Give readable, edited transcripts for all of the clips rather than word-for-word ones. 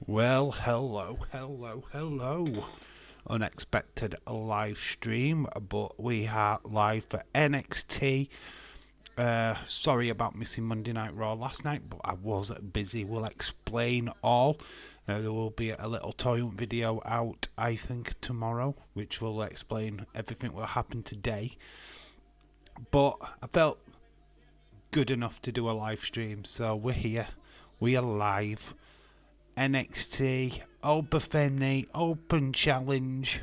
Well, hello. Unexpected live stream, but we are live for NXT. Sorry about missing Monday Night Raw last night, but I was busy. We'll explain all. There will be a little toy hunt video out, I think, tomorrow, which will explain everything that happened today. But I felt good enough to do a live stream, so we're here. We are live. NXT, Open Open Challenge,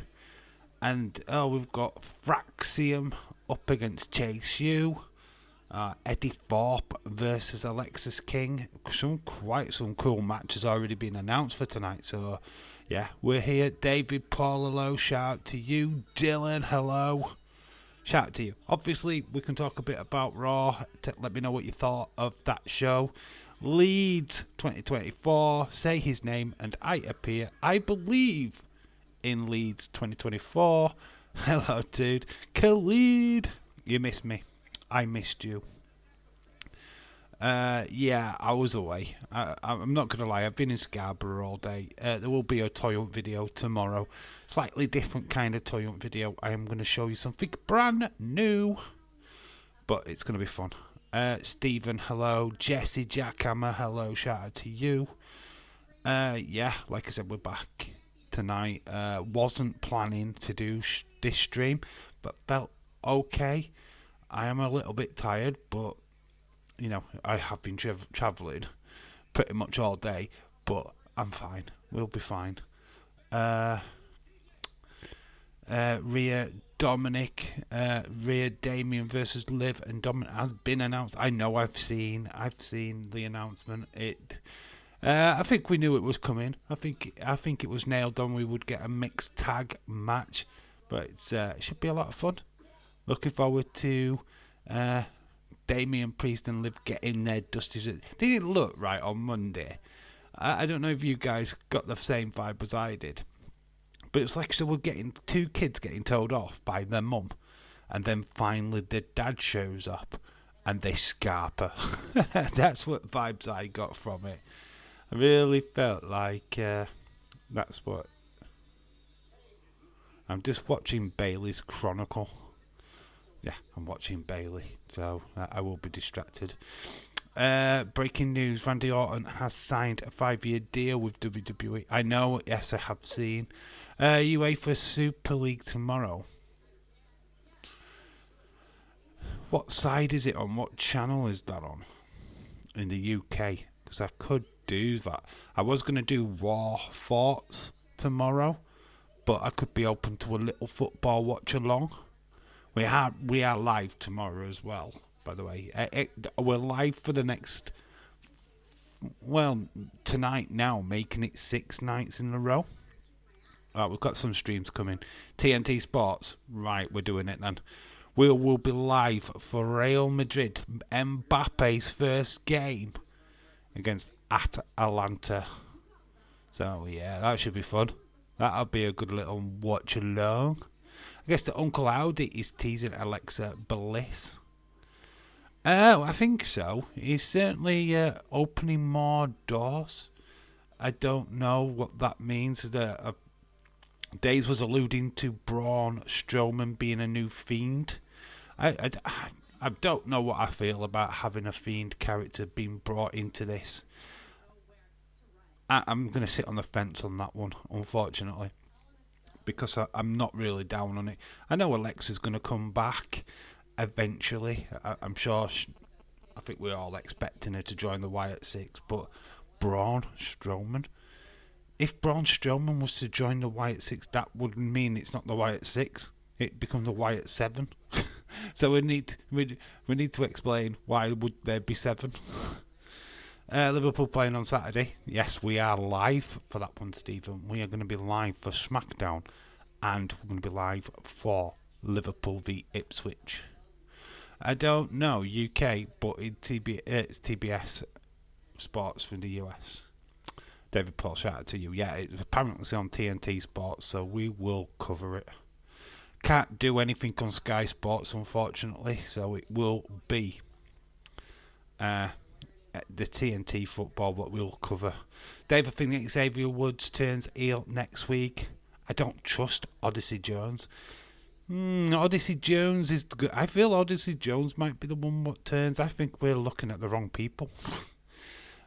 and we've got Fraxium up against Chase U, Eddie Thorpe versus Alexis King. Some cool matches already been announced for tonight. So yeah, we're here. David Paul, hello. Shout out to you. Dylan, hello. Shout out to you. Obviously, we can talk a bit about Raw. Let me know what you thought of that show. Leeds 2024, say his name and I appear. I believe in Leeds 2024. Hello, dude. Khalid. You missed me. I missed you. Yeah, I was away. I'm not going to lie, I've been in Scarborough all day. There will be a toy hunt video tomorrow. Slightly different kind of toy hunt video. I am going to show you something brand new, but it's going to be fun. Stephen, hello. Jesse Jackhammer, hello. Shout out to you. Yeah, like I said, we're back tonight. Wasn't planning to do this stream, but felt okay. I am a little bit tired, but you know, I have been travelling pretty much all day, but I'm fine. We'll be fine. Rhea Damien versus Liv, and Dominic has been announced. I know I've seen the announcement. I think we knew it was coming. I think it was nailed on. We would get a mixed tag match, but it should be a lot of fun. Looking forward to Damian Priest and Liv getting their dusties. Did it look right on Monday? I don't know if you guys got the same vibe as I did. But it's like they were getting two kids getting told off by their mum, and then finally the dad shows up, and they scarp her. That's what vibes I got from it. I really felt like that's what. I'm just watching Bailey's Chronicle. Yeah, I'm watching Bailey, so I will be distracted. Breaking news: Randy Orton has signed a 5-year deal with WWE. I know, yes, I have seen. UEFA Super League tomorrow. What side is it on? What channel is that on? In the UK? Because I could do that. I was going to do War Thoughts tomorrow, but I could be open to a little football watch along. We are live tomorrow as well, by the way. We're live for the next, tonight now, making it 6 nights in a row. We've got some streams coming. TNT Sports, right, we're doing it then. We will be live for Real Madrid, Mbappe's first game against Atalanta. So yeah, that should be fun. That'll be a good little watch along. I guess the Uncle Audi is teasing Alexa Bliss. Oh, I think so. He's certainly opening more doors. I don't know what that means. Days was alluding to Braun Strowman being a new Fiend. I don't know what I feel about having a Fiend character being brought into this. I'm going to sit on the fence on that one, unfortunately, because I'm not really down on it. I know Alexa's going to come back eventually. I'm sure. I think we're all expecting her to join the Wyatt Six, but Braun Strowman. If Braun Strowman was to join the Wyatt Six, that would mean it's not the Wyatt Six. It becomes the Wyatt 7. So we need to explain why would there be 7. Liverpool playing on Saturday. Yes, we are live for that one, Stephen. We are going to be live for SmackDown, and we're going to be live for Liverpool v Ipswich. I don't know UK, but it's TBS Sports from the US. David Paul, shout out to you. Yeah, it's apparently on TNT Sports, so we will cover it. Can't do anything on Sky Sports, unfortunately, so it will be the TNT football that we'll cover. Dave, I think that Xavier Woods turns heel next week. I don't trust Odyssey Jones. Odyssey Jones is good. I feel Odyssey Jones might be the one that turns. I think we're looking at the wrong people.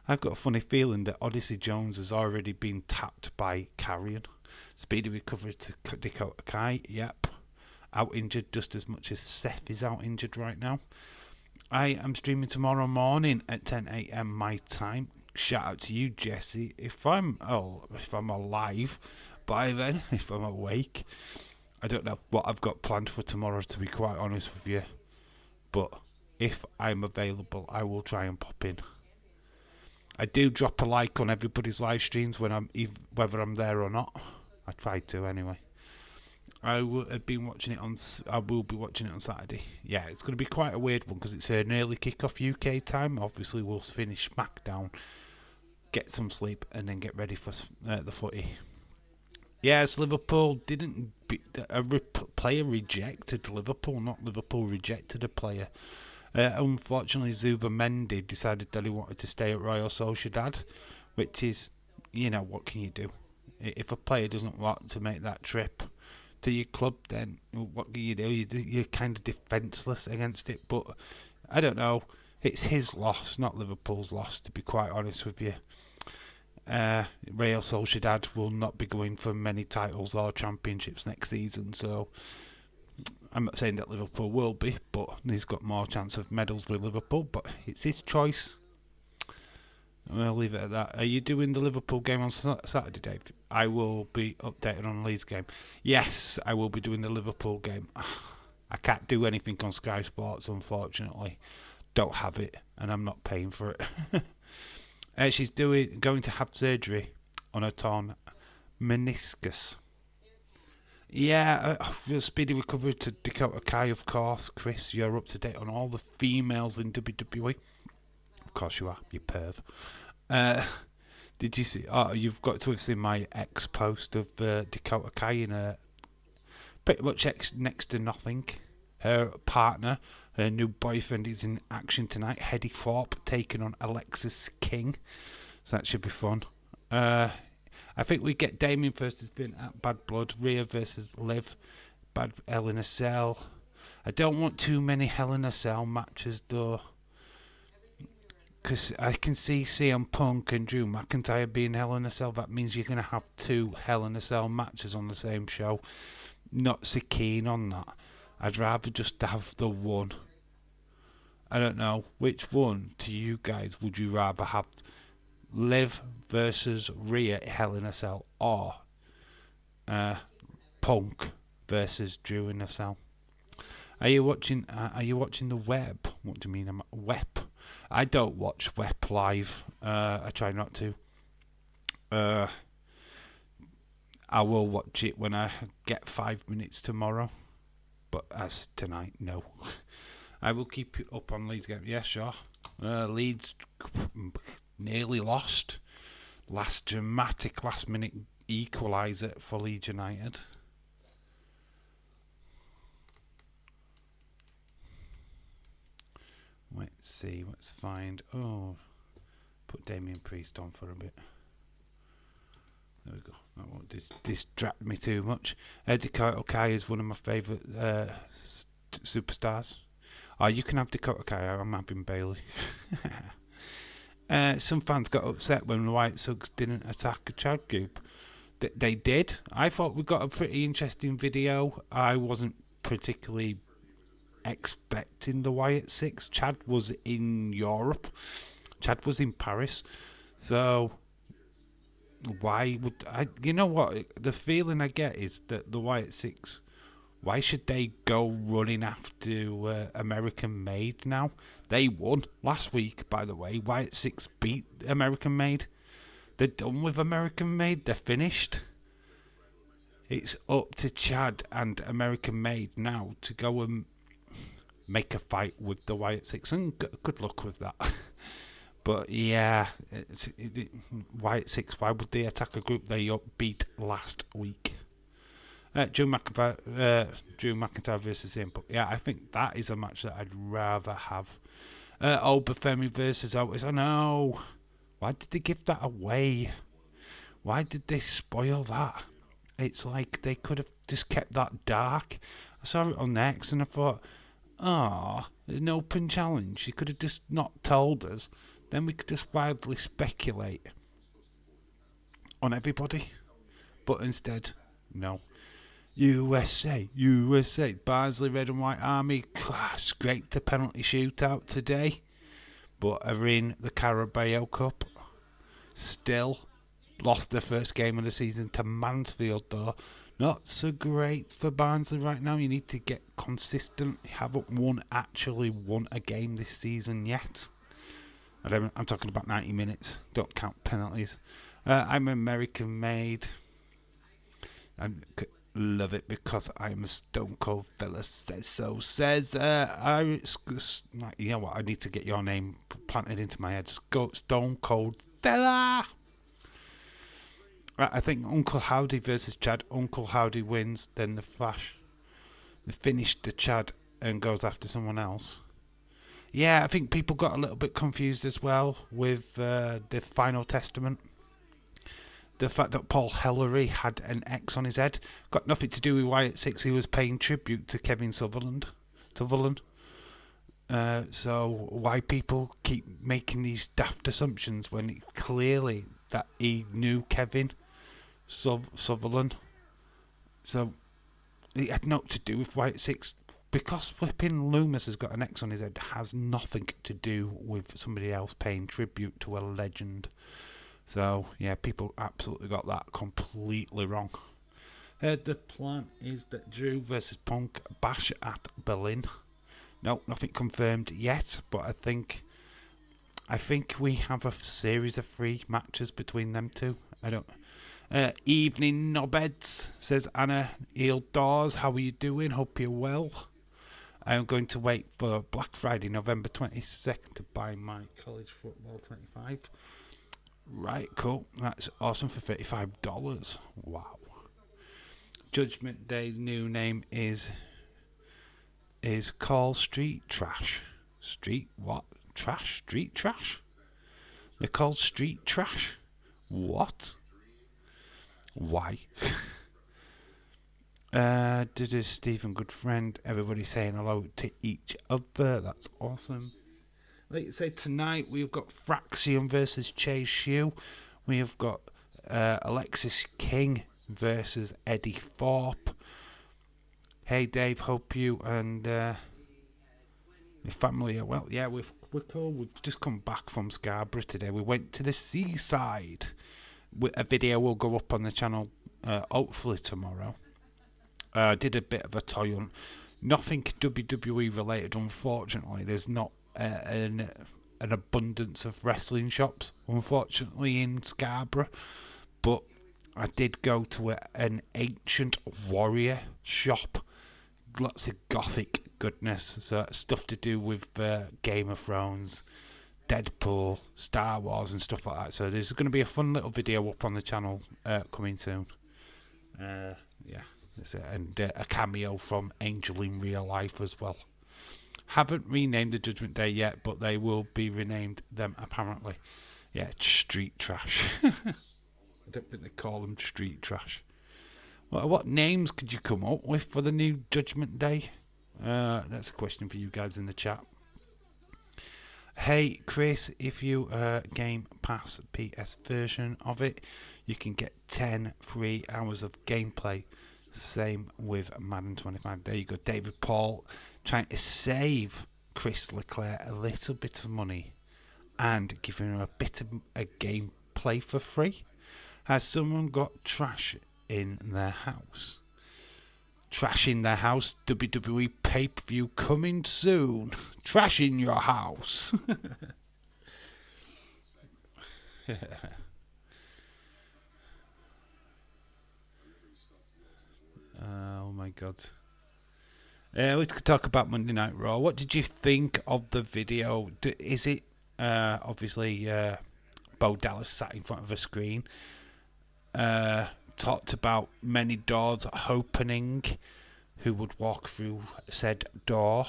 I've got a funny feeling that Odyssey Jones has already been tapped by Carrion. Speedy recovery to Dakota Kai. Yep. Out injured just as much as Seth is out injured right now. I am streaming tomorrow morning at 10 a.m. my time. Shout out to you, Jesse. If I'm alive by then, if I'm awake, I don't know what I've got planned for tomorrow, to be quite honest with you. But if I'm available, I will try and pop in. I do drop a like on everybody's live streams whether I'm there or not. I try to anyway. I will be watching it on Saturday. Yeah, it's going to be quite a weird one because it's an early kick-off UK time. Obviously, we'll finish SmackDown, get some sleep, and then get ready for the footy. Yes, Liverpool didn't. A player rejected Liverpool, not Liverpool rejected a player. Unfortunately, Zubamendi decided that he wanted to stay at Royal Sociedad, which is, what can you do? If a player doesn't want to make that trip to your club, then what can you do? You're kind of defenceless against it. But I don't know. It's his loss, not Liverpool's loss, to be quite honest with you. Real Sociedad will not be going for many titles or championships next season, so I'm not saying that Liverpool will be, but he's got more chance of medals with Liverpool, but it's his choice. I'll leave it at that. Are you doing the Liverpool game on Saturday, Dave? I will be updated on Leeds game. Yes, I will be doing the Liverpool game. I can't do anything on Sky Sports, unfortunately. Don't have it, and I'm not paying for it. She's going to have surgery on her torn meniscus. Yeah, speedy recovery to Dakota Kai, of course. Chris, you're up to date on all the females in WWE. Of course you are, you perv. Did you see? Oh, you've got to have seen my ex post of Dakota Kai in pretty much next to nothing. Her partner, her new boyfriend, is in action tonight. Hedy Thorpe taking on Alexis King, so that should be fun. I think we get Damien versus Finn at Bad Blood. Rhea versus Liv. Bad Hell in a Cell. I don't want too many Hell in a Cell matches though, because I can see CM Punk and Drew McIntyre being Hell in a Cell. That means you're going to have two Hell in a Cell matches on the same show. Not so keen on that. I'd rather just have the one. I don't know. Which one to you guys would you rather have? Liv versus Rhea Hell in a Cell, or Punk versus Drew in a Cell? Are you watching the web? What do you mean? Web? I don't watch web live. I try not to. I will watch it when I get 5 minutes tomorrow. But as tonight, no. I will keep you up on Leeds game. Yeah, sure. Leeds nearly lost. Dramatic last minute equaliser for Leeds United. Let's see. Let's find. Oh, put Damien Priest on for a bit. There we go. That won't distract me too much. Dakota Kai is one of my favourite superstars. Oh, you can have Dakota Kai. I'm having Bailey. Some fans got upset when the White Sox didn't attack a Chad group. They did. I thought we got a pretty interesting video. I wasn't particularly expecting the Wyatt Six. Chad was in Europe. Chad was in Paris. So why would I? You know what? The feeling I get is that the Wyatt Six, why should they go running after American Made now? They won last week, by the way. Wyatt Six beat American Made. They're done with American Made. They're finished. It's up to Chad and American Made now to go and make a fight with the Wyatt Six, and good luck with that. But yeah, Wyatt Six, why would they attack a group they beat last week? Drew McIntyre versus him. But yeah, I think that is a match that I'd rather have. Obafemi versus Otis. I know. Why did they give that away? Why did they spoil that? It's like they could have just kept that dark. I saw it on X and I thought, an open challenge. You could have just not told us. Then we could just wildly speculate on everybody. But instead, no. USA, USA. Barnsley Red and White Army scraped a penalty shootout today, but are in the Carabao Cup. Still lost their first game of the season to Mansfield, though. Not so great for Barnsley right now. You need to get consistent. You haven't actually won a game this season yet. I'm talking about 90 minutes. Don't count penalties. I'm American made. I love it because I'm a stone cold fella. So says you know what? I need to get your name planted into my head. Stone cold fella. Right, I think Uncle Howdy versus Chad. Uncle Howdy wins, then the Flash. They finish the Chad and goes after someone else. Yeah, I think people got a little bit confused as well with the Final Testament. The fact that Paul Hellery had an X on his head got nothing to do with Wyatt Six. He was paying tribute to Kevin Sutherland. So why people keep making these daft assumptions when it clearly that he knew Kevin Sutherland. So it had nothing to do with Wyatt Six. Because flipping Loomis has got an X on his head has nothing to do with somebody else paying tribute to a legend. So, yeah, people absolutely got that completely wrong. The plan is that Drew versus Punk bash at Berlin. No, nothing confirmed yet, but I think we have a series of 3 matches between them two. I don't. Evening knobheads, says Anna Eildors. How are you doing? Hope you're well. I'm going to wait for Black Friday, November 22nd, to buy my college football 25. Right, cool. That's awesome for $35. Wow. Judgment Day new name is Call Street Trash. Street what? Trash? Street Trash? They're called Street Trash? What? Why? Did a Stephen good friend. Everybody saying hello to each other. That's awesome. Like I say, tonight we've got Fraxion versus Chase U. We have got Alexis King versus Eddie Thorpe. Hey Dave, hope you and your family are well. Yeah, we're cool. We've just come back from Scarborough today. We went to the seaside. A video will go up on the channel hopefully tomorrow. Did a bit of a toy hunt. Nothing WWE related, unfortunately. There's not an abundance of wrestling shops, unfortunately, in Scarborough. But I did go to an ancient warrior shop. Lots of gothic goodness. So stuff to do with Game of Thrones, Deadpool, Star Wars and stuff like that. So there's going to be a fun little video up on the channel coming soon. Yeah. And a cameo from Angel in real life as well. Haven't renamed the Judgment Day yet, but they will be renamed them apparently. Yeah, Street Trash. I don't think they call them Street Trash. What names could you come up with for the new Judgment Day? That's a question for you guys in the chat. Hey Chris, if you Game Pass PS version of it, you can get 10 free hours of gameplay. Same with Madden 25. There you go. David Paul trying to save Chris Leclerc a little bit of money and giving her a bit of a gameplay for free. Has someone got trash in their house? Trash in their house. WWE pay-per-view coming soon. Trash in your house. Oh my god. We could talk about Monday Night Raw. What did you think of the video? Is it obviously Bo Dallas sat in front of a screen, talked about many doors opening, who would walk through said door,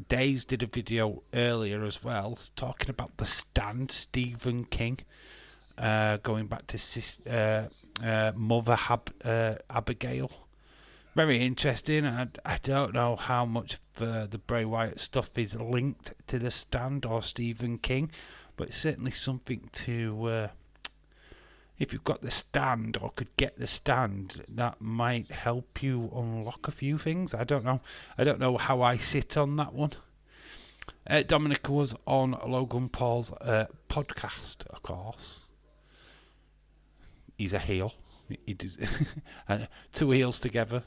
Days did a video earlier as well talking about the stand, Stephen King, going back to Mother Abigail. Very interesting. I don't know how much of the Bray Wyatt stuff is linked to the stand or Stephen King, but it's certainly something to... if you've got the stand or could get the stand, that might help you unlock a few things. I don't know. I don't know how I sit on that one. Dominica was on Logan Paul's podcast, of course. He's a heel. He does two heels together.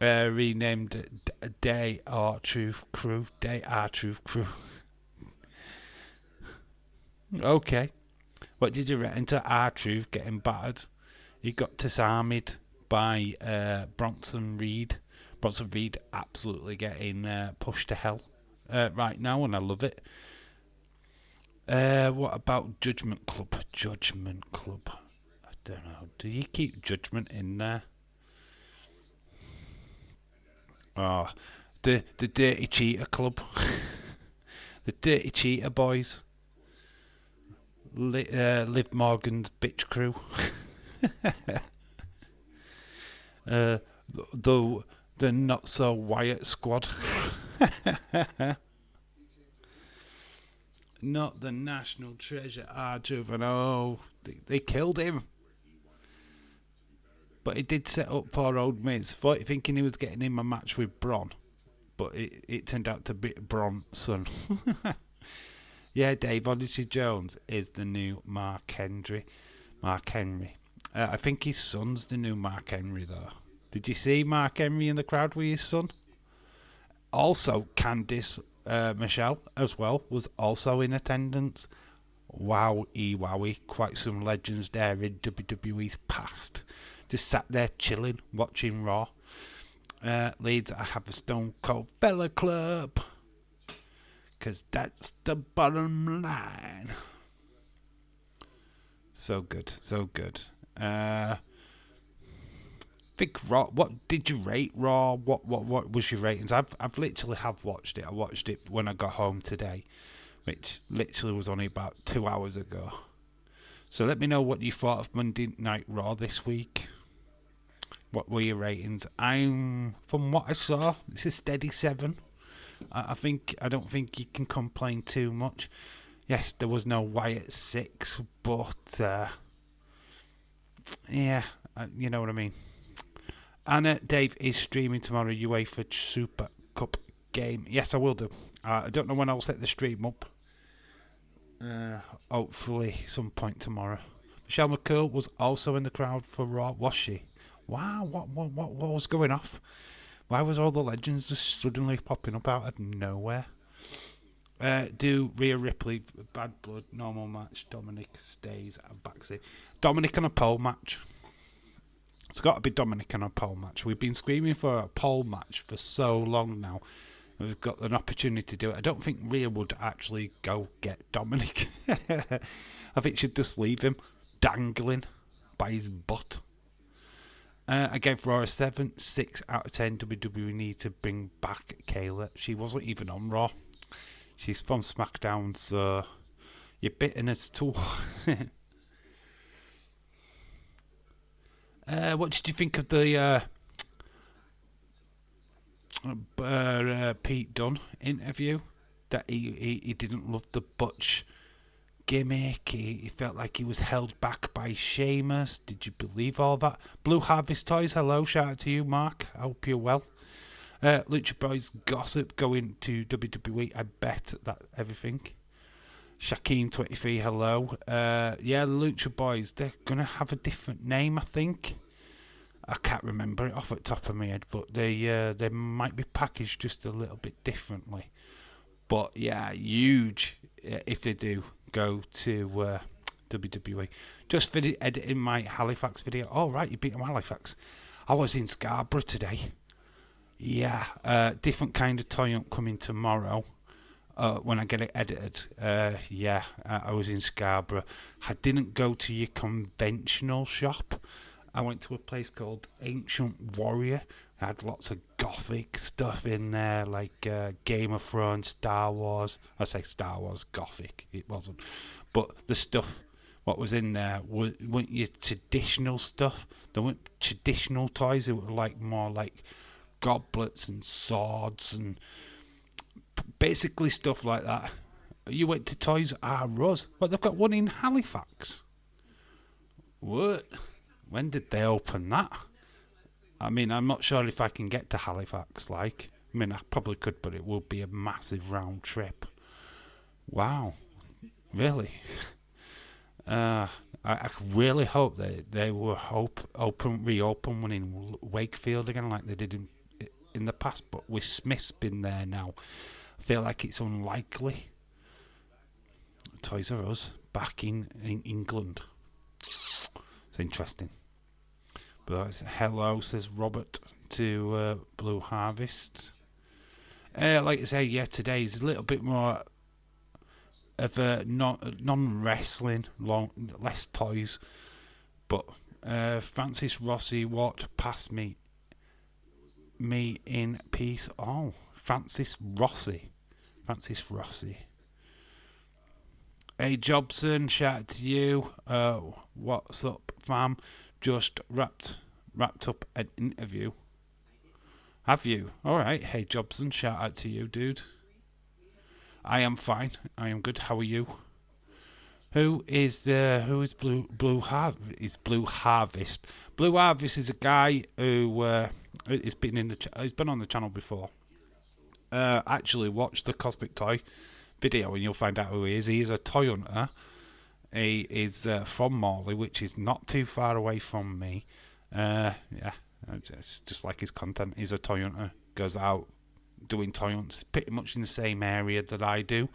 Renamed Day R Truth Crew. Day R Truth Crew. Okay. What did you reckon to R-Truth getting battered? He got disarmed by Bronson Reed. Bronson Reed absolutely getting pushed to hell right now, and I love it. What about Judgment Club? Judgment Club. I don't know. Do you keep Judgment in there? Oh, the Dirty Cheater Club. The Dirty Cheater Boys. Liv Morgan's bitch crew. The not so Wyatt squad. Not the national treasure, R-Truth. Oh, they killed him. But it did set up poor old Miz, thinking he was getting him a match with Braun, but it turned out to be Bronson. Yeah, Dave, Odyssey Jones is the new Mark Henry. I think his son's the new Mark Henry, though. Did you see Mark Henry in the crowd with his son? Also, Candice Michelle, as well, was also in attendance. Wowie. Quite some legends there in WWE's past. Just sat there chilling, watching Raw. Leeds, I have a Stone Cold Fella Club. Because that's the bottom line. So good. Big Raw. What did you rate Raw? What was your ratings? I've literally have watched it. I watched it when I got home today, which literally was only about 2 hours ago. So let me know what you thought of Monday Night Raw this week. What were your ratings? From what I saw, it's a steady 7. I don't think you can complain too much. Yes, there was no Wyatt 6, but yeah, you know what I mean. And Dave is streaming tomorrow UEFA Super Cup game. Yes, I will do. I don't know when I'll set the stream up. Hopefully some point tomorrow. Michelle McCool was also in the crowd for Raw, was she? Wow, what was going off? Why was all the legends just suddenly popping up out of nowhere? Do Rhea Ripley, Bad Blood, normal match. Dominic stays backstage. Dominic on a pole match. It's got to be Dominic on a pole match. We've been screaming for a pole match for so long now. We've got an opportunity to do it. I don't think Rhea would actually go get Dominic. I think she'd just leave him dangling by his butt. I gave Raw a 7, 6 out of 10. WWE need to bring back Kayla. She wasn't even on Raw. She's from SmackDown, so you're bitterness too. What did you think of the Pete Dunne interview? That he didn't love the Butch gimmick. He felt like he was held back by Sheamus. Did you believe all that? Blue Harvest Toys, hello, shout out to you, Mark. I hope you're well. Lucha Boys gossip going to WWE. I bet that everything. Shaquem 23, hello. Yeah, the Lucha Boys, they're gonna have a different name, I think. I can't remember it off the top of my head, but they might be packaged just a little bit differently. But yeah, huge if they do go to WWE. Just finished editing my Halifax video. Oh right, you beat him Halifax. I was in Scarborough today. Yeah, different kind of toy coming tomorrow. When I get it edited. I was in Scarborough. I didn't go to your conventional shop. I went to a place called Ancient Warrior. It had lots of gothic stuff in there, like Game of Thrones, Star Wars. I say Star Wars gothic. It wasn't, but the stuff what was in there weren't your traditional stuff. They weren't traditional toys. They were like more like goblets and swords and basically stuff like that. You went to Toys R Us. But they've got one in Halifax. What? When did they open that? I mean, I'm not sure if I can get to Halifax. Like, I mean, I probably could, but it will be a massive round trip. Wow, really? I really hope that they will reopen one in Wakefield again, like they did in the past. But with Smith's been there now, I feel like it's unlikely. Toys R Us back in England. It's interesting. But hello, says Robert to Blue Harvest. Like I say, yeah, today's a little bit more of a non-wrestling, less toys. But Francis Rossi walked past me in peace. Oh, Francis Rossi. Hey Jobson, shout out to you. What's up, fam? Just wrapped up an interview. Have you? Alright, hey Jobson, shout out to you, dude. I am fine. I am good. How are you? Who is Blue Harvest? Blue Harvest. Blue Harvest is a guy who has been he's been on the channel before. Actually watch the Cosmic Toy video and you'll find out who he is. He's a toy hunter. He is from Morley, which is not too far away from me. Yeah, it's just like his content. He's a toy hunter. Goes out doing toy hunts pretty much in the same area that I do.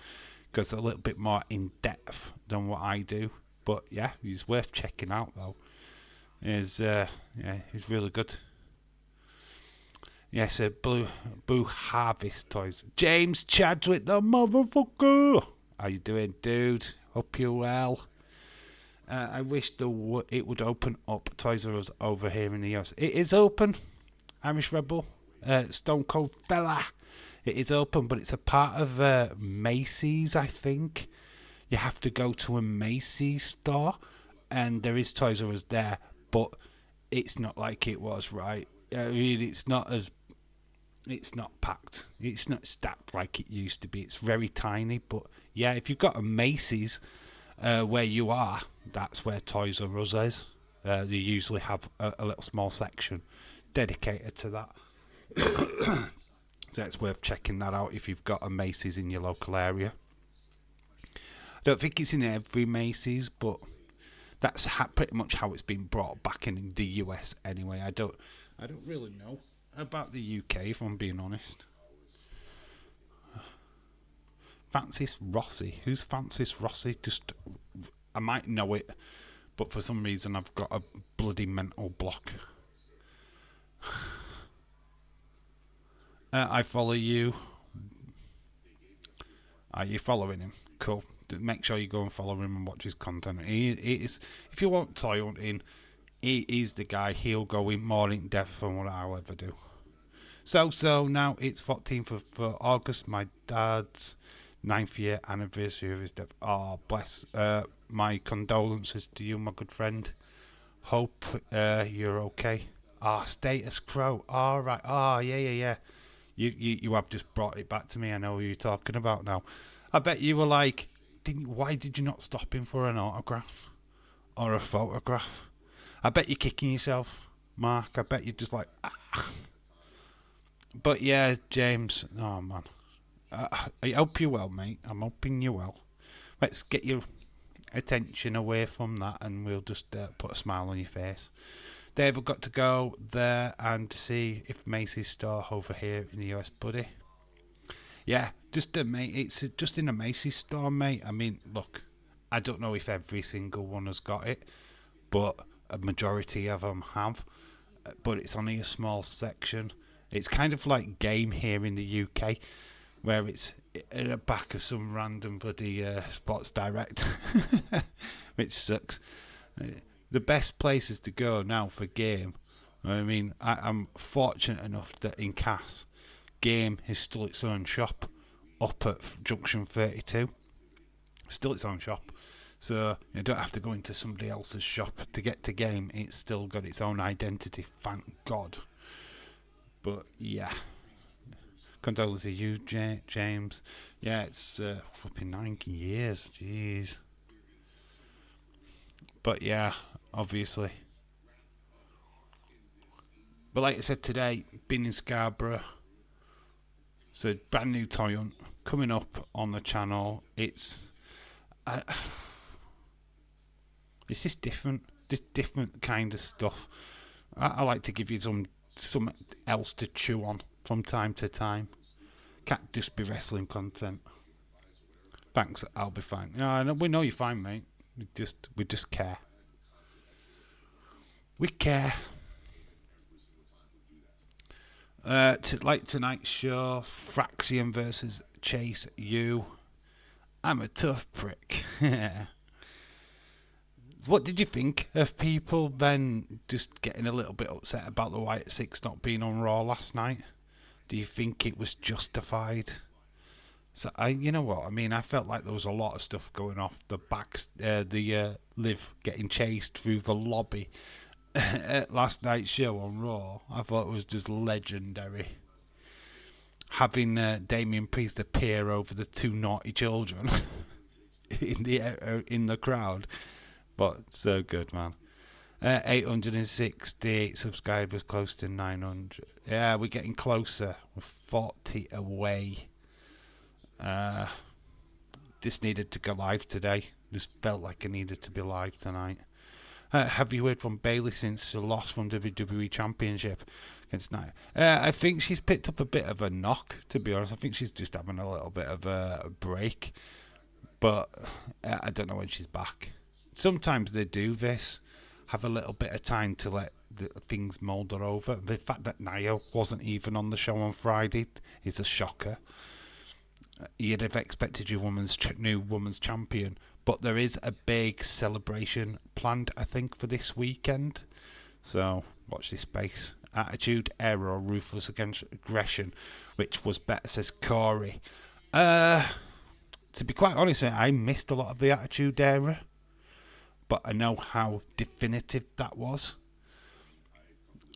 Goes a little bit more in depth than what I do. But yeah, he's worth checking out though. He's really good. Yes, Blue Harvest Toys. James Chadwick, the motherfucker. How you doing, dude? Hope you're well. I wish it would open up Toys R Us over here in the US. It is open. Irish Rebel, Stone Cold Fella. It is open, but it's a part of Macy's, I think. You have to go to a Macy's store, and there is Toys R Us there, but it's not like it was, right? I mean, it's not packed. It's not stacked like it used to be. It's very tiny, but yeah, if you've got a Macy's where you are, that's where Toys R Us is. They usually have a little small section dedicated to that. So it's worth checking that out if you've got a Macy's in your local area. I don't think it's in every Macy's, but that's pretty much how it's been brought back in the US anyway. I don't really know about the UK, if I'm being honest. Francis Rossi. Who's Francis Rossi? I might know it, but for some reason I've got a bloody mental block. I follow you. Are you following him? Cool. Make sure you go and follow him and watch his content. He is, if you want toy hunting, he is the guy. He'll go in more in depth than what I'll ever do. So now it's 14th of August. My dad's 9th year anniversary of his death. Oh, bless. My condolences to you, my good friend. Hope you're okay. Status Quo. All right. Oh, yeah. You have just brought it back to me. I know who you're talking about now. I bet you were like, why did you not stop him for an autograph or a photograph? I bet you're kicking yourself, Mark. I bet you're just like, ah. But yeah, James. Oh man, I hope you're well, mate. I'm hoping you're well. Let's get your attention away from that, and we'll just put a smile on your face. Dave, I've got to go there and see if Macy's store over here in the US, buddy. Yeah, it's just in a Macy's store, mate. I mean, look, I don't know if every single one has got it, but a majority of them have. But it's only a small section. It's kind of like Game here in the UK, where it's in the back of some random bloody Sports Direct, which sucks. the best places to go now for game. I mean, I'm fortunate enough that in Cass, Game is still its own shop up at Junction 32. Still its own shop. So you don't have to go into somebody else's shop to get to Game. It's still got its own identity, thank God. But yeah. Condolences to you, James. Yeah, it's flipping 90 years. Jeez. But yeah, obviously. But like I said today, been in Scarborough. So brand new toy hunt coming up on the channel. It's just different kind of stuff. I like to give you some else to chew on from time to time. Can't just be wrestling content. Thanks, I'll be fine. We know you're fine, mate. We just care. We care. Like tonight's show, Fraxian versus Chase U. I'm a tough prick. What did you think of people then just getting a little bit upset about the White Six not being on Raw last night? Do you think it was justified? So you know what I mean. I felt like there was a lot of stuff going off. The Liv getting chased through the lobby at last night's show on Raw. I thought it was just legendary. Having Damien Priest appear over the two naughty children in the crowd, but so good, man. 868 subscribers, close to 900. Yeah, we're getting closer. We're 40 away. Just needed to go live today. Just felt like I needed to be live tonight. Have you heard from Bayley since the loss from WWE Championship against Nia? I think she's picked up a bit of a knock, to be honest. I think she's just having a little bit of a break. But I don't know when she's back. Sometimes they do this. Have a little bit of time to let things moulder over. The fact that Nia wasn't even on the show on Friday is a shocker. You'd have expected your new women's champion, but there is a big celebration planned, I think, for this weekend. So watch this space. Attitude Era or Ruthless Aggression, which was better, says Corey. To be quite honest, I missed a lot of the Attitude Era, but I know how definitive that was.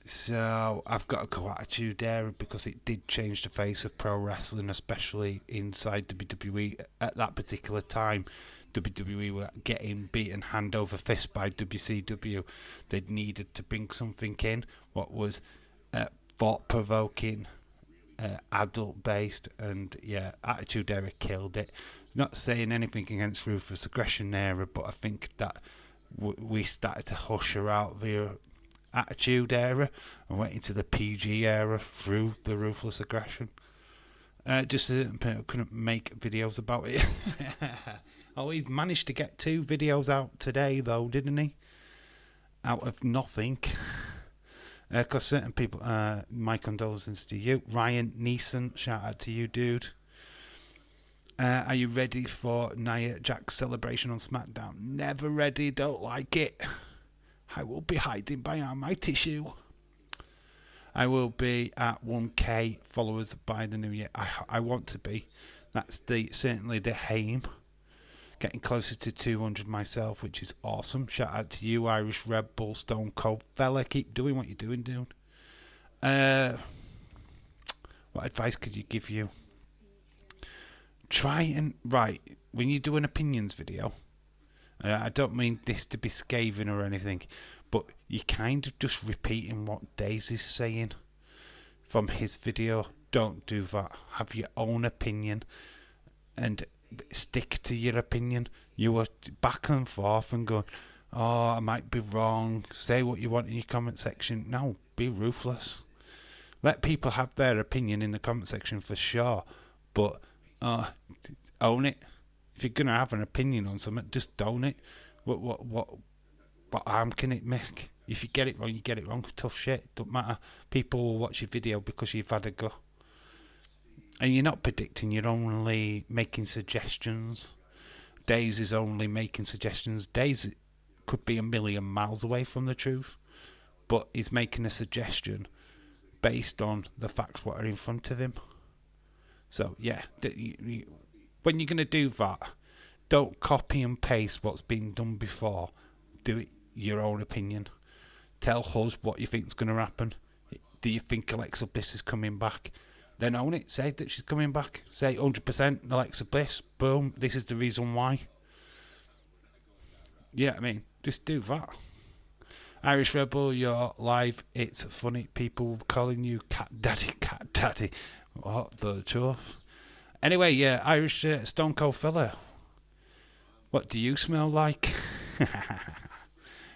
So I've got to go Attitude Era because it did change the face of pro wrestling, especially inside WWE at that particular time. WWE were getting beaten hand over fist by WCW. They needed to bring something in what was thought-provoking, adult-based, and yeah, Attitude Era killed it. Not saying anything against Ruthless Aggression Era, but I think that we started to hush her out the Attitude Era and went into the PG era through the Ruthless Aggression. Just couldn't make videos about it. Oh, he managed to get 2 videos out today, though, didn't he? Out of nothing. Because certain people, my condolences to you. Ryan Neeson, shout out to you, dude. Are you ready for Nia Jax's celebration on SmackDown? Never ready, don't like it. I will be hiding behind my tissue. I will be at 1k followers by the new year. I want to be. That's certainly the aim. Getting closer to 200 myself, which is awesome. Shout out to you, Irish Red Bull, Stone Cold fella. Keep doing what you're doing, dude. What advice could you give you? Try and when you do an opinions video. I don't mean this to be scathing or anything, but you're kind of just repeating what Daisy's saying from his video. Don't do that. Have your own opinion and stick to your opinion. You were back and forth and going, oh, I might be wrong. Say what you want in your comment section. No, be ruthless. Let people have their opinion in the comment section for sure, but own it. If you're gonna have an opinion on something, just own it. What harm can it make? If you get it wrong, you get it wrong. Tough shit. Don't matter. People will watch your video because you've had a go. And you're not predicting. You're only making suggestions. Daisy's only making suggestions. Daisy could be a million miles away from the truth, but he's making a suggestion based on the facts what are in front of him. So yeah, when you're going to do that, don't copy and paste what's been done before. Do it your own opinion. Tell us what you think is going to happen. Do you think Alexa Bliss is coming back? Then own it. Say that she's coming back. Say 100% Alexa Bliss. Boom. This is the reason why. Yeah, I mean, just do that. Irish Rebel, you're live. It's funny. People calling you Cat Daddy, Cat Daddy. What the truth? Anyway, yeah, Irish Stone Cold Fella. What do you smell like?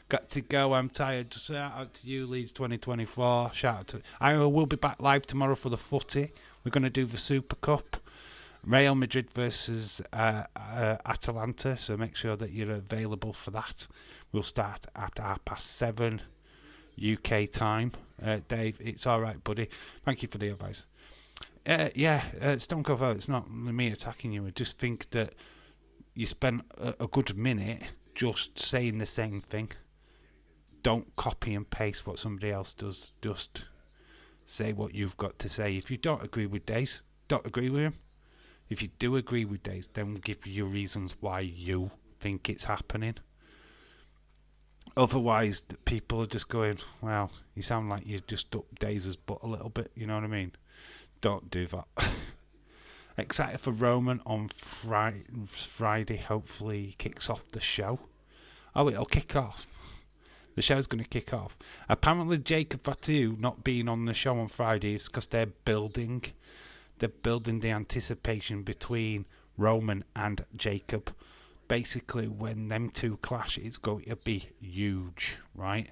Got to go. I'm tired. Shout out to you, Leeds 2024. Shout out to. I will be back live tomorrow for the footy. We're going to do the Super Cup. Real Madrid versus Atalanta, so make sure that you're available for that. We'll start at 7:30 UK time. Dave, it's all right, buddy. Thank you for the advice. Stone Cold Fella, it's not me attacking you. I just think that you spent a good minute just saying the same thing. Don't copy and paste what somebody else does. Just say what you've got to say. If you don't agree with Days, don't agree with him. If you do agree with Days, then give you reasons why you think it's happening. Otherwise, people are just going, well, you sound like you just up Days' butt a little bit, you know what I mean? Don't do that. Excited for Roman on Friday. Hopefully he kicks off the show. Oh, it'll kick off. The show's going to kick off. Apparently Jacob Fatu not being on the show on Friday is because they're building the anticipation between Roman and Jacob. Basically, when them two clash, it's going to be huge, right?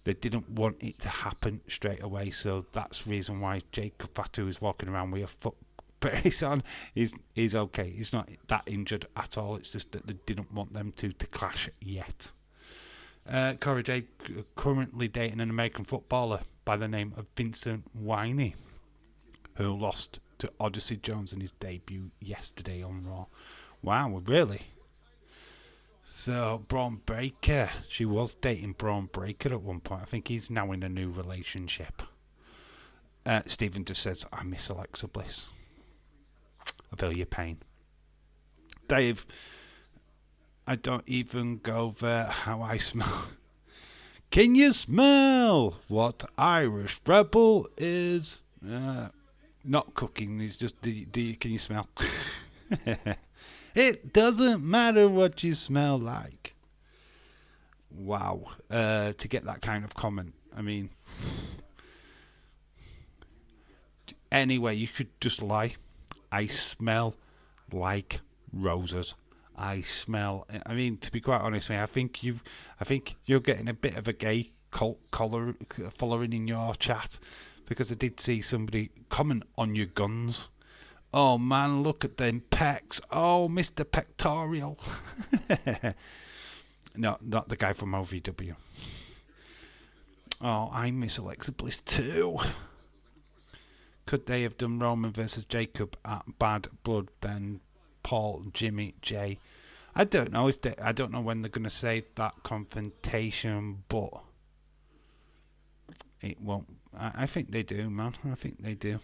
They didn't want it to happen straight away, so that's the reason why Jacob Fatu is walking around with a foot brace on. He's okay. He's not that injured at all. It's just that they didn't want them two to clash yet. Corey J currently dating an American footballer by the name of Vincent Winey, who lost to Odyssey Jones in his debut yesterday on Raw. Wow, really? So, Braun Breaker. She was dating Braun Breaker at one point. I think he's now in a new relationship. Stephen just says, I miss Alexa Bliss. I feel your pain. Dave, I don't even go there. How I smell. Can you smell what Irish Rebel is? Not cooking. He's just. Can you smell? It doesn't matter what you smell like. Wow. To get that kind of comment. I mean. Anyway, you could just lie. I smell like roses. I smell. I mean, to be quite honest with you, I think you're getting a bit of a gay cult following in your chat, because I did see somebody comment on your guns. Oh man, look at them pecs. Oh, Mr. Pectorial. No, not the guy from OVW. Oh, I miss Alexa Bliss too. Could they have done Roman versus Jacob at Bad Blood, then Paul, Jimmy, Jay? I don't know I don't know when they're going to say that confrontation, but it won't. I think they do, man. I think they do.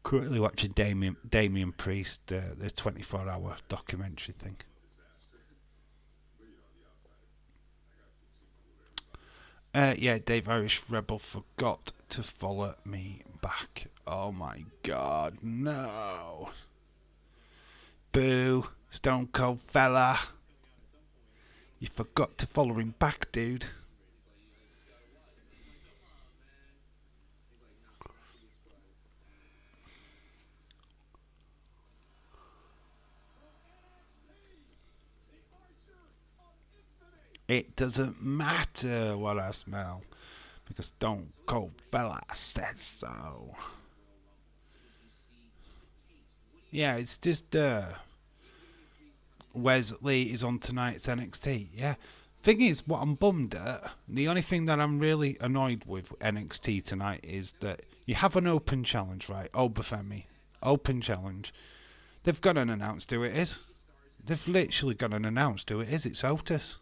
Currently watching Damien Priest, the 24-hour documentary thing. Yeah, Dave Irish Rebel forgot to follow me back. Oh my god, no. Boo, Stone Cold Fella. You forgot to follow him back, dude. It doesn't matter what I smell, because Stone Cold Fella says so. Yeah, it's just Wesley is on tonight's NXT. Yeah. Thing is, what I'm bummed at, the only thing that I'm really annoyed with NXT tonight is that you have an open challenge, right? Obafemi. Open challenge. They've got an announced who it is. They've literally gone and announced who it is. It's Otis.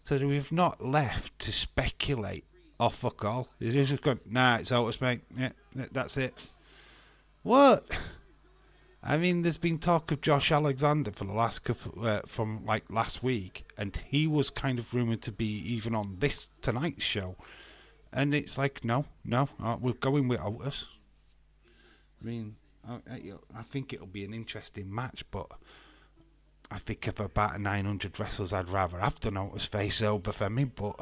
So we've not left to speculate. Oh, fuck all. He's just gone, nah, it's Otis, mate. Yeah, that's it. What? I mean, there's been talk of Josh Alexander for the last couple, from like last week, and he was kind of rumoured to be even on this tonight's show. And it's like, no, we're going with Otis. I mean, I think it'll be an interesting match, but I think of about 900 wrestlers, I'd rather have the Otis face over Femi, but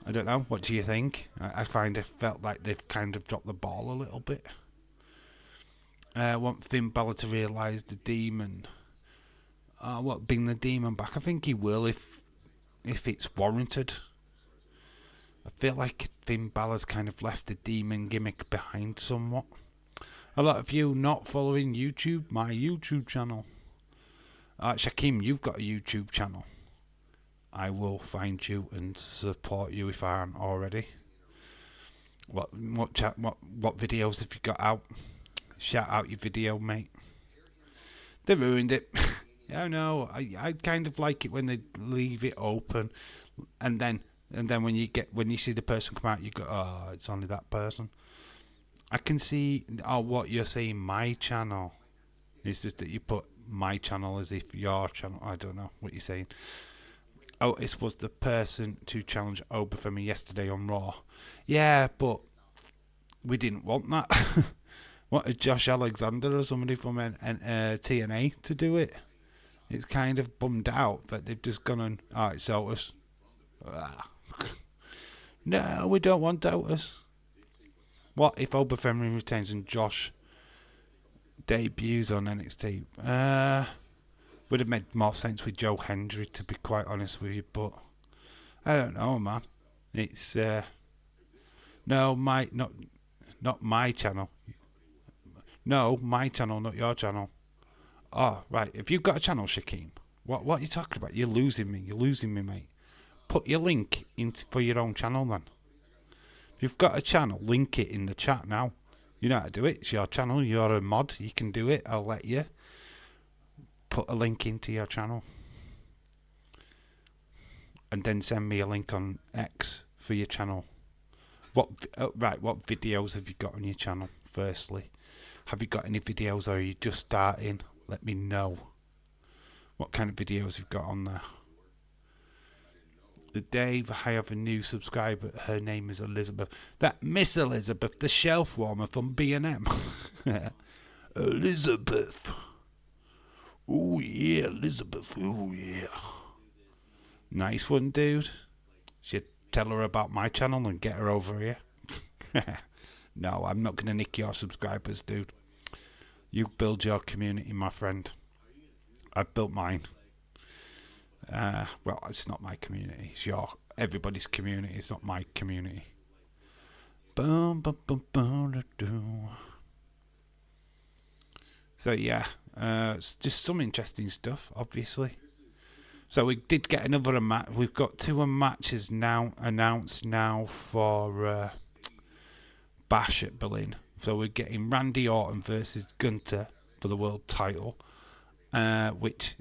I don't know. What do you think? I find it felt like they've kind of dropped the ball a little bit. I want Finn Balor to realise the Demon. Bring the Demon back? I think he will if it's warranted. I feel like Finn Balor's kind of left the Demon gimmick behind somewhat. A lot of you not following YouTube, my YouTube channel. Shaquem, you've got a YouTube channel. I will find you and support you if I aren't already. What videos have you got out? Shout out your video, mate. They ruined it. I know. I kind of like it when they leave it open, and then when you see the person come out, you go, oh, it's only that person. I can see. Oh, what you're saying, my channel. It's just that you put my channel as if your channel. I don't know what you're saying. Oh, this was the person to challenge Oba for me yesterday on Raw. Yeah, but we didn't want that. Wanted Josh Alexander or somebody from TNA to do it. It's kind of bummed out that they've just gone and, it's Otis. No, we don't want Otis. What if Oba Femi retains and Josh debuts on NXT? Would have made more sense with Joe Hendry, to be quite honest with you, but I don't know, man. It's not my channel. No, my channel, not your channel. Oh, right. If you've got a channel, Shaquem, what are you talking about? You're losing me, mate. Put your link in for your own channel, then. If you've got a channel, link it in the chat now. You know how to do it. It's your channel. You're a mod. You can do it. I'll let you. Put a link into your channel. And then send me a link on X for your channel. What videos have you got on your channel, firstly? Have you got any videos, or are you just starting? Let me know what kind of videos you've got on there. The day I have a new subscriber, her name is Elizabeth. That Miss Elizabeth, the shelf warmer from B&M. Elizabeth. Oh yeah, Elizabeth. Oh yeah. Nice one, dude. Should tell her about my channel and get her over here. No, I'm not going to nick your subscribers, dude. You build your community, my friend. I've built mine. Well, it's not my community. It's everybody's community. It's not my community. So yeah, it's just some interesting stuff, obviously. So we did get another match. We've got two matches now announced now for Bash at Berlin. So we're getting Randy Orton versus Gunther for the world title, which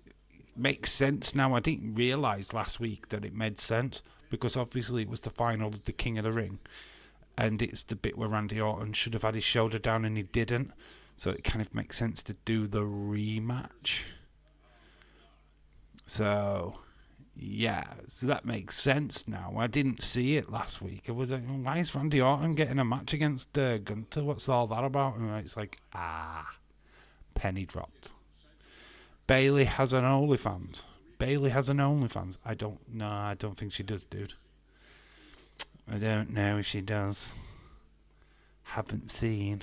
makes sense now. I didn't realise last week that it made sense, because obviously it was the final of the King of the Ring, and it's the bit where Randy Orton should have had his shoulder down and he didn't. So it kind of makes sense to do the rematch. So yeah, so that makes sense now. I didn't see it last week. I was like, why is Randy Orton getting a match against Gunther? What's all that about? And it's like, penny dropped. Bayley has an OnlyFans. I don't think she does, dude. I don't know if she does. Haven't seen.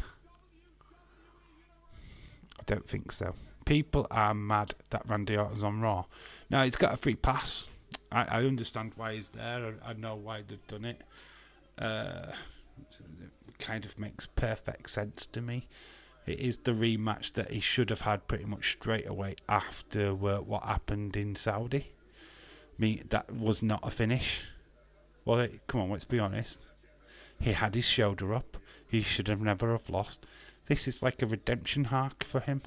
I don't think so. People are mad that Randy Orton's on Raw. Now, he's got a free pass. I understand why he's there. I know why they've done it. It kind of makes perfect sense to me. It is the rematch that he should have had pretty much straight away after what happened in Saudi. I mean, that was not a finish. Well, come on, let's be honest. He had his shoulder up. He should have never have lost. This is like a redemption arc for him.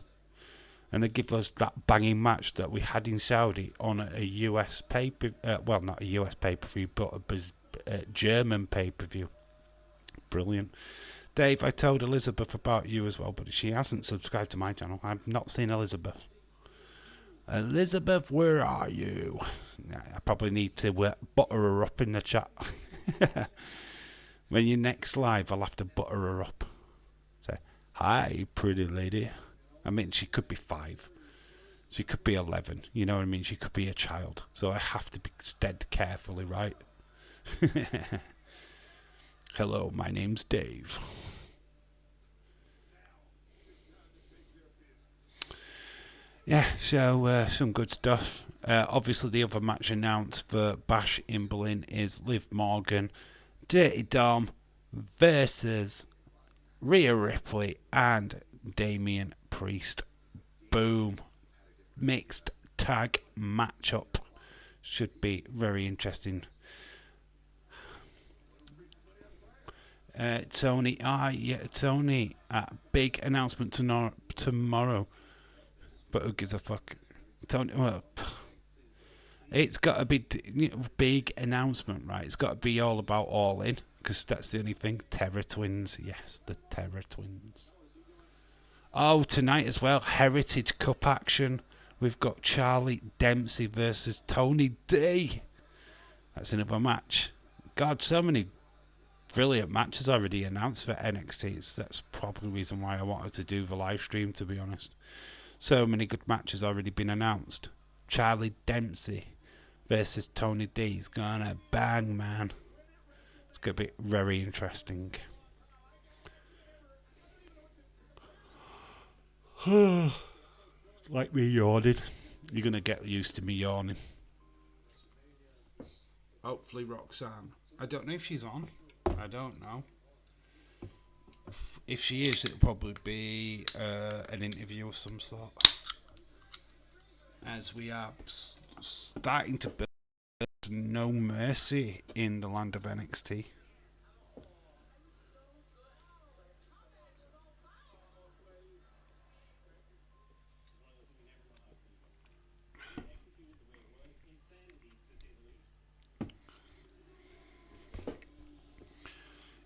and they give us that banging match that we had in Saudi on a US pay-per, well, not a US pay-per-view, but a German pay-per-view. Brilliant. Dave, I told Elizabeth about you as well, but she hasn't subscribed to my channel. I've not seen Elizabeth. Elizabeth, where are you? I probably need to butter her up in the chat. When you're next live, I'll have to butter her up. Say, hi, pretty lady. I mean, she could be 5. She could be 11. You know what I mean? She could be a child. So I have to be stead carefully, right? Hello, my name's Dave. Yeah, so some good stuff. Obviously, the other match announced for Bash in Berlin is Liv Morgan, Dirty Dom versus Rhea Ripley and Damian Priest. Boom. Mixed tag matchup. Should be very interesting. Tony, Tony, big announcement tomorrow. But who gives a fuck? Tony, well, it's got to be big announcement, right? It's got to be all about All In, because that's the only thing. Terror Twins, yes, the Terror Twins. Oh, tonight as well, Heritage Cup action. We've got Charlie Dempsey versus Tony D. That's another match. God, so many brilliant matches already announced for NXT. That's probably the reason why I wanted to do the live stream, to be honest. So many good matches already been announced. Charlie Dempsey versus Tony D is gonna bang, man. It's gonna be very interesting. Like me yawning. You're gonna get used to me yawning. Hopefully Roxanne. I don't know if she's on. I don't know. If she is, it'll probably be an interview of some sort. As we are starting to build no mercy in the land of NXT.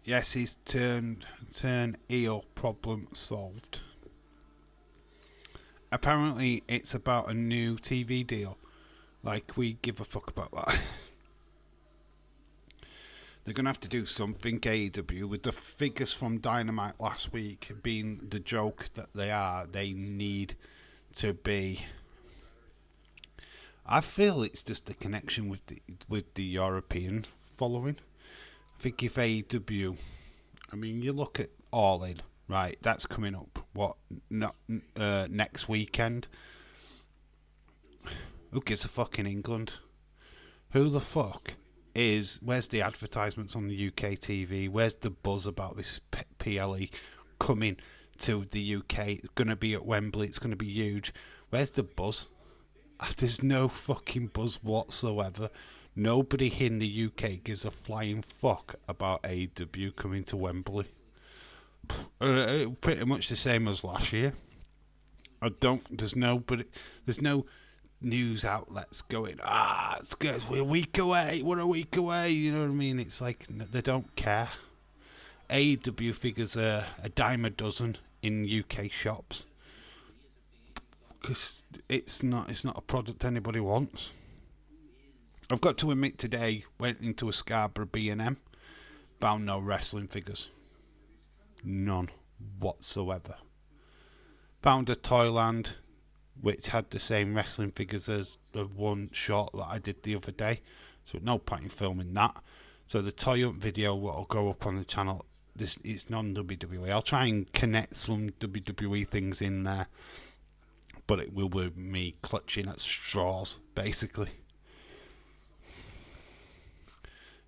Yes, he's turn heel, problem solved. Apparently, it's about a new TV deal. Like, we give a fuck about that. They're going to have to do something, AEW, with the figures from Dynamite last week being the joke that they are. They need to be... I feel it's just the connection with the European following. I think if AEW, I mean, you look at All In, right? That's coming up. What? Not next weekend. Who gives a fuck in England? Who the fuck is? Where's the advertisements on the UK TV? Where's the buzz about this PLE coming to the UK? It's going to be at Wembley. It's going to be huge. Where's the buzz? There's no fucking buzz whatsoever. Nobody in the UK gives a flying fuck about AEW coming to Wembley. Pretty much the same as last year. There's no news outlets going, we're a week away, we're a week away, you know what I mean? It's like, they don't care. AEW figures a dime a dozen in UK shops. Because it's not a product anybody wants. I've got to admit, today went into a Scarborough B&M, found no wrestling figures, none whatsoever. Found a Toyland which had the same wrestling figures as the one short that I did the other day, so no point in filming that. So the Toy Hunt video will go up on the channel. It's non-WWE. I'll try and connect some WWE things in there, but it will be me clutching at straws, basically.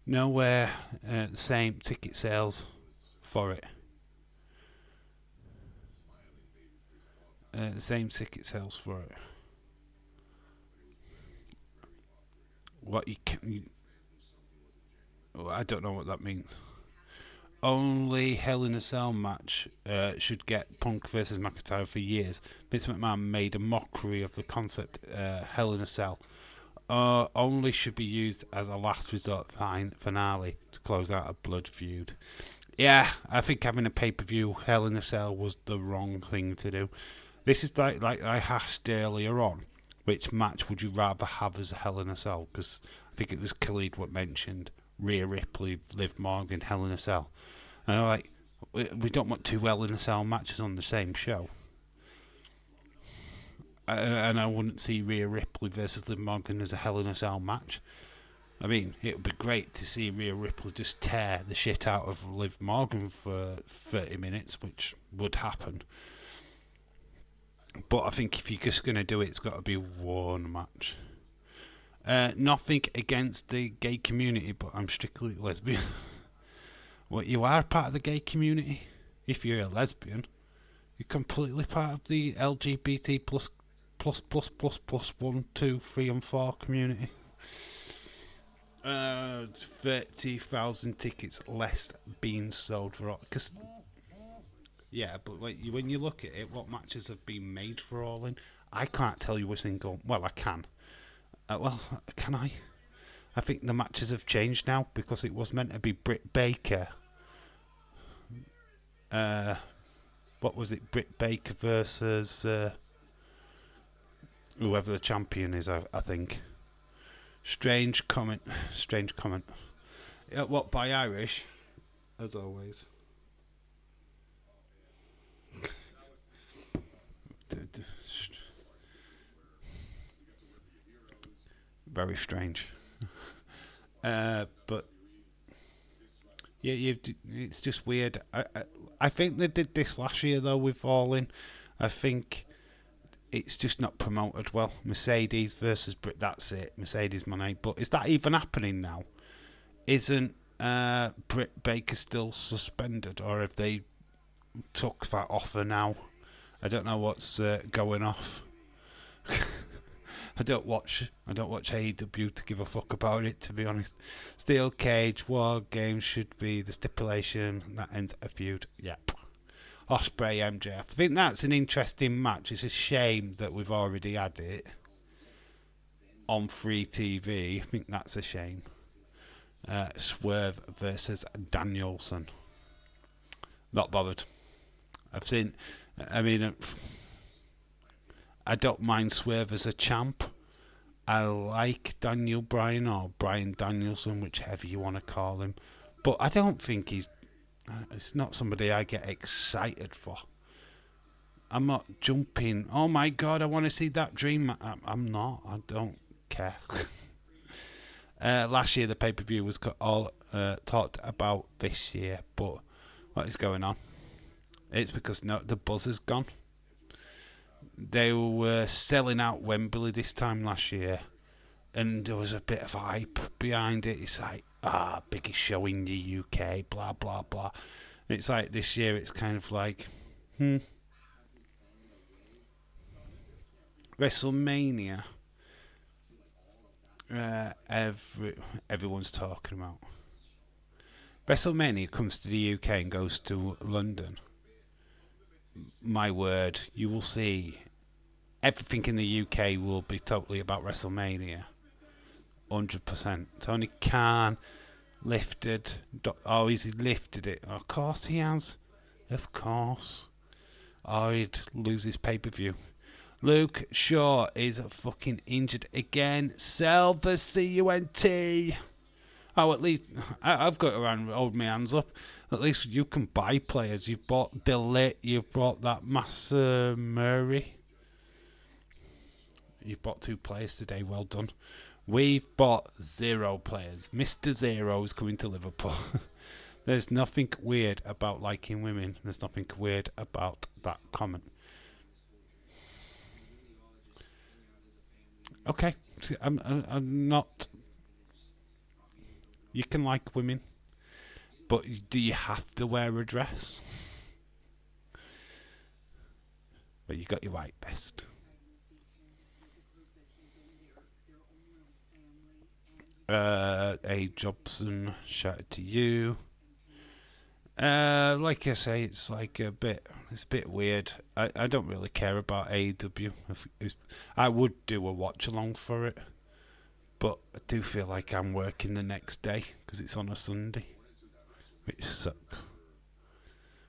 Nowhere the same ticket sales for it. The same ticket sales for it. What I don't know what that means. only Hell in a Cell match should get Punk versus McIntyre for years. Vince McMahon made a mockery of the concept Hell in a Cell. Only should be used as a last resort finale to close out a blood feud. Yeah, I think having a pay-per-view Hell in a Cell was the wrong thing to do. This is like I asked earlier on, which match would you rather have as a Hell in a Cell? Because I think it was Khalid what mentioned Rhea Ripley, Liv Morgan, Hell in a Cell. And I'm like, we don't want two Hell in a Cell matches on the same show. And I wouldn't see Rhea Ripley versus Liv Morgan as a Hell in a Cell match. I mean, it would be great to see Rhea Ripley just tear the shit out of Liv Morgan for 30 minutes, which would happen. But I think if you're just going to do it, it's got to be one match. Nothing against the gay community, but I'm strictly lesbian. Well, you are part of the gay community. If you're a lesbian, you're completely part of the LGBT plus 1, 2, 3 and 4 community. 30,000 tickets less being sold for all. Because, yeah, but when you look at it, what matches have been made for All In? I can't tell you a single. Well, I can. Can I? I think the matches have changed now because it was meant to be Britt Baker. What was it? Britt Baker versus whoever the champion is, I think. Strange comment. What, by Irish? As always. Very strange. But yeah, it's just weird. I think they did this last year though with All In. I think it's just not promoted well. Mercedes versus Britt. That's it. Mercedes Moné. But is that even happening now? Isn't Britt Baker still suspended, or have they took that offer now? I don't know what's going off. I don't watch AEW to give a fuck about it, to be honest. Steel Cage War Games should be the stipulation that ends a feud. Yep. Ospreay MJF. I think that's an interesting match. It's a shame that we've already had it on free TV. I think that's a shame. Swerve versus Danielson. Not bothered. I don't mind Swerve as a champ. I like Daniel Bryan or Bryan Danielson, whichever you want to call him. But I don't think it's not somebody I get excited for. I'm not jumping, oh my god, I want to see that dream. I'm not. I don't care. Last year the pay-per-view was all talked about this year, but what is going on? It's because the buzz is gone. They were selling out Wembley this time last year, and there was a bit of hype behind it. It's like, biggest show in the UK, blah blah blah. It's like this year, it's kind of like, WrestleMania. Everyone's talking about. WrestleMania comes to the UK and goes to London. My word, you will see everything in the UK will be totally about WrestleMania. 100%. Tony Khan lifted. Oh, he's lifted it. Of course he has. Of course. Or he'd lose his pay-per-view. Luke Shaw is fucking injured again. Sell the CUNT. Oh, at least I've got to hold my hands up. At least you can buy players. You've bought Delit. You've bought that Massa Murray. You've bought 2 players today. Well done. We've bought 0 players. Mr. Zero is coming to Liverpool. There's nothing weird about liking women. There's nothing weird about that comment. Okay, I'm not. You can like women, but do you have to wear a dress? But you got your white vest. A Jobson, shout out to you. Like I say, it's like it's a bit weird. I don't really care about AEW. I would do a watch along for it, but I do feel like I'm working the next day because it's on a Sunday, which sucks.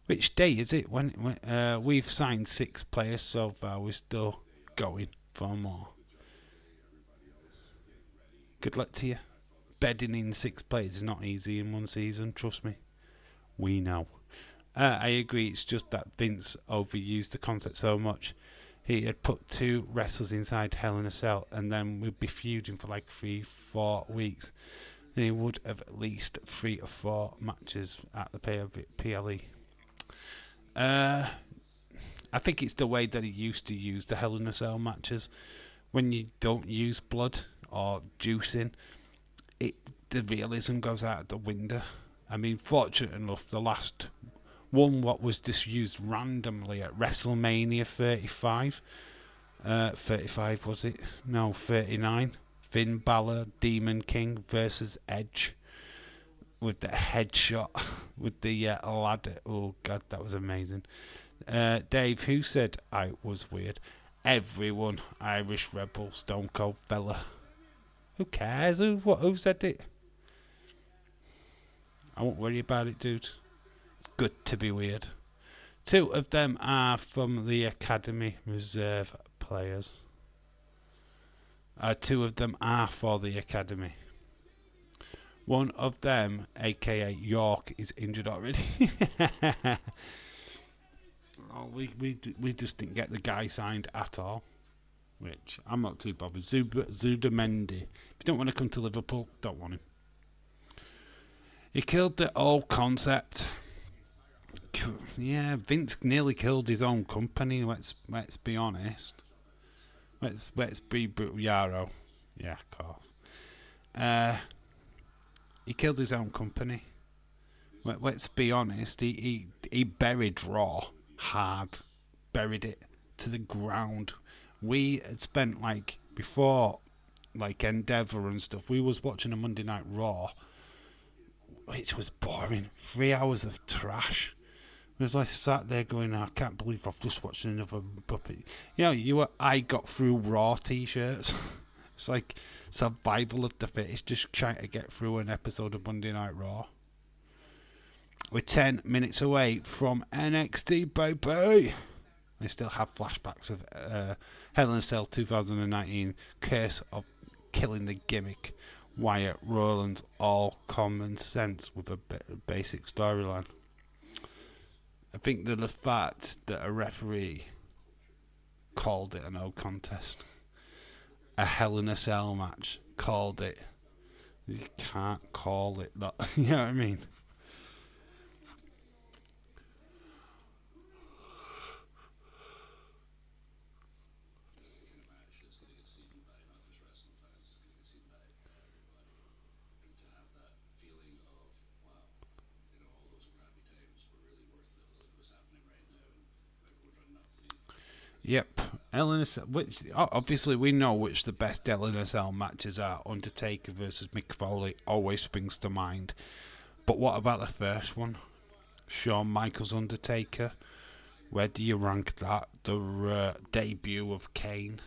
Which day is it? When we've signed 6 players so far, we're still going for more. Good luck to you. Bedding in 6 players is not easy in one season. Trust me, we know. I agree. It's just that Vince overused the concept so much. He had put 2 wrestlers inside Hell in a Cell, and then we'd be feuding for like 3-4 weeks. And he would have at least 3 or 4 matches at the PLE. I think it's the way that he used to use the Hell in a Cell matches. When you don't use blood or juicing, the realism goes out of the window. I mean, fortunate enough, the last one what was just used randomly at WrestleMania 35. 35 was it? No, 39. Finn Balor, Demon King versus Edge with the headshot with the ladder. Oh god, that was amazing. Dave, who said I was weird? Everyone. Irish Rebel, Stone Cold Fella. Who cares? Who said it? I won't worry about it, dude. It's good to be weird. 2 of them are from the Academy Reserve players. 2 of them are for the Academy. One of them, aka York, is injured already. we just didn't get the guy signed at all, which I'm not too bothered. Zudamendi. If you don't want to come to Liverpool, don't want him. He killed the old concept. Yeah, Vince nearly killed his own company. Let's be honest. Let's be brutal. Yarrow. Yeah, of course. He killed his own company. Let's be honest. He buried Raw hard. Buried it to the ground. We had spent before Endeavour and stuff. We was watching a Monday Night Raw, which was boring. 3 hours of trash. It was like sat there going, I can't believe I've just watched another puppet. I got through Raw t-shirts. It's like survival of the fittest, just trying to get through an episode of Monday Night Raw. We're 10 minutes away from NXT, baby. I still have flashbacks of Hell in a Cell 2019, Curse of Killing the Gimmick, Wyatt Rowland, all common sense with a basic storyline. I think that the fact that a referee called it a no contest, a Hell in a Cell match, called it, you can't call it that. You know what I mean? Yep, LNSL. Which obviously we know which the best LNSL matches are. Undertaker versus Mick Foley always springs to mind. But what about the first one, Shawn Michaels Undertaker? Where do you rank that? The debut of Kane.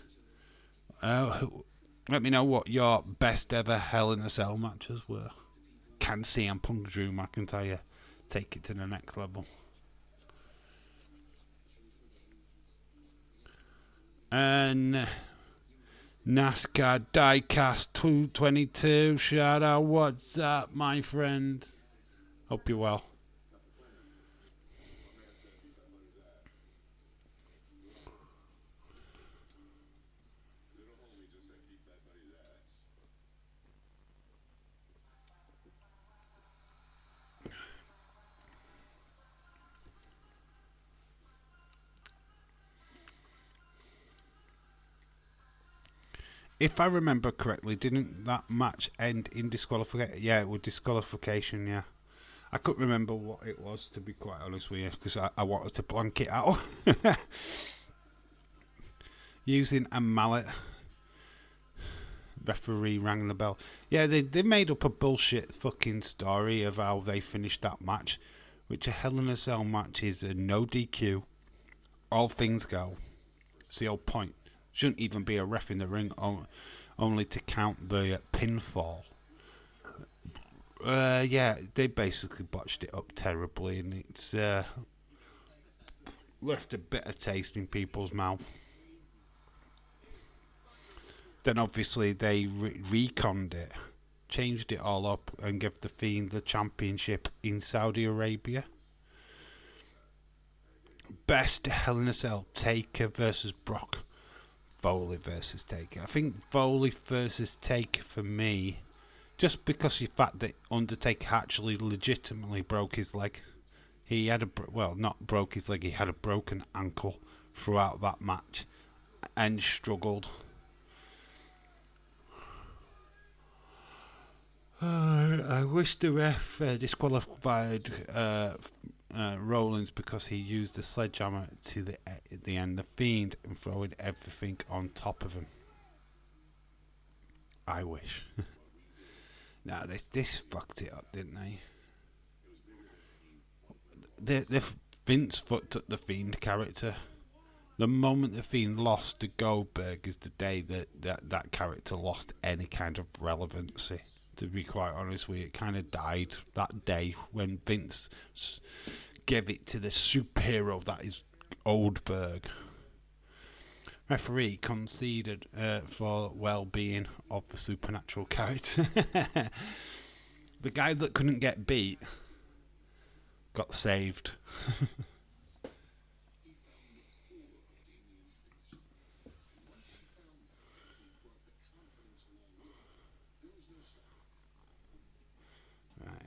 Let me know what your best ever Hell in a Cell matches were. Can CM Punk, Drew McIntyre take it to the next level? And NASCAR Diecast 222, shout out, what's up, my friend? Hope you're well. If I remember correctly, didn't that match end in disqualification? Yeah, it was disqualification, yeah. I couldn't remember what it was, to be quite honest with you, because I wanted to blank it out. Using a mallet. Referee rang the bell. Yeah, they made up a bullshit fucking story of how they finished that match. which a Hell in a Cell match is a no DQ, all things go. It's the whole point. Shouldn't even be a ref in the ring, only to count the pinfall. Yeah, they basically botched it up terribly, and it's left a bitter taste in people's mouth. Then obviously they reconned it, changed it all up, and gave the Fiend the championship in Saudi Arabia. Best Hell in a Cell, Taker versus Brock. Foley versus Taker. I think Foley versus Taker for me, just because of the fact that Undertaker actually legitimately broke his leg. He had not broke his leg, he had a broken ankle throughout that match and struggled. I wish the ref disqualified Rollins because he used the sledgehammer to the end. The Fiend and throwing everything on top of him. I wish. No, this fucked it up, didn't they? The Vince fucked up the Fiend character. The moment the Fiend lost to Goldberg is the day that character lost any kind of relevancy. To be quite honest with you, it kind of died that day when Vince gave it to the superhero that is Goldberg. Referee conceded for well-being of the supernatural character. The guy that couldn't get beat got saved.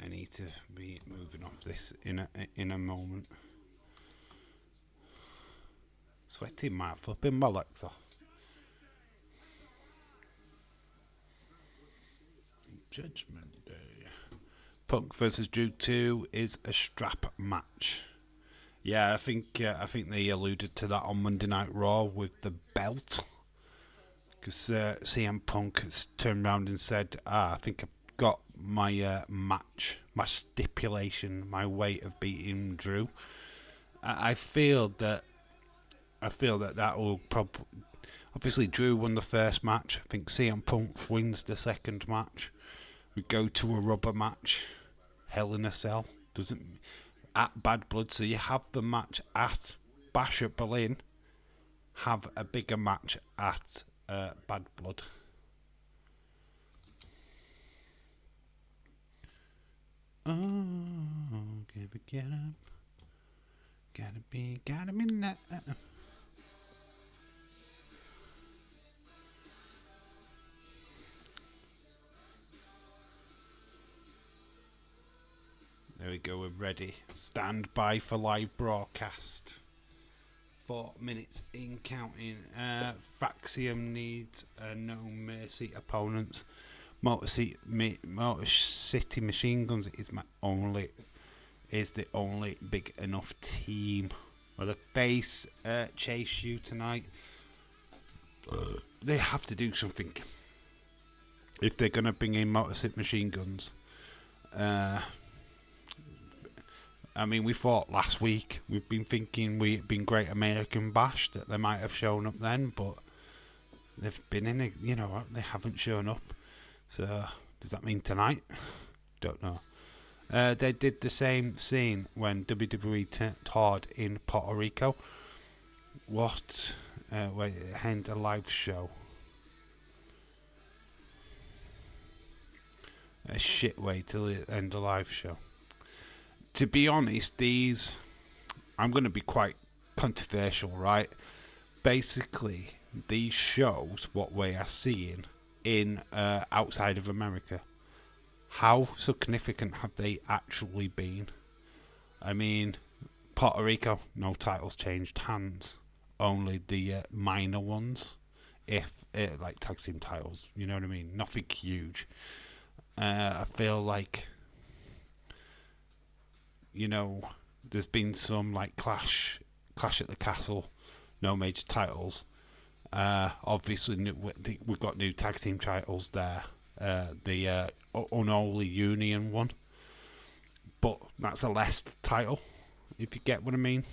I need to be moving off this in a moment. Sweating my flipping bollocks off. Judgment Day. Punk versus Drew 2 is a strap match. Yeah, I think they alluded to that on Monday Night Raw with the belt. Because CM Punk has turned around and said, I think I've got my match, my stipulation, my way of beating Drew. I feel that will probably... Obviously, Drew won the first match. I think CM Punk wins the second match. We go to a rubber match. Hell in a Cell. At Bad Blood. So you have the match at Bash at Berlin. Have a bigger match at Bad Blood. Oh, get up. Gotta be that. There we go, we're ready. Stand by for live broadcast. 4 minutes in counting. Faxium needs No Mercy opponents. Motor City Machine Guns is the only big enough team. Well, the face chase you tonight. They have to do something if they're gonna bring in Motor City Machine Guns. I mean, we thought last week, we've been thinking we've been Great American Bash, that they might have shown up then, but they've been in it, they haven't shown up. So, does that mean tonight? Don't know. They did the same scene when WWE toured in Puerto Rico. What? Wait, end a live show. A shit way to end a live show. To be honest, I'm going to be quite controversial, right? Basically, these shows, what we are seeing in outside of America, how significant have they actually been? I mean, Puerto Rico, no titles changed hands, only the minor ones, if like tag team titles, you know what I mean? Nothing huge. I feel like, there's been some like clash at the castle, no major titles. Obviously, we've got new tag team titles there. The Unholy Union one, but that's a less title, if you get what I mean.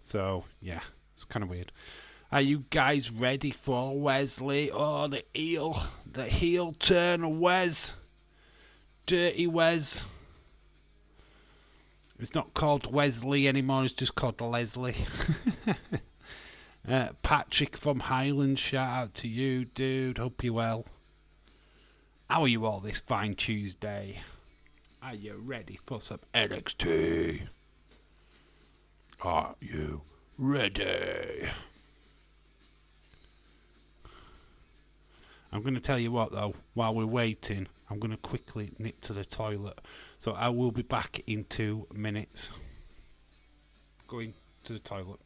So, yeah, it's kind of weird. Are you guys ready for Wesley? Oh, the heel turn of Wes. Dirty Wes. It's not called Wesley anymore, it's just called Leslie. Patrick from Highland, shout out to you, dude. Hope you're well. How are you all this fine Tuesday? Are you ready for some NXT? Are you ready? I'm going to tell you what though, while we're waiting, I'm going to quickly nip to the toilet. So I will be back in 2 minutes. Going to the toilet.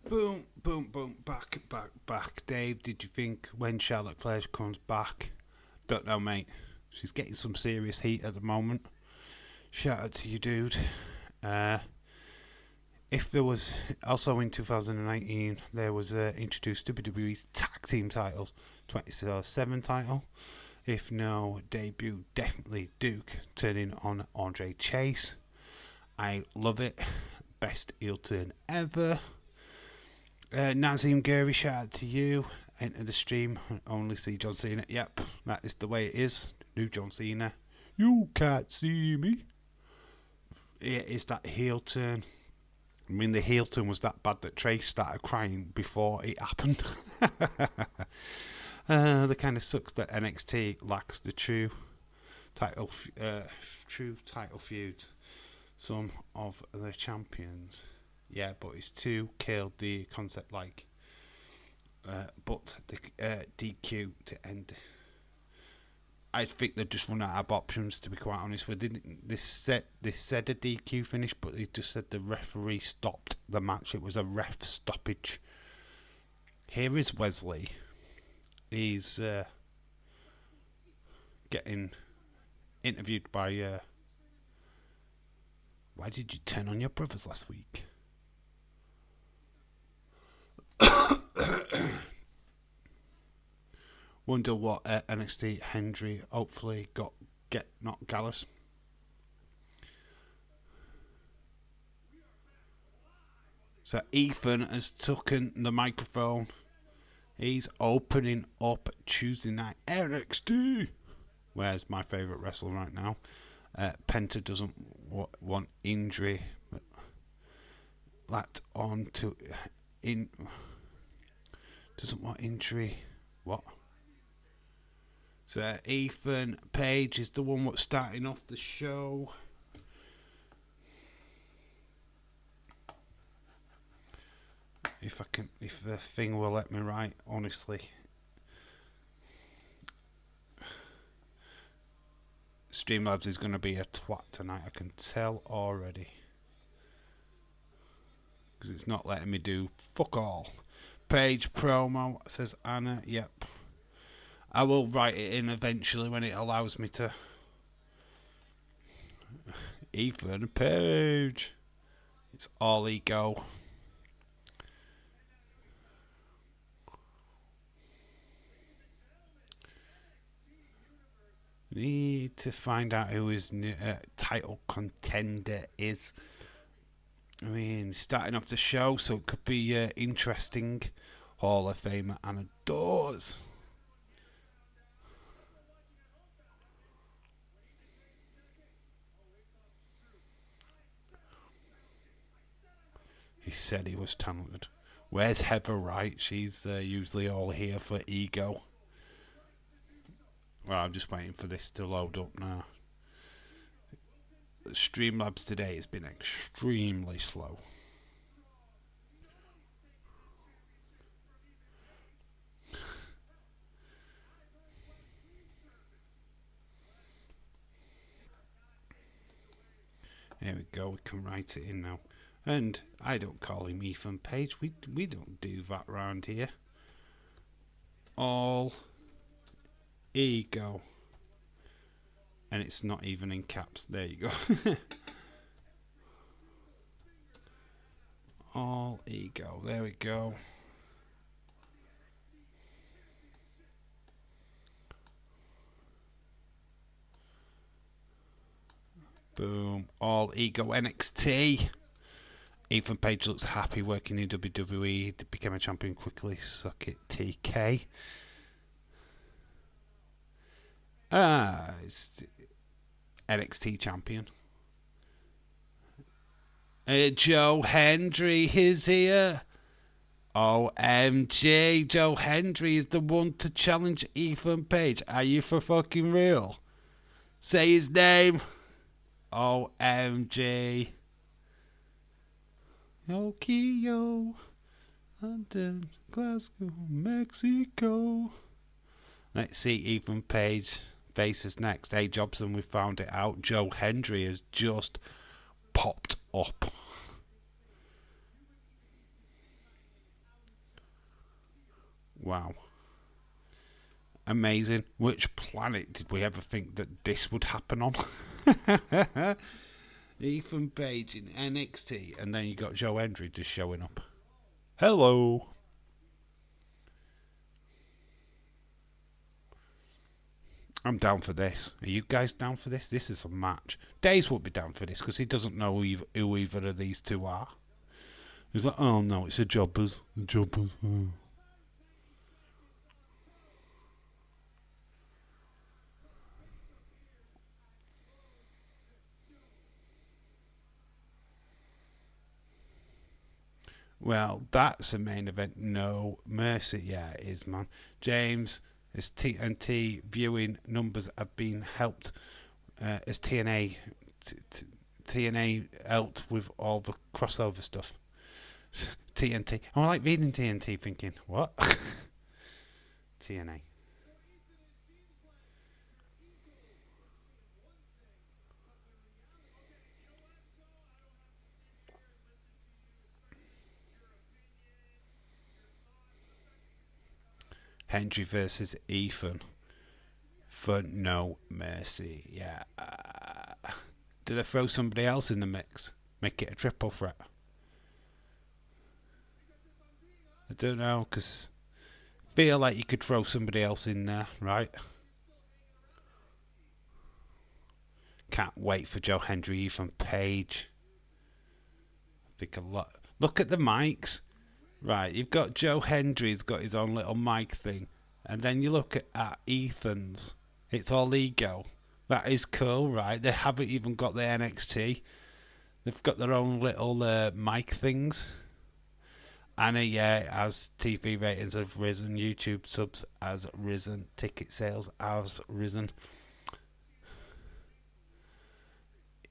Boom, boom, boom, back, back, back. Dave, did you think when Charlotte Flair comes back? Don't know, mate. She's getting some serious heat at the moment. Shout out to you, dude. If there was also in 2019, there was introduced WWE's tag team titles, 27 title. If no debut, definitely Duke turning on Andre Chase. I love it. Best heel turn ever. Nazim Guri, shout out to you. Enter the stream, only see John Cena. Yep, that is the way it is. New John Cena. You can't see me. It is that heel turn. I mean, the heel turn was that bad that Trey started crying before it happened. The kind of sucks that NXT lacks the true title feuds. Some of the champions, yeah, but it's too killed the concept but the DQ to end. I think they just run out of options, to be quite honest. They said a DQ finish, but they just said the referee stopped the match. It was a ref stoppage. Here is Wesley. He's getting interviewed by. Why did you turn on your brothers last week? Wonder what NXT Hendry hopefully not Gallus. So Ethan has taken the microphone. He's opening up Tuesday night NXT. Where's my favourite wrestler right now? Penta doesn't want injury. Doesn't want injury. What? So Ethan Page is the one what's starting off the show. If the thing will let me write, honestly. Streamlabs is going to be a twat tonight, I can tell already. Because it's not letting me do fuck all. Page promo, says Anna, yep. I will write it in eventually when it allows me to. Ethan Page. It's all ego. Need to find out who his title contender is. I mean, starting off the show, so it could be interesting. Hall of Famer Anna Dawes. He said he was talented. Where's Heather Wright? She's usually all here for ego. Well, I'm just waiting for this to load up now. Streamlabs today has been extremely slow. There we go, we can write it in now. And I don't call him Ethan Page. We don't do that round here. All ego. And it's not even in caps. There you go. All ego. There we go. Boom. All ego NXT. Ethan Page looks happy working in WWE. Became a champion quickly. Suck it, TK. It's NXT champion. Joe Hendry is here. OMG, Joe Hendry is the one to challenge Ethan Page. Are you for fucking real? Say his name. OMG. Tokyo, London, Glasgow, Mexico. Let's see Ethan Page faces next. Hey Jobson, we found it out. Joe Hendry has just popped up. Wow. Amazing. Which planet did we ever think that this would happen on? Ethan Page in NXT, and then you got Joe Hendry just showing up. Hello. I'm down for this. Are you guys down for this? This is a match. Days won't be down for this because he doesn't know who either of these two are. He's like, oh no, it's the Jobbers. The Jobbers. Oh. Well, that's a main event. No mercy. Yeah, it is, man. James, as TNT viewing numbers have been helped as TNA helped with all the crossover stuff. TNT. I'm like reading TNT thinking, what? TNA. Hendry versus Ethan for No Mercy. Yeah. Do they throw somebody else in the mix? Make it a triple threat? I don't know, because I feel like you could throw somebody else in there, right? Can't wait for Joe Hendry, Ethan Page. I think a lot. Look at the mics. Right, you've got Joe Hendry's got his own little mic thing. And then you look at Ethan's. It's all ego. That is cool, right? They haven't even got the NXT. They've got their own little mic things. And yeah, as TV ratings have risen, YouTube subs has risen, ticket sales has risen.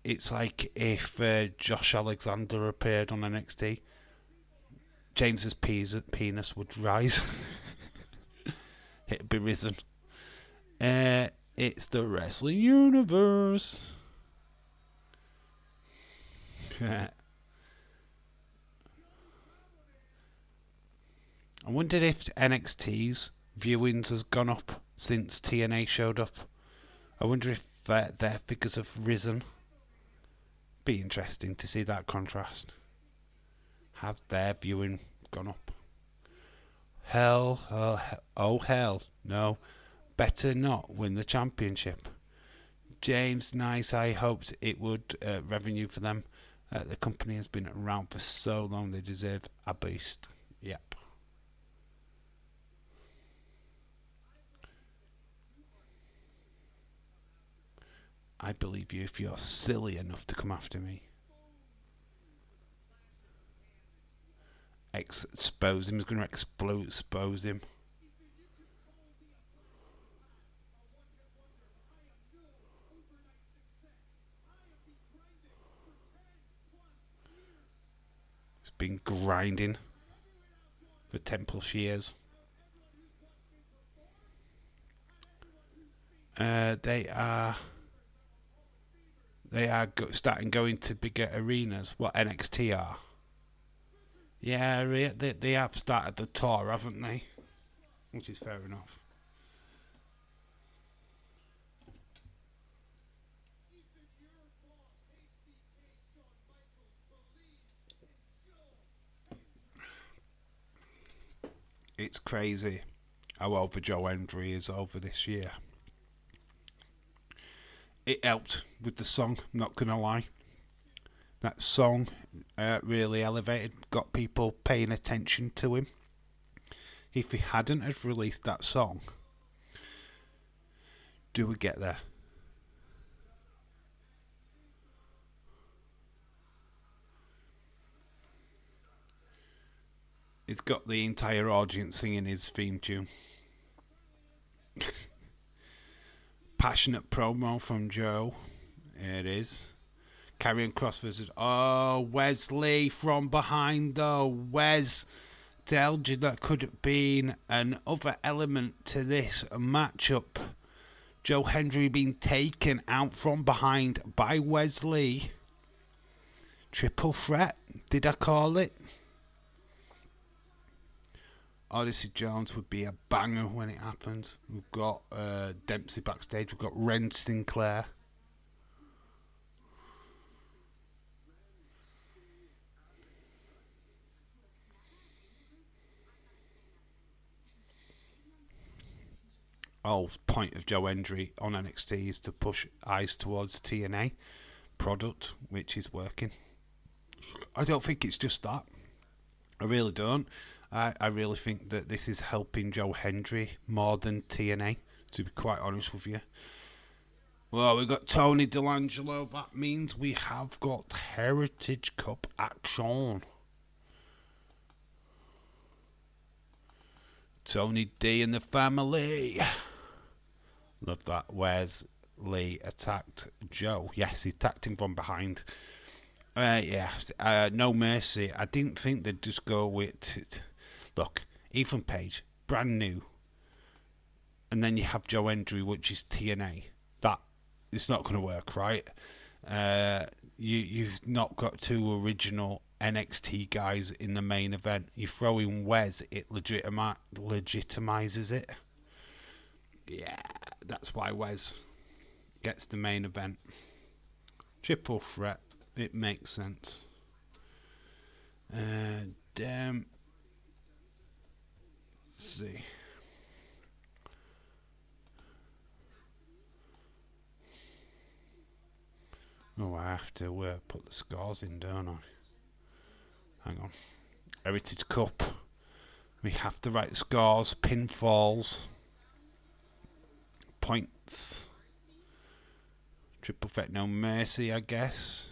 It's like if Josh Alexander appeared on NXT, James's penis would rise. It'd be risen. It's the wrestling universe. I wondered if NXT's viewings has gone up since TNA showed up. I wonder if their figures have risen. Be interesting to see that contrast. Have their viewing gone up? Oh hell, no. Better not win the championship. James Nice, I hoped it would revenue for them. The company has been around for so long, they deserve a boost. Yep. I believe you if you're silly enough to come after me. Expose him. He's going to expose him. He's been grinding for 10 plus years. They are starting going to bigger arenas. What NXT are? Yeah, they have started the tour, haven't they? Which is fair enough. It's crazy how over Joe Hendry is over this year. It helped with the song, not gonna lie. That song really elevated, got people paying attention to him. If he hadn't have released that song, do we get there? He's got the entire audience singing his theme tune. Passionate promo from Joe. It is. Karrion Kross versus... Oh, Wesley from behind though. Wes told you that could have been another element to this matchup. Joe Hendry being taken out from behind by Wesley. Triple threat, did I call it? Odyssey Jones would be a banger when it happens. We've got Dempsey backstage. We've got Ren Sinclair. Oh, point of Joe Hendry on NXT is to push eyes towards TNA product, which is working. I don't think it's just that. I really don't. I really think that this is helping Joe Hendry more than TNA, to be quite honest with you. Well, we've got Tony D'Angelo. That means we have got Heritage Cup action. Tony D and the family. Love that. Where's Lee attacked Joe? Yes, he attacked him from behind. Yeah, no mercy. I didn't think they'd just go with it. Look, Ethan Page, brand new, and then you have Joe Hendry, which is TNA. That it's not going to work, right? You've not got two original NXT guys in the main event. You throw in Wes, it legitimizes it. Yeah, that's why Wes gets the main event. Triple threat. It makes sense. Damn. Let's see. Oh, I have to put the scores in, don't I? Hang on. Heritage Cup. We have to write the scores, pinfalls, points. Triple threat, no mercy, I guess.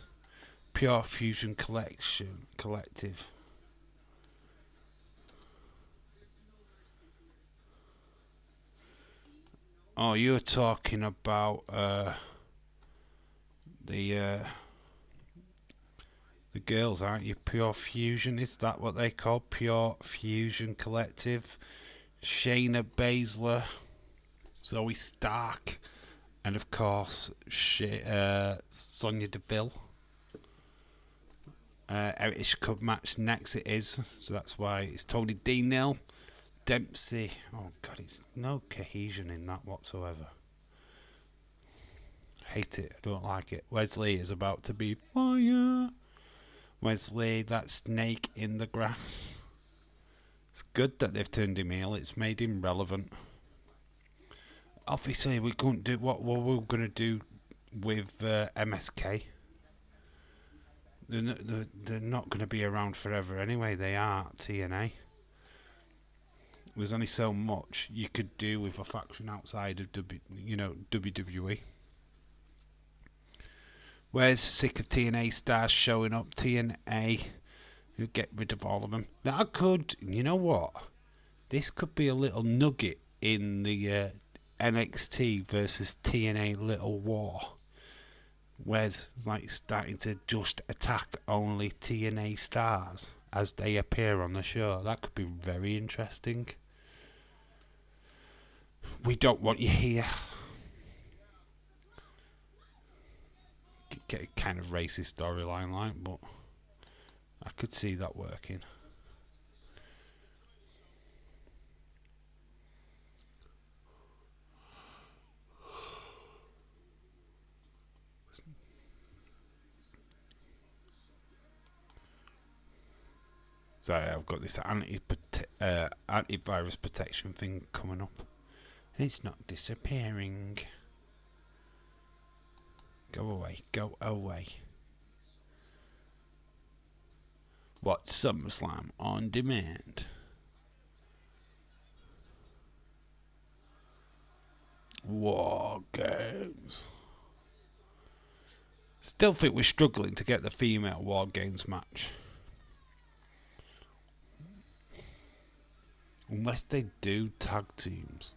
Pure Fusion Collective. Oh, you're talking about the girls, aren't you? Pure Fusion, is that what they call Pure Fusion Collective? Shayna Baszler, Zoe Stark, and of course Sonya Deville. Heritage Cup match next it is, so that's why it's Tony D nil. Dempsey, oh god, it's no cohesion in that whatsoever. Hate it, I don't like it. Wesley is about to be fire. Wesley, that snake in the grass. It's good that they've turned him heel, it's made him relevant. Obviously we couldn't do what we're going to do with MSK. They're not going to be around forever anyway. They are TNA. There's only so much you could do with a faction outside of WWE. Where's sick of TNA stars showing up? TNA, you get rid of all of them. That could, you know what? This could be a little nugget in the NXT versus TNA little war. Where's like starting to just attack only TNA stars as they appear on the show. That could be very interesting. We don't want you here. Get a kind of racist storyline like, but I could see that working. Sorry, I've got this antivirus protection thing coming up. And it's not disappearing. Go away, go away. Watch SummerSlam on demand. War Games. Still think we're struggling to get the female War Games match. Unless they do tag teams.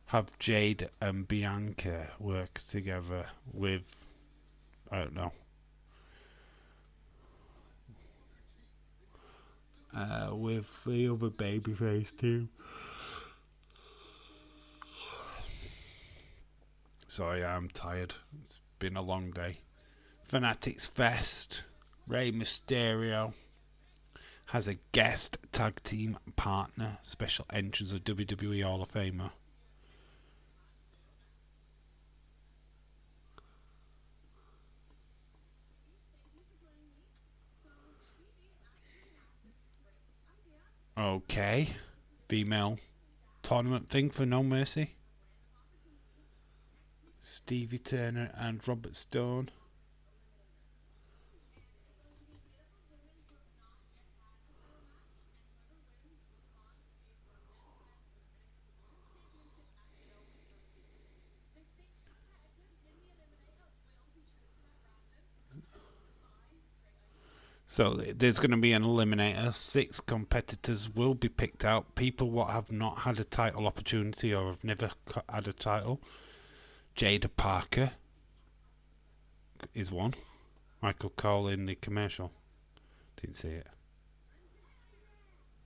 Have Jade and Bianca work together with, I don't know, with the other babyface team. Sorry, I'm tired. It's been a long day. Fanatics Fest. Rey Mysterio has a guest tag team partner. Special entrance of WWE Hall of Famer. Okay. Female tournament thing for No Mercy. Stevie Turner and Robert Stone. So there's going to be an eliminator. 6 competitors will be picked out. People what have not had a title opportunity or have never had a title. Jada Parker is one. Michael Cole in the commercial. Didn't see it.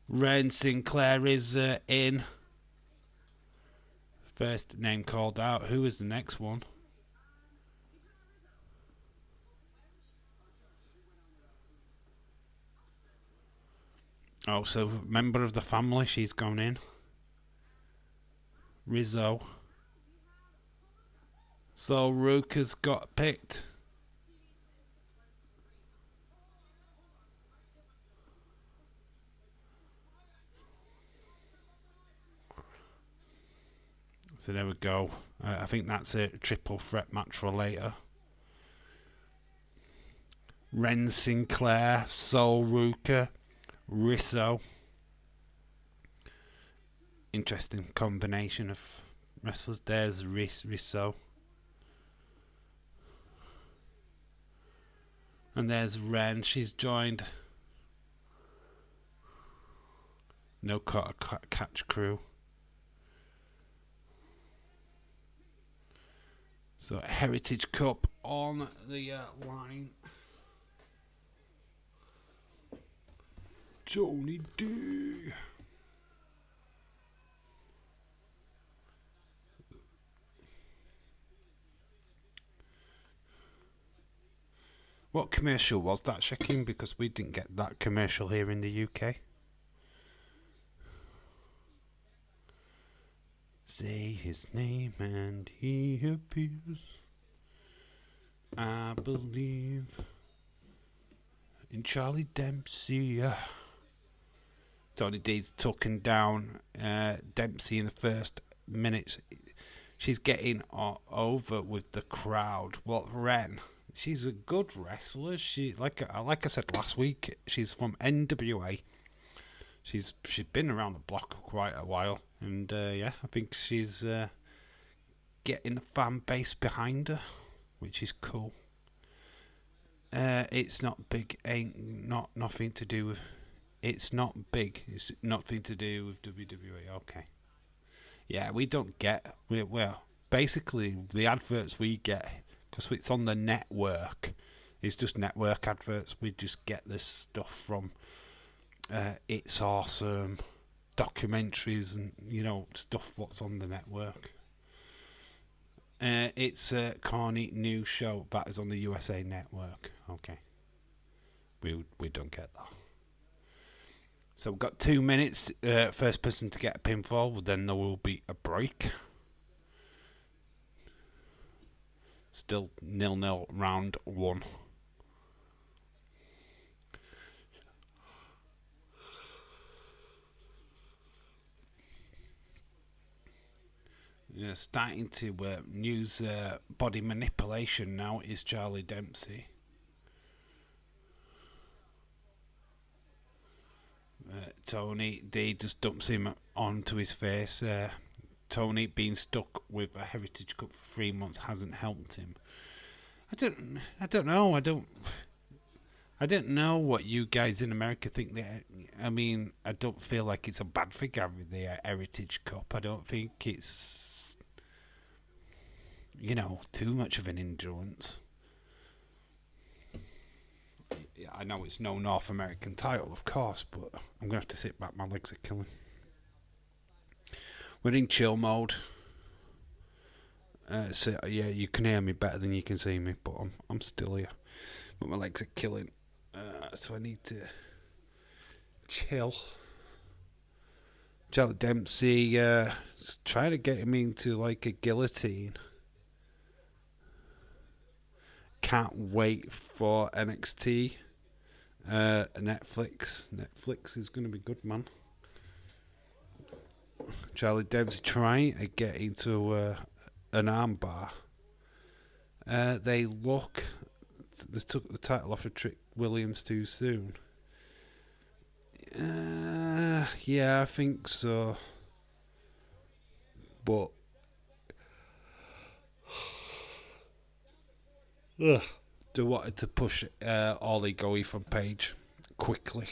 Ren Sinclair is in. First name called out. Who is the next one? Oh, so member of the family, she's gone in. Rizzo. So Ruka's got picked. So there we go. I think that's a triple threat match for later. Ren Sinclair, Sol Ruka, Rizzo. Interesting combination of wrestlers. There's Rizzo. And there's Ren. She's joined No Catch Crew. So Heritage Cup on the line. Tony D. What commercial was that, Shaquem? Because we didn't get that commercial here in the UK. Say his name and he appears. I believe in Charlie Dempsey. Tony D's tucking down Dempsey in the first minutes. She's getting over with the crowd. What Ren? She's a good wrestler. She like I said last week. She's from NWA. She's been around the block quite a while, and I think she's getting the fan base behind her, which is cool. It's not big. Nothing to do with. It's not big. It's nothing to do with WWE. Okay. Yeah, we don't get. Well, basically the adverts we get, because it's on the network, it's just network adverts. We just get this stuff from It's Awesome, documentaries, and stuff what's on the network. It's a Carney news show that is on the USA Network. Okay, we don't get that. So we've got 2 minutes. First person to get a pinfall, then there will be a break. Still 0-0 round 1. Starting to use body manipulation now is Charlie Dempsey. Tony D just dumps him onto his face. Tony being stuck with a Heritage Cup for 3 months hasn't helped him. I don't know. I don't know what you guys in America think. I mean, I don't feel like it's a bad thing having the Heritage Cup. I don't think it's too much of an endurance. Yeah, I know it's no North American title, of course, but I'm going to have to sit back. My legs are killing. We're in chill mode. So yeah, you can hear me better than you can see me, but I'm still here. But my legs are killing. So I need to chill. Charlie Dempsey trying to get him into like a guillotine. Can't wait for NXT. Netflix is going to be good, man. Charlie Dempsey trying to get into an armbar. They took the title off of Trick Williams too soon. Yeah, I think so. But They wanted to push All Ego Ethan Page quickly.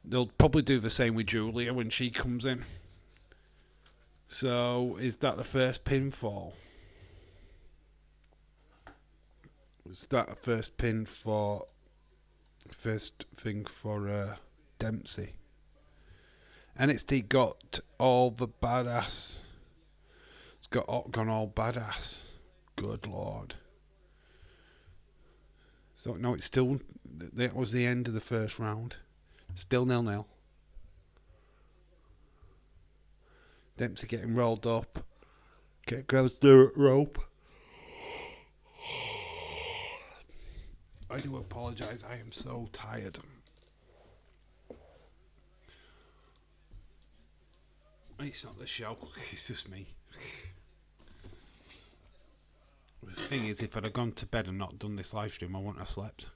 They'll probably do the same with Julia when she comes in. So, is that the first pinfall? Is that the first thing for Dempsey? NXT got all the badass. It's gone all badass. Good lord. So no, it's still. That was the end of the first round. Still 0-0. Dempsey getting rolled up. Goes through a rope. I do apologise. I am so tired. It's not the show. It's just me. The thing is, if I'd have gone to bed and not done this live stream, I wouldn't have slept.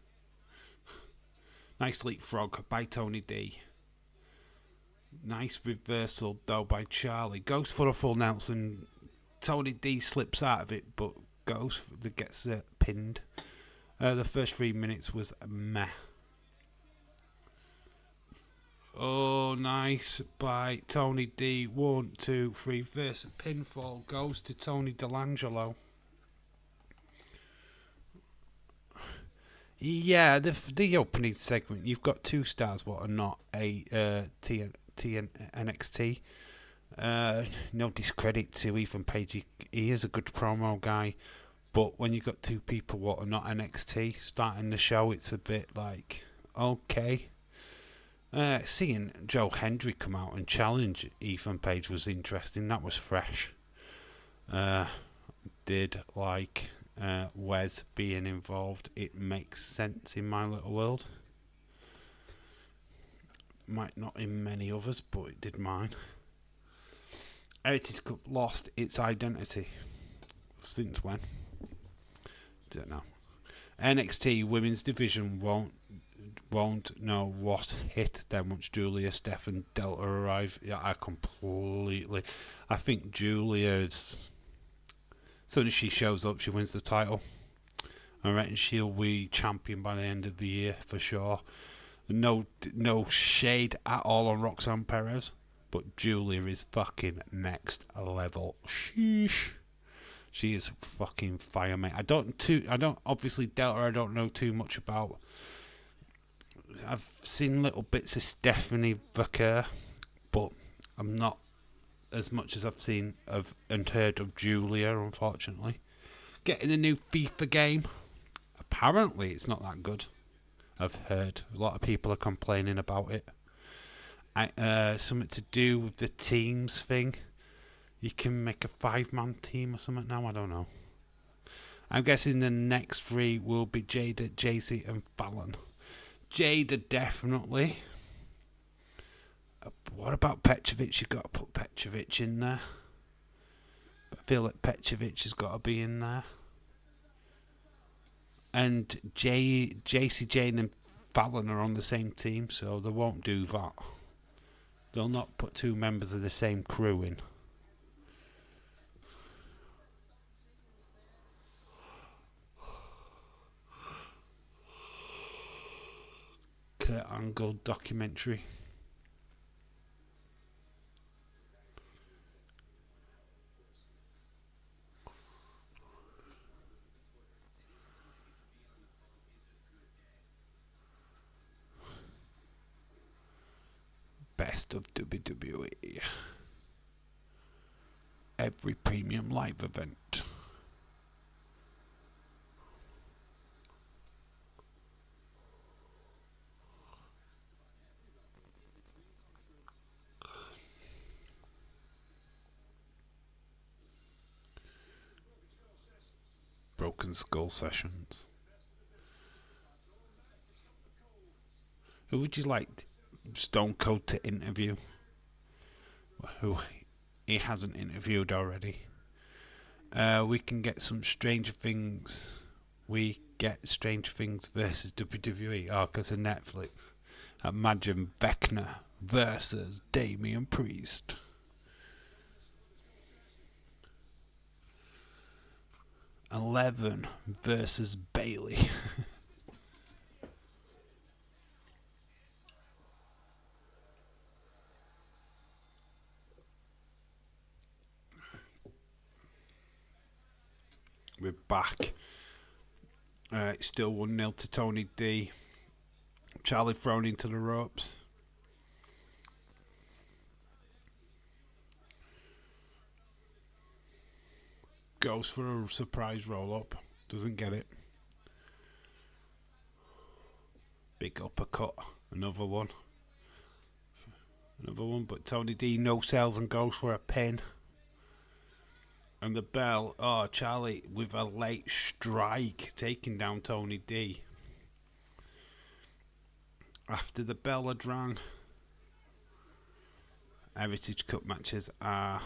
Nice leapfrog by Tony D. Nice reversal though by Charlie. Goes for a full Nelson. Tony D slips out of it, but gets pinned. The first 3 minutes was meh. Oh, nice by Tony D. 1, 2, 3. First pinfall goes to Tony D'Angelo. Yeah, the opening segment, you've got 2 stars what are not NXT. No discredit to Ethan Page. He is a good promo guy, but when you've got 2 people what are not NXT starting the show, it's a bit like, okay. Seeing Joe Hendry come out and challenge Ethan Page was interesting. That was fresh. Did like Wes being involved. It makes sense in my little world. Might not in many others, but it did mine. Heritage Cup lost its identity. Since when? Don't know. NXT Women's Division won't know what hit them once Julia, Steph and Delta arrive. Yeah, I think Julia's, as soon as she shows up, she wins the title. I reckon she'll be champion by the end of the year for sure. No shade at all on Roxanne Perez, but Julia is fucking next level. Sheesh. She is fucking fire, mate. I don't obviously Delta I don't know too much about. I've seen little bits of Stephanie Vaquer, but I'm not as much as I've seen and heard of Julia, unfortunately. Getting a new FIFA game. Apparently it's not that good. I've heard a lot of people are complaining about it. Something to do with the teams thing. You can make a 5-man team or something now, I don't know. I'm guessing the next 3 will be Jada, JC and Fallon. Jada definitely. What about Petrovic? You've got to put Petrovic in there. But I feel like Petrovic has got to be in there. And JC Jane and Fallon are on the same team, so they won't do that. They'll not put 2 members of the same crew in. Kurt Angle documentary. Best of WWE. Every premium live event. Broken Skull Sessions. Who would you like Stone Cold to interview? Who he hasn't interviewed already. We can get some Stranger Things. We get Stranger Things versus WWE. Oh, because of Netflix. Imagine Vecna versus Damian Priest. 11 versus Bailey. We're back. It's still 1-0 to Tony D. Charlie thrown into the ropes. Goes for a surprise roll up. Doesn't get it. Big uppercut. Another one. But Tony D no sells and goes for a pin. And the bell. Oh, Charlie with a late strike taking down Tony D. After the bell had rang. Heritage Cup matches are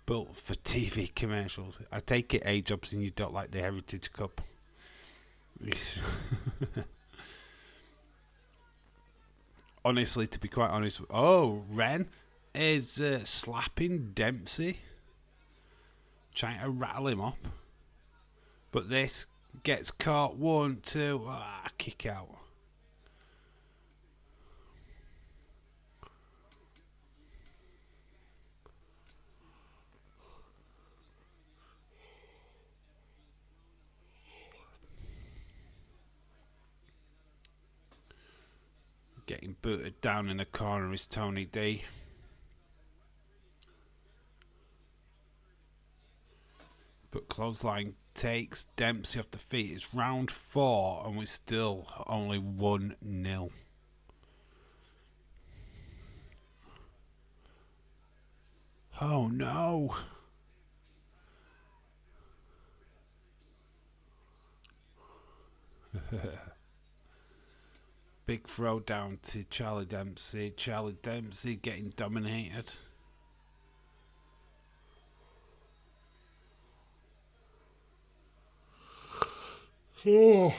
built for TV commercials. I take it, A-Jobs, and you don't like the Heritage Cup. Honestly, to be quite honest, Ren is slapping Dempsey, trying to rattle him up, but this gets caught. 1, 2, kick out. Getting booted down in the corner is Tony D. But clothesline takes Dempsey off the feet. It's round 4 and we're still only 1-0. Oh no. Big throw down to Charlie Dempsey. Charlie Dempsey getting dominated. Oh.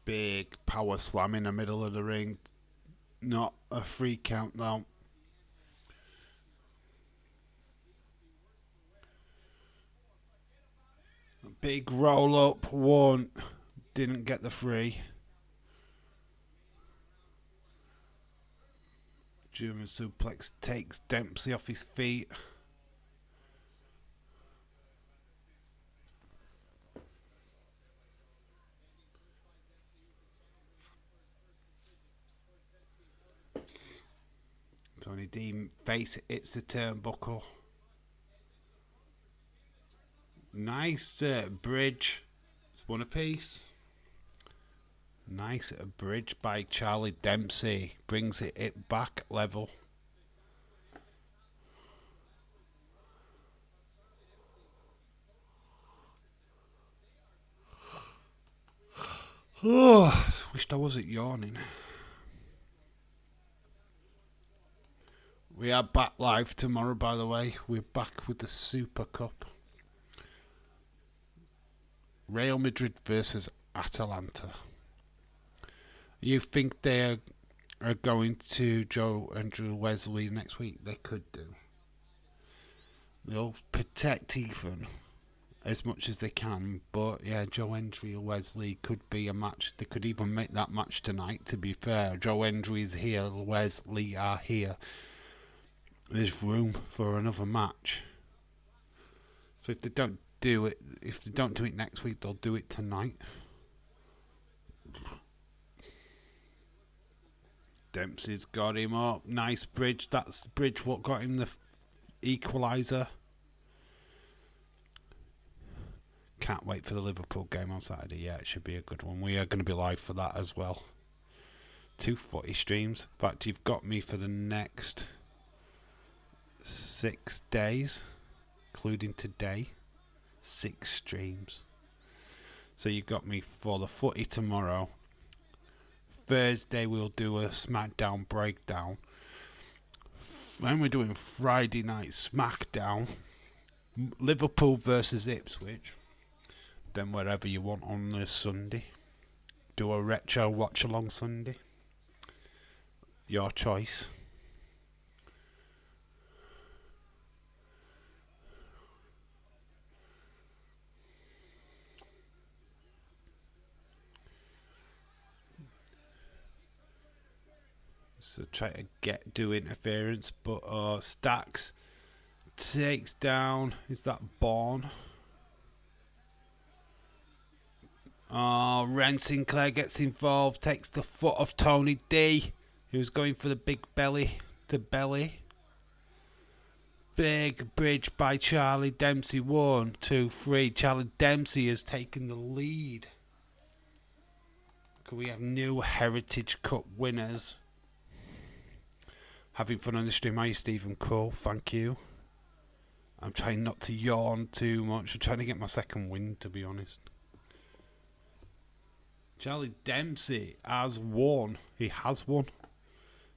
Big power slam in the middle of the ring. Not a free count though. Big roll up, 1, didn't get the 3. German suplex takes Dempsey off his feet. Tony D face hits the turnbuckle. Nice bridge. It's one apiece. Nice bridge by Charlie Dempsey. Brings it back level. Oh, wished I wasn't yawning. We are back live tomorrow, by the way. We're back with the Super Cup. Real Madrid versus Atalanta. You think they are going to Joe and Wesley next week? They could do. They'll protect Ethan as much as they can, but yeah, Joe Hendry or Wesley could be a match. They could even make that match tonight, to be fair. Joe Hendry is here, Wesley are here. There's room for another match. So if they don't do it next week, they'll do it tonight. Dempsey's got him up. Nice bridge. That's the bridge what got him the equaliser. Can't wait for the Liverpool game on Saturday. Yeah, it should be a good one. We are going to be live for that as well. 2 footy streams. In fact, you've got me for the next 6 days, including today. 6 streams. So you've got me for the footy tomorrow. Thursday we'll do a SmackDown breakdown. Then we're doing Friday night SmackDown. Liverpool versus Ipswich. Then wherever you want on the Sunday. Do a retro watch along Sunday. Your choice. So try to do interference, but Stacks takes down. Is that Bourne? Oh, Ren Sinclair gets involved, takes the foot of Tony D, who's going for the big belly to belly. Big bridge by Charlie Dempsey. 1, 2, 3. Charlie Dempsey has taken the lead. Can we have new Heritage Cup winners? Having fun on the stream. Are you, Stephen? Cool, thank you. I'm trying not to yawn too much. I'm trying to get my second win, to be honest. Charlie Dempsey has won. He has won.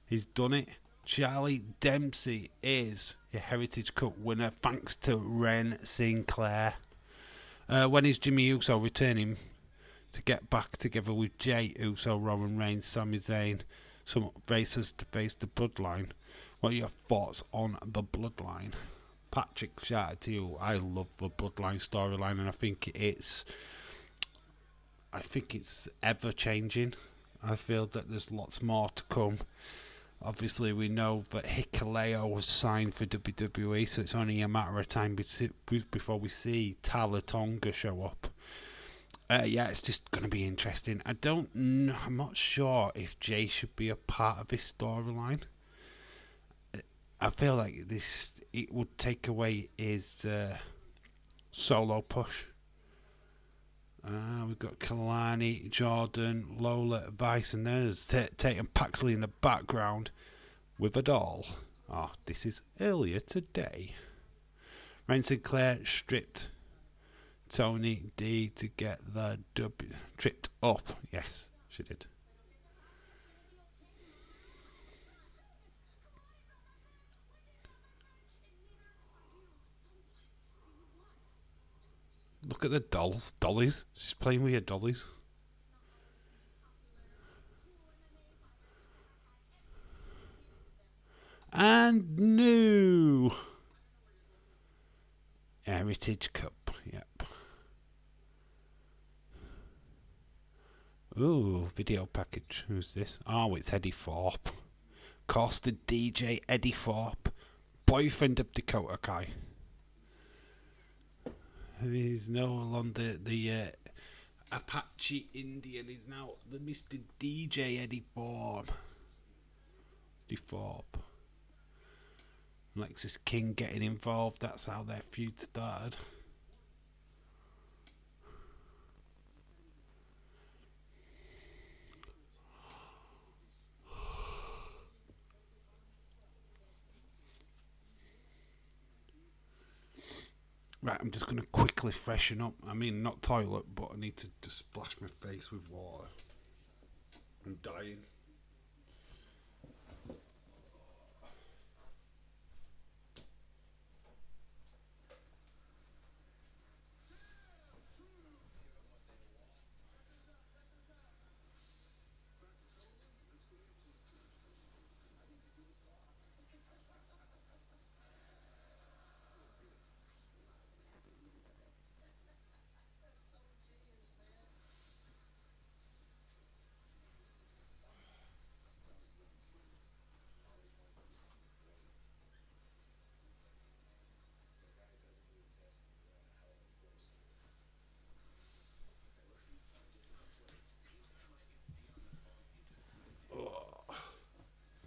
He's done it. Charlie Dempsey is a Heritage Cup winner thanks to Ren Sinclair. When is Jimmy Uso returning to get back together with Jay Uso, Roman Reigns, Sami Zayn, some races to face the Bloodline? What are your thoughts on the Bloodline? Patrick, shout out to you. I love the Bloodline storyline, and I think it's ever changing. I feel that there's lots more to come. Obviously, we know that Hikuleo was signed for WWE, so it's only a matter of time before we see Tala Tonga show up. Yeah, it's just going to be interesting. I'm not sure if Jay should be a part of this storyline. I feel like it would take away his solo push. We've got Kalani, Jordan, Lola, Vice, and there's Tatum Paxley in the background with a doll. Oh, this is earlier today. Ryan Sinclair stripped Tony D to get the W. Tripped up. Yes, she did. Look at the dollies. She's playing with her dollies. And new Heritage Cup. Yep. Ooh, video package. Who's this? Oh, it's Eddie Thorpe. Of course, the DJ Eddie Thorpe, boyfriend of Dakota Kai. He's no longer the Apache Indian. He's now the Mr. DJ Eddie Thorpe. Lexis King getting involved. That's how their feud started. Right, I'm just going to quickly freshen up. I mean, not toilet, but I need to just splash my face with water. I'm dying.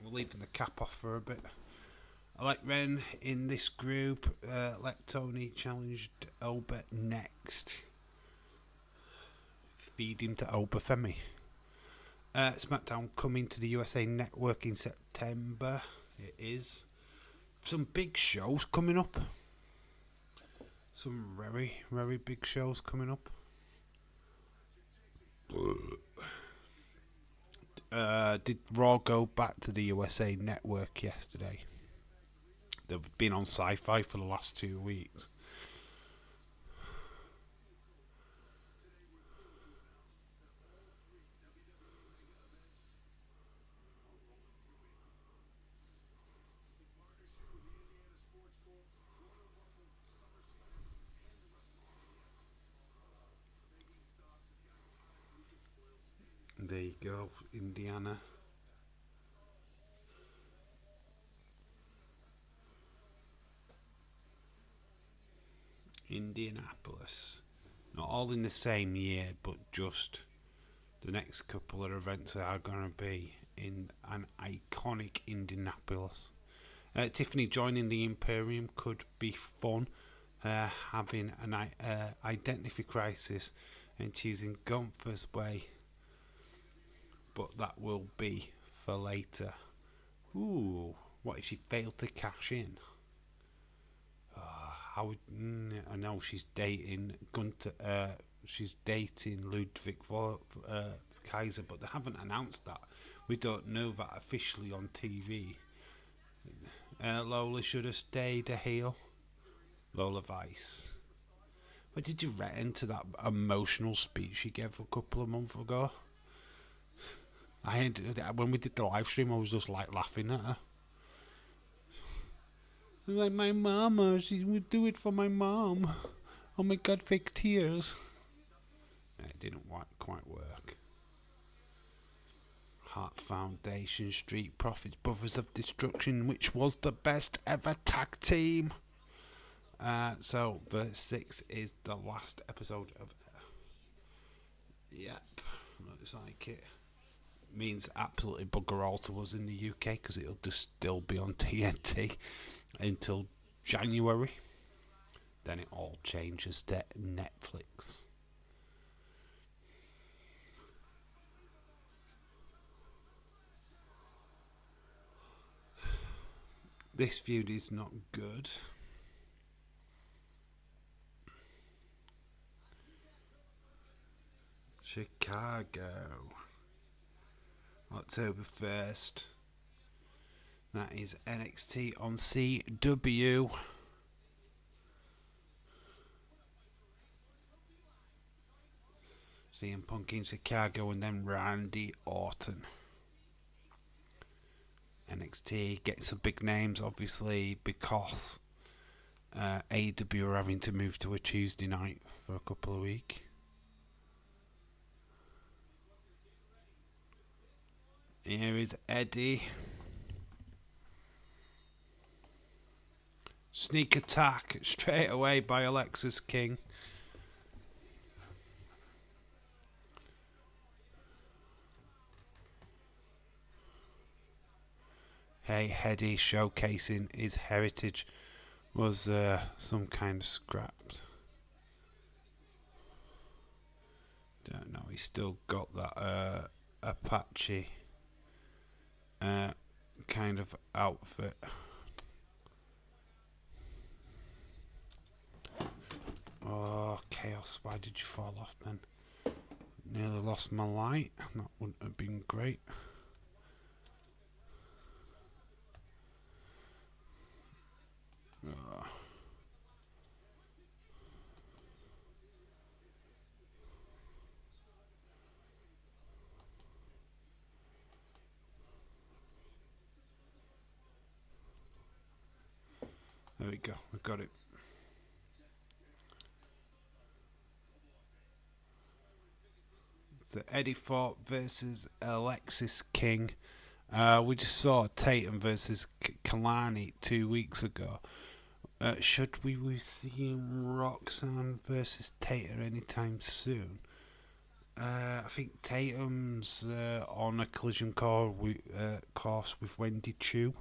We're leaving the cap off for a bit. I like Ren in this group. Let Tony challenged Oba next. Feed him to Obafemi. SmackDown coming to the USA Network in September. It is. Some big shows coming up. Some very, very big shows coming up. Did Raw go back to the USA Network yesterday? They've been on Sci-Fi for the last 2 weeks. There you go, Indiana. Indianapolis. Not all in the same year, but just the next couple of events are going to be in an iconic Indianapolis. Tiffany joining the Imperium could be fun. Having an identity crisis and choosing Gunther's way, but that will be for later. Ooh, what if she failed to cash in? I know she's dating Gunther. She's dating Ludwig Kaiser, but they haven't announced that. We don't know that officially on TV. Lola should have stayed a heel. Lola Vice. What did you reckon to that emotional speech she gave a couple of months ago? When we did the live stream, I was just like laughing at her. Like, my mama, she would do it for my mom. Oh my god, fake tears. It didn't quite work. Heart Foundation, Street Profits, Brothers of Destruction, which was the best ever tag team. So the 6th is the last episode of it. Yep, looks like it. Means absolutely bugger all to us in the UK because it'll just still be on TNT until January. Then it all changes to Netflix. This feud is not good. Chicago, October 1st. That is NXT on CW. CM Punk in Chicago and then Randy Orton. NXT getting some big names, obviously, because AEW are having to move to a Tuesday night for a couple of weeks. Here is Eddie. Sneak attack straight away by Alexis King. Hey, Eddie showcasing his heritage was some kind of scrapped. Don't know, he's still got that Apache kind of outfit. Oh, Chaos, why did you fall off then? Nearly lost my light. That wouldn't have been great. Oh. There we go, we got it. So Eddie Ford versus Alexis King. We just saw Tatum versus Kalani 2 weeks ago. Should we be seeing Roxanne versus Tatum anytime soon? I think Tatum's on a collision course with Wendy Chu,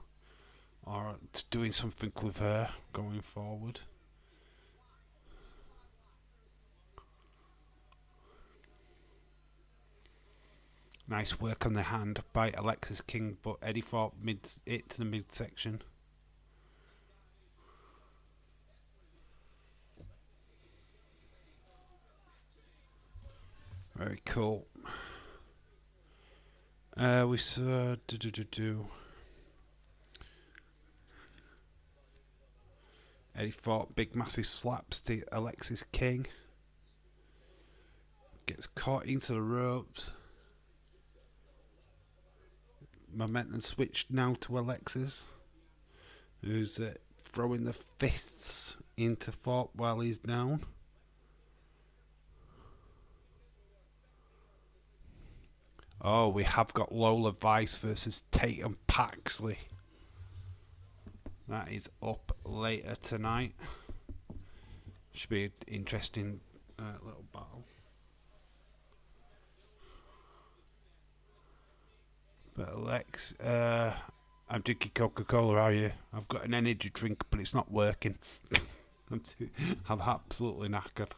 or doing something with her going forward. Nice work on the hand by Alexis King, but Eddie Thorpe it to the midsection. Very cool. We saw Eddie Thorpe, big massive slaps to Alexis King. Gets caught into the ropes. Momentum switched now to Alexis, who's throwing the fists into Thorpe while he's down. Oh, we have got Lola Vice versus Tatum Paxley. That is up later tonight. Should be an interesting little battle. But Alex, I'm drinking Coca-Cola. Are you? I've got an energy drink, but it's not working. I'm absolutely knackered.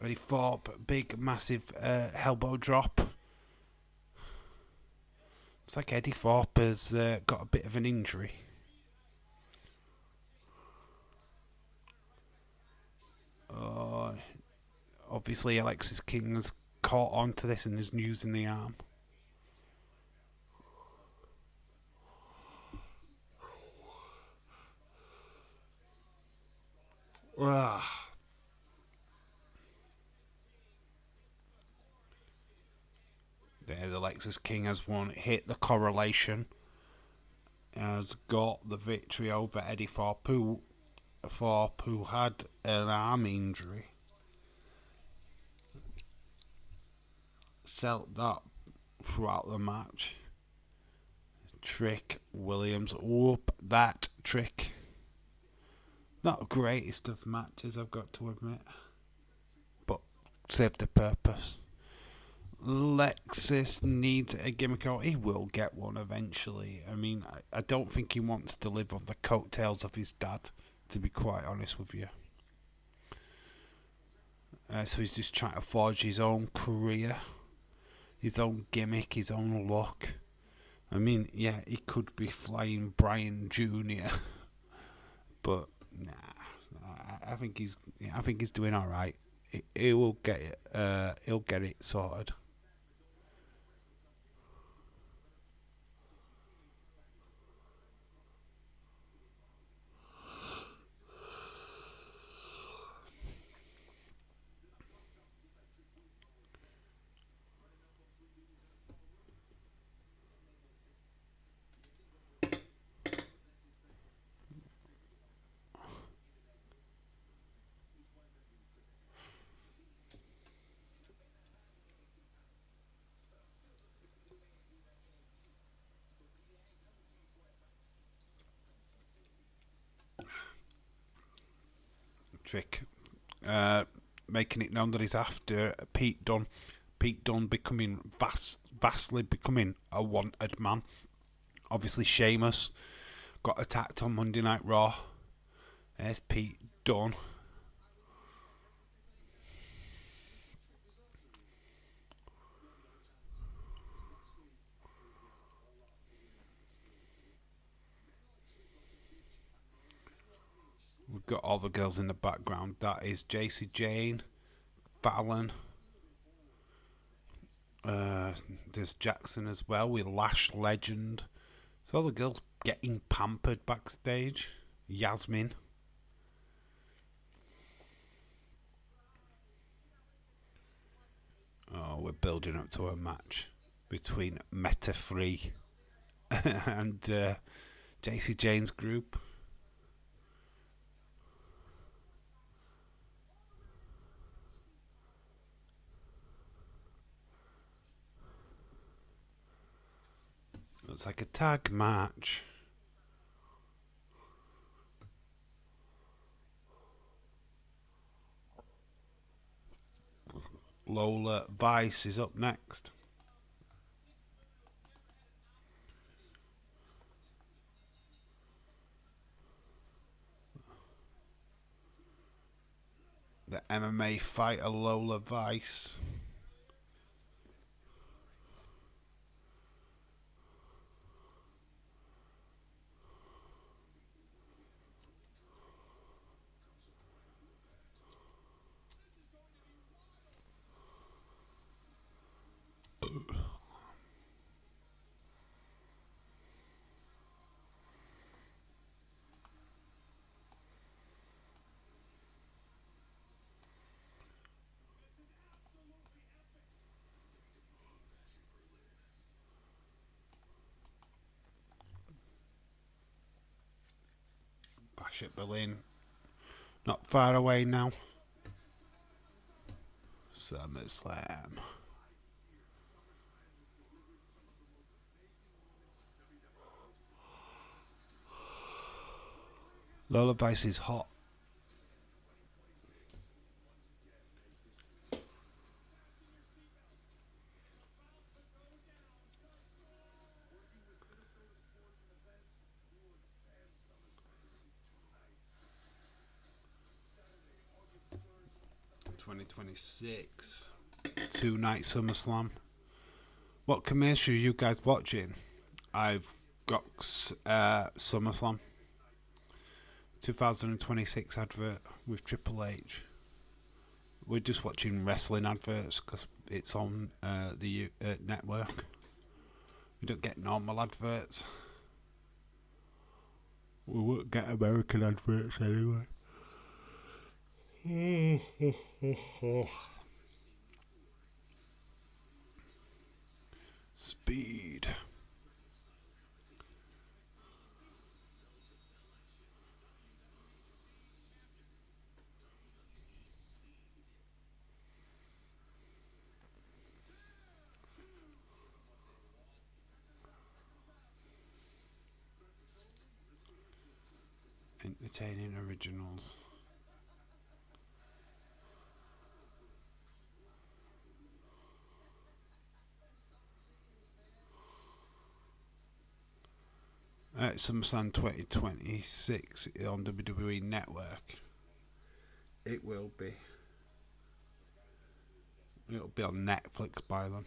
Ready for big, massive elbow drop. It's like Eddie Thorpe has got a bit of an injury. Uh, Obviously, Alexis King has caught on to this and is using the arm. Ugh. There's Alexis King has won. Hit the correlation. Has got the victory over Eddie Thorpe, who had an arm injury. Set that throughout the match. Trick Williams. Whoop that trick. Not the greatest of matches, I've got to admit. But served the purpose. Lexus needs a gimmick. He will get one eventually. I mean, I don't think he wants to live on the coattails of his dad, to be quite honest with you. So he's just trying to forge his own career, his own gimmick, his own look. I mean, yeah, he could be flying Brian Jr., but nah, I think he's doing all right. He will get it. He'll get it sorted. Trick, making it known that he's after Pete Dunne. Pete Dunne becoming vastly becoming a wanted man. Obviously, Sheamus got attacked on Monday Night Raw. There's Pete Dunne. We've got all the girls in the background. That is JC Jane, Fallon. There's Jackson as well with Lash Legend. So all the girls getting pampered backstage. Yasmin. Oh, we're building up to a match between Meta Free and JC Jane's group. Looks like a tag match. Lola Vice is up next. The MMA fighter Lola Vice. Bash at Berlin. Not far away now. SummerSlam. Lola Vice is hot. 2026. 2-night SummerSlam. What commercial are you guys watching? I've got SummerSlam 2026 advert with Triple H. We're just watching wrestling adverts because it's on the network. We don't get normal adverts. We won't get American adverts anyway. Speed. Entertaining originals. SummerSlam 2026 on WWE Network. It will be. It'll be on Netflix by then.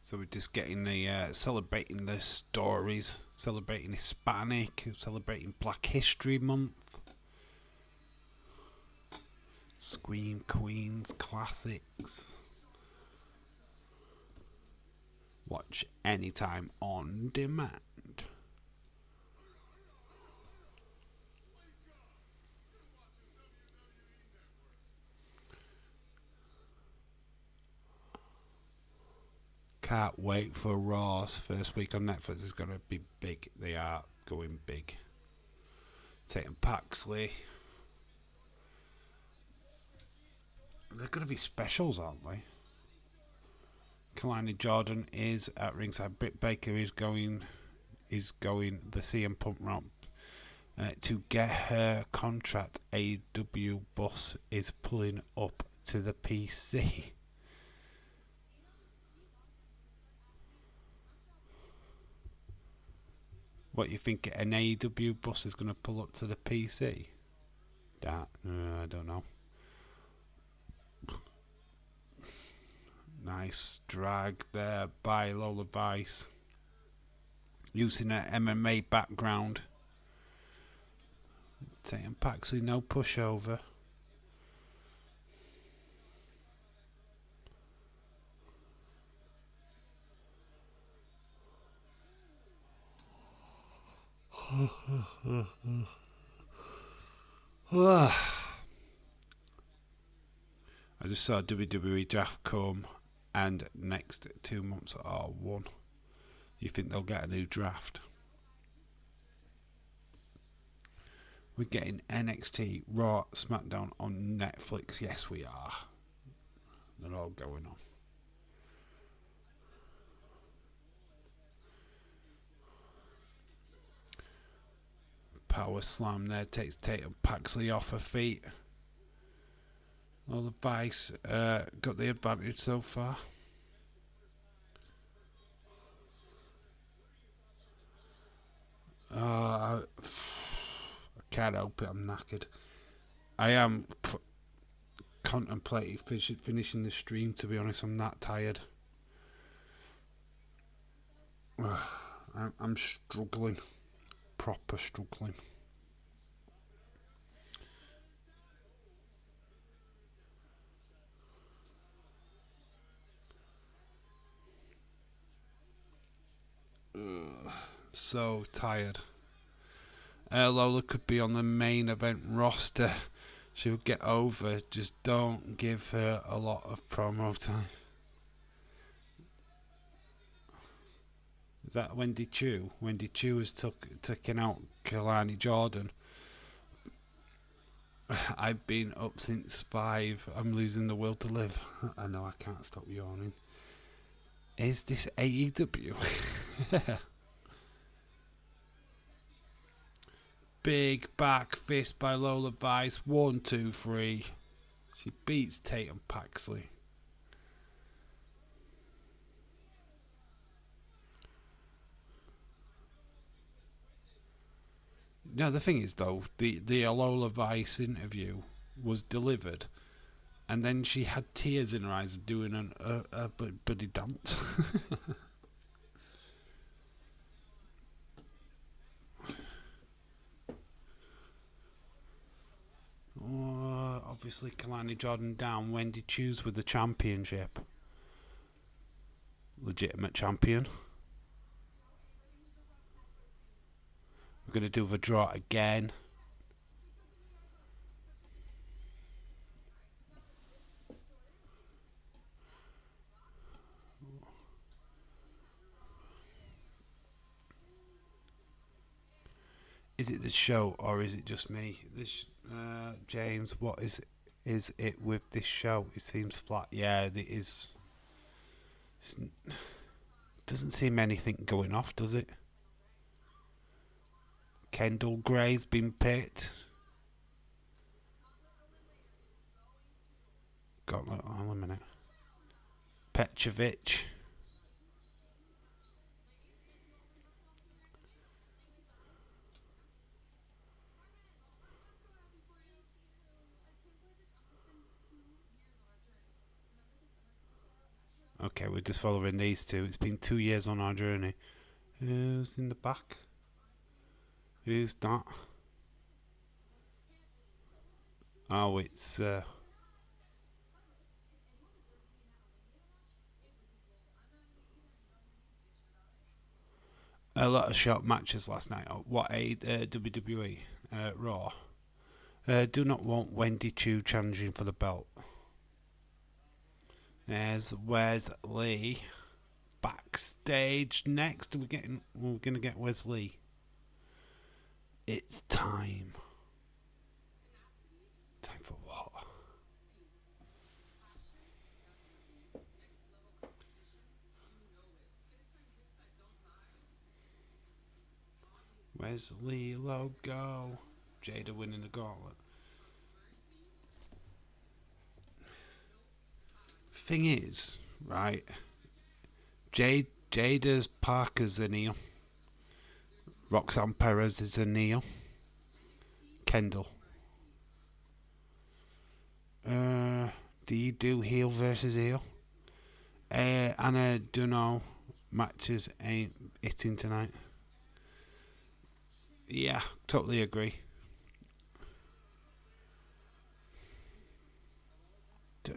So we're just getting the celebrating the stories, celebrating Hispanic, celebrating Black History Month. Scream Queens classics. Watch anytime on demand. Can't wait for Raw's first week on Netflix. Is going to be big. They are going big. Tatum Paxley. They're going to be specials, aren't they? Kalani Jordan is at ringside. Britt Baker is going the CM Punk route to get her contract. AEW bus is pulling up to the PC. What, you think an AEW bus is going to pull up to the PC? I don't know. Nice drag there by Lola Vice. Using her MMA background. Tatum Paxley, no pushover. I just saw WWE draft come, and next 2 months are one. You think they'll get a new draft? We're getting NXT, Raw, SmackDown on Netflix. Yes, we are. They're all going on. Power slam there takes Tatum Paxley off her feet. Well, the Vice got the advantage so far. I can't help it, I'm knackered. I am contemplating finishing the stream, to be honest. I'm that tired. I'm struggling. Proper struggling. So tired. Lola could be on the main event roster. She'll get over. Just don't give her a lot of promo time. Is that Wendy Chu? Wendy Chu has taken out Kalani Jordan. I've been up since 5. I'm losing the will to live. I know, I can't stop yawning. Is this AEW? Big back fist by Lola Vice. 1, 2, 3. She beats Tatum Paxley. No, the thing is though, the Lola Vice interview was delivered, and then she had tears in her eyes doing a bloody dance. Obviously, Kalani Jordan down. Wendy Choose with the championship. Legitimate champion. We're going to do the draw again. Is it the show or is it just me? This James, what is it with this show? It seems flat. Yeah, it is. Doesn't seem anything going off, does it? Kendall Gray's been picked. Hold on a minute. Petrovic. Okay, we're just following these two. It's been 2 years on our journey. Who's in the back? Who's that? Oh, it's a lot of short matches last night. What WWE Raw? Do not want Wendy Chu challenging for the belt. There's Wesley backstage next. We're gonna get Wesley. It's time. Time for what? Wesley logo. Jada winning the gauntlet. Thing is, right? Jada's Parker's a heel. Roxanne Perez is a heel. Kendall. Do you do heel versus heel? Anna Dunno matches ain't hitting tonight. Yeah, totally agree.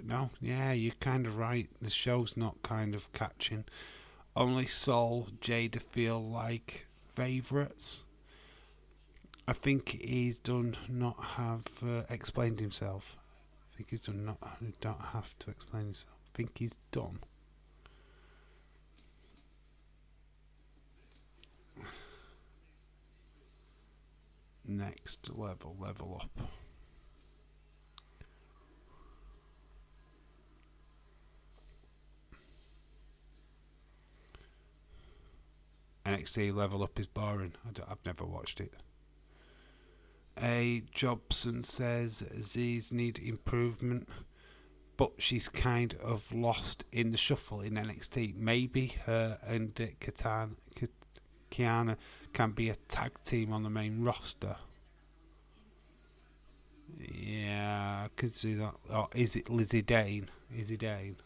No, yeah, you're kind of right. The show's not kind of catching. Only Sol, Jada feel like favourites. I think he's done not have explained himself. I think he's done not don't have to explain himself. I think he's done. Next level up. NXT level up is boring. I've never watched it. A Jobson says Z's need improvement, but she's kind of lost in the shuffle in NXT. Maybe her and Kiana can be a tag team on the main roster. Yeah, I could see that. Or is it Lizzie Dane? Izzy Dane?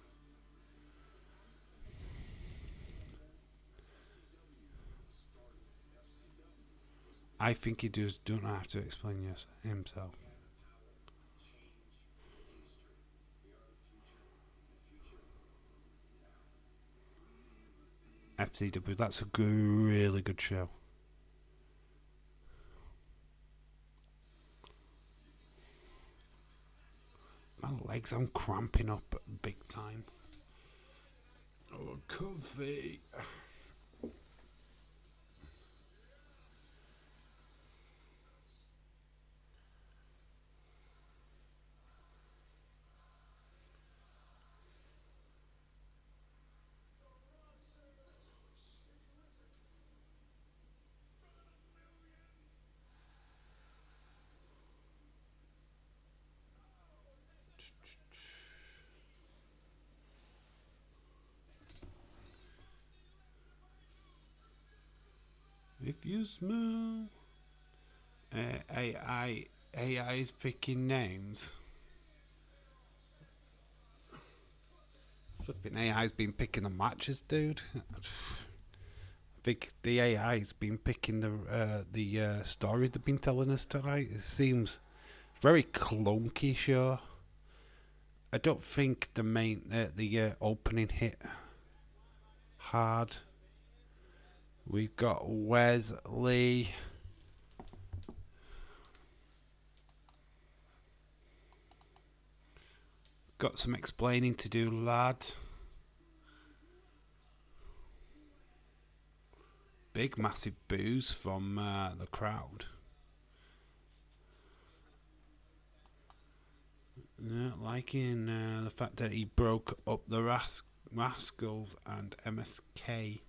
I think he don't have to explain himself. FCW, that's a really good show. My legs, I'm cramping up big time. Oh, comfy. smell? AI is picking names. Flipping AI's been picking the matches, dude. I think the AI's been picking the stories they've been telling us tonight. It seems very clunky, sure. I don't think the opening hit hard. We've got Wesley. Got some explaining to do, lad. Big, massive boos from the crowd. Not liking the fact that he broke up the Rascals and MSK.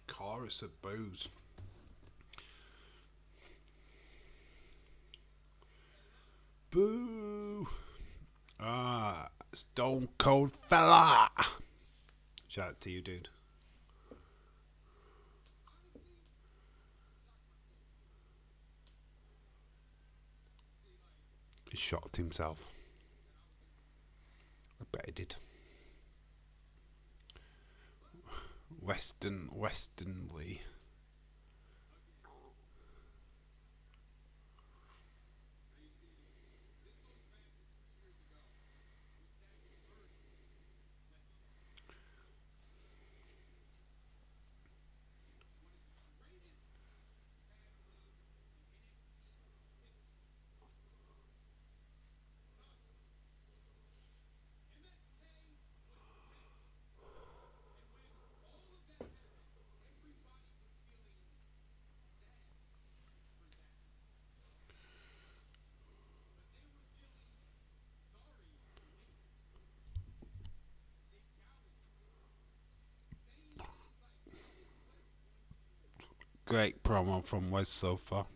Chorus of boos. Boo! Stone Cold Fella! Shout out to you, dude. He shot himself. I bet he did. Westernly. Great promo from Wes so far.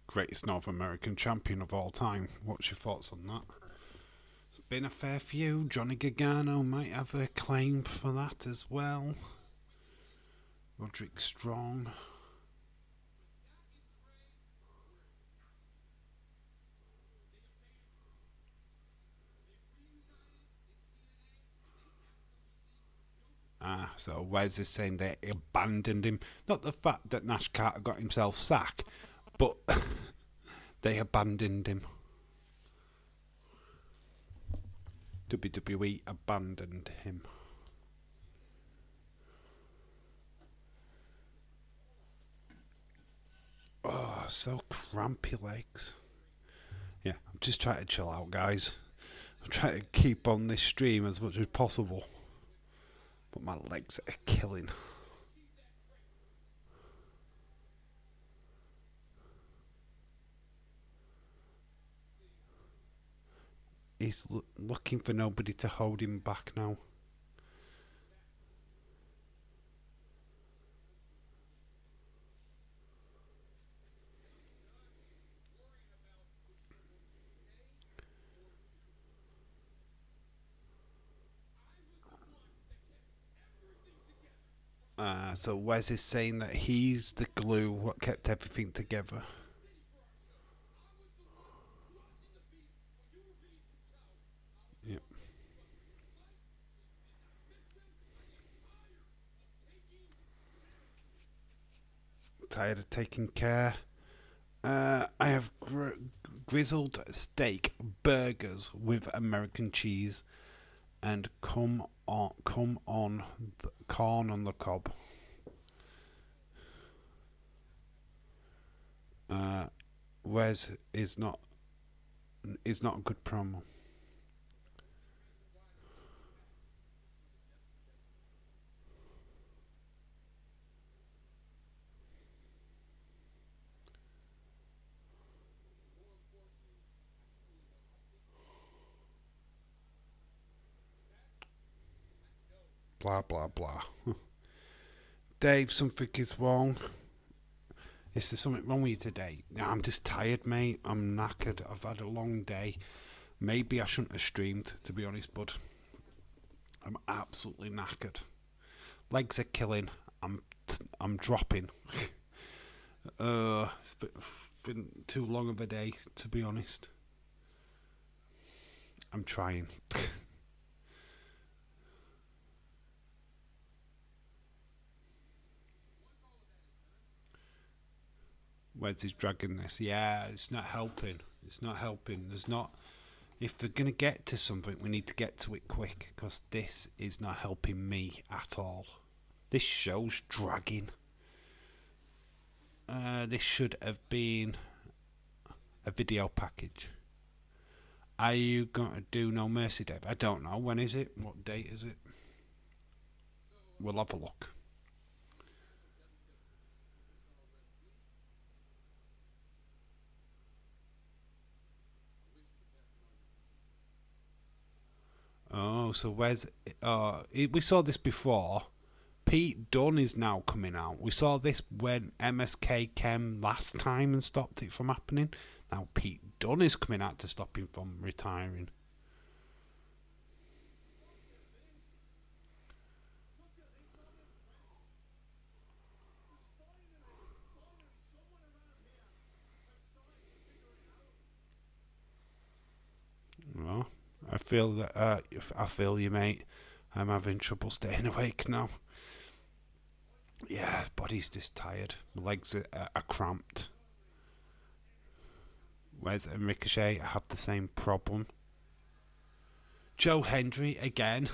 Greatest North American champion of all time. What's your thoughts on that? It's been a fair few. Johnny Gargano might have a claim for that as well. Roderick Strong. So Wes is saying they abandoned him. Not the fact that Nash Carter got himself sacked, but they abandoned him. WWE abandoned him. Oh, so crampy legs. Yeah, I'm just trying to chill out, guys. I'm trying to keep on this stream as much as possible. But my legs are killing. He's looking for nobody to hold him back now. So Wes is saying that he's the glue what kept everything together. Yep. Tired of taking care. I have grizzled steak burgers with American cheese, and come on corn on the cob. Wes is not a good promo. Blah blah blah. Dave, something is wrong. Is there something wrong with you today? No, I'm just tired, mate. I'm knackered. I've had a long day. Maybe I shouldn't have streamed, to be honest, bud. I'm absolutely knackered. Legs are killing. I'm dropping. It's been too long of a day, to be honest. I'm trying. Where's his dragging this? Yeah, it's not helping. It's not helping. There's not. If we're going to get to something, we need to get to it quick, because this is not helping me at all. This show's dragging. This should have been a video package. Are you going to do No Mercy, Dave? I don't know. When is it? What date is it? We'll have a look. Oh, so where's... we saw this before. Pete Dunne is now coming out. We saw this when MSK came last time and stopped it from happening. Now Pete Dunne is coming out to stop him from retiring. Well, I feel that. I feel you, mate. I'm having trouble staying awake now. Yeah, body's just tired. My legs are cramped. Where's Ricochet? I have the same problem. Joe Hendry again.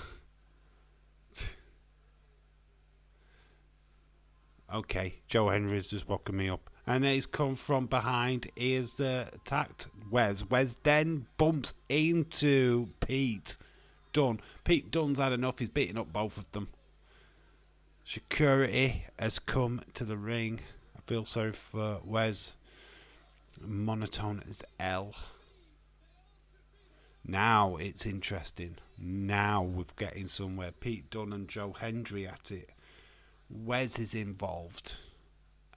Okay, Joe Hendry's just walking me up. And he's come from behind. He is attacked Wes. Wes then bumps into Pete Dunne. Pete Dunne's had enough. He's beating up both of them. Security has come to the ring. I feel sorry for Wes. Monotone as L. Now it's interesting. Now we're getting somewhere. Pete Dunne and Joe Hendry at it. Wes is involved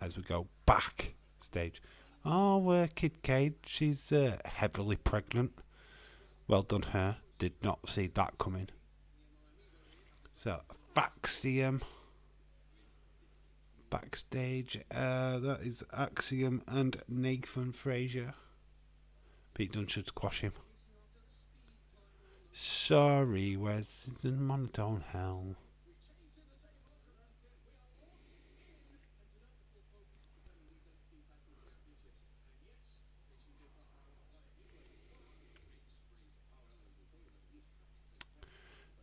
as we go backstage. Oh, Kid Cade, she's heavily pregnant. Well done, her. Did not see that coming. So, Faxium backstage. That is Axiom and Nathan Frazier. Pete Dunne should squash him. Sorry, Wes. It's in monotone hell.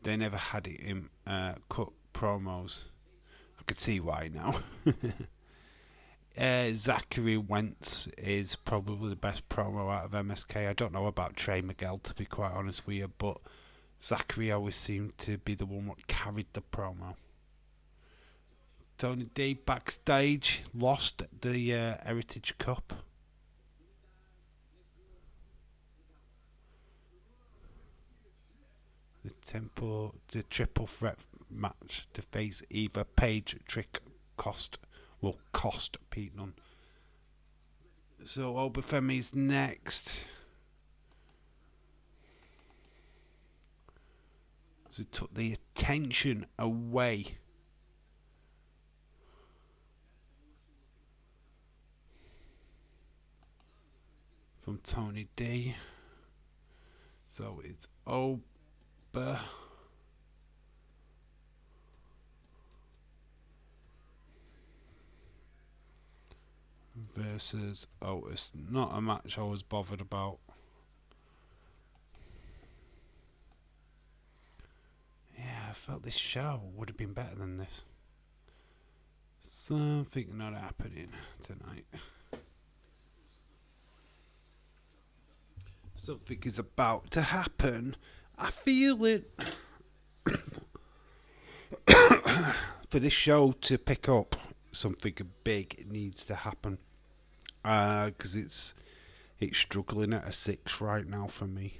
They never had it in cut promos. I could see why now. Zachary Wentz is probably the best promo out of MSK. I don't know about Trey Miguel, to be quite honest with you, but Zachary always seemed to be the one that carried the promo. Tony D backstage lost the Heritage Cup. The triple threat match to face either Page, Trick, will cost Pete Dunne. So Obafemi's next. So it took the attention away from Tony D. So it's Oba versus Otis. Not a match I was bothered about. Yeah, felt this show would have been better than this. Something not happening tonight. Something is about to happen. I feel it. For this show to pick up, something big needs to happen. Because it's struggling at a 6 right now for me.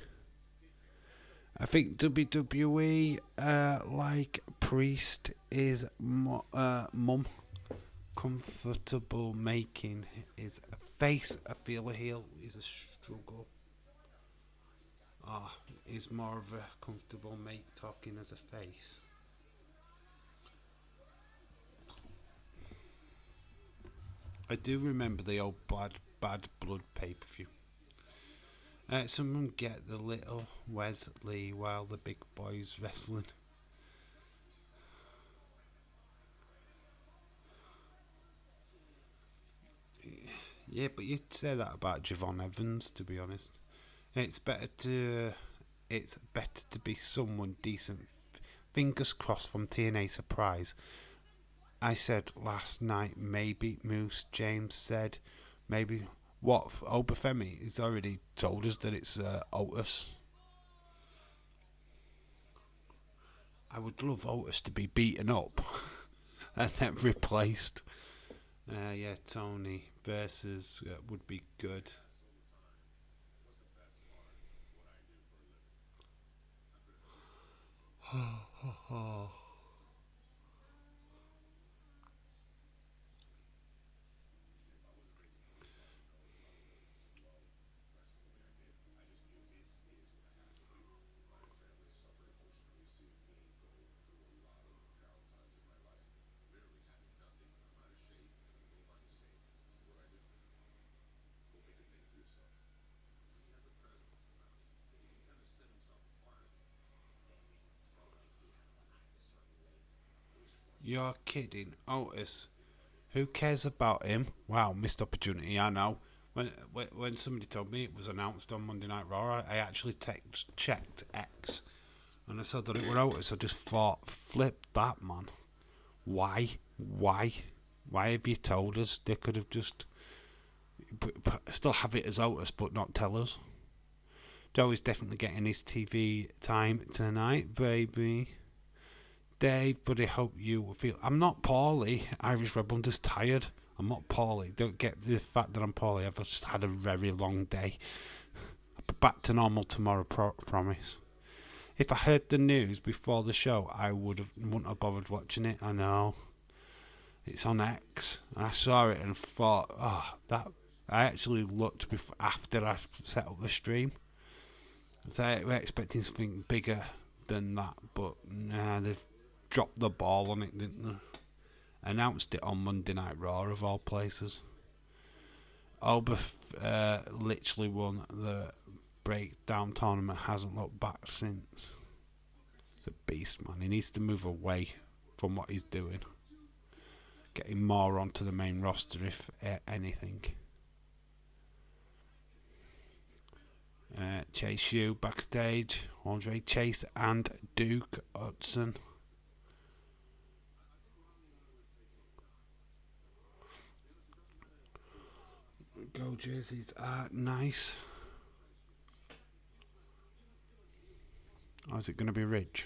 I think WWE, like Priest, is mum. Comfortable making is a face. I feel a heel is a struggle. Is more of a comfortable make talking as a face. I do remember the old bad blood pay-per-view. Someone get the little Wesley while the big boy's wrestling. Yeah, but you'd say that about Javon Evans, to be honest. It's better to be someone decent. Fingers crossed from TNA Surprise. I said last night maybe Moose. James said maybe. What Obafemi has already told us that it's Otis. I would love Otis to be beaten up and then replaced. Yeah, Tony versus would be good. You're kidding, Otis. Who cares about him? Wow, missed opportunity. I know. When somebody told me it was announced on Monday Night Raw, I actually checked X, and I saw that it was Otis. I just thought, flip that, man. Why? Why have you told us? They could have just still have it as Otis, but not tell us. Joe is definitely getting his TV time tonight, baby. Dave, but I hope you feel. I'm not poorly. Irish Rebel, I'm just tired. I'm not poorly. Don't get the fact that I'm poorly. I've just had a very long day. I'll be back to normal tomorrow, promise. If I heard the news before the show, I wouldn't have bothered watching it. I know. It's on X. And I saw it and thought, that. I actually looked after I set up the stream. So we're expecting something bigger than that, but nah, they've dropped the ball on it, didn't they? Announced it on Monday Night Raw, of all places. Oba literally won the breakdown tournament, hasn't looked back since. He's a beast, man. He needs to move away from what he's doing. Getting more onto the main roster, if anything. Chase U backstage. Andre Chase and Duke Hudson. Go jerseys are nice. Or is it going to be Ridge?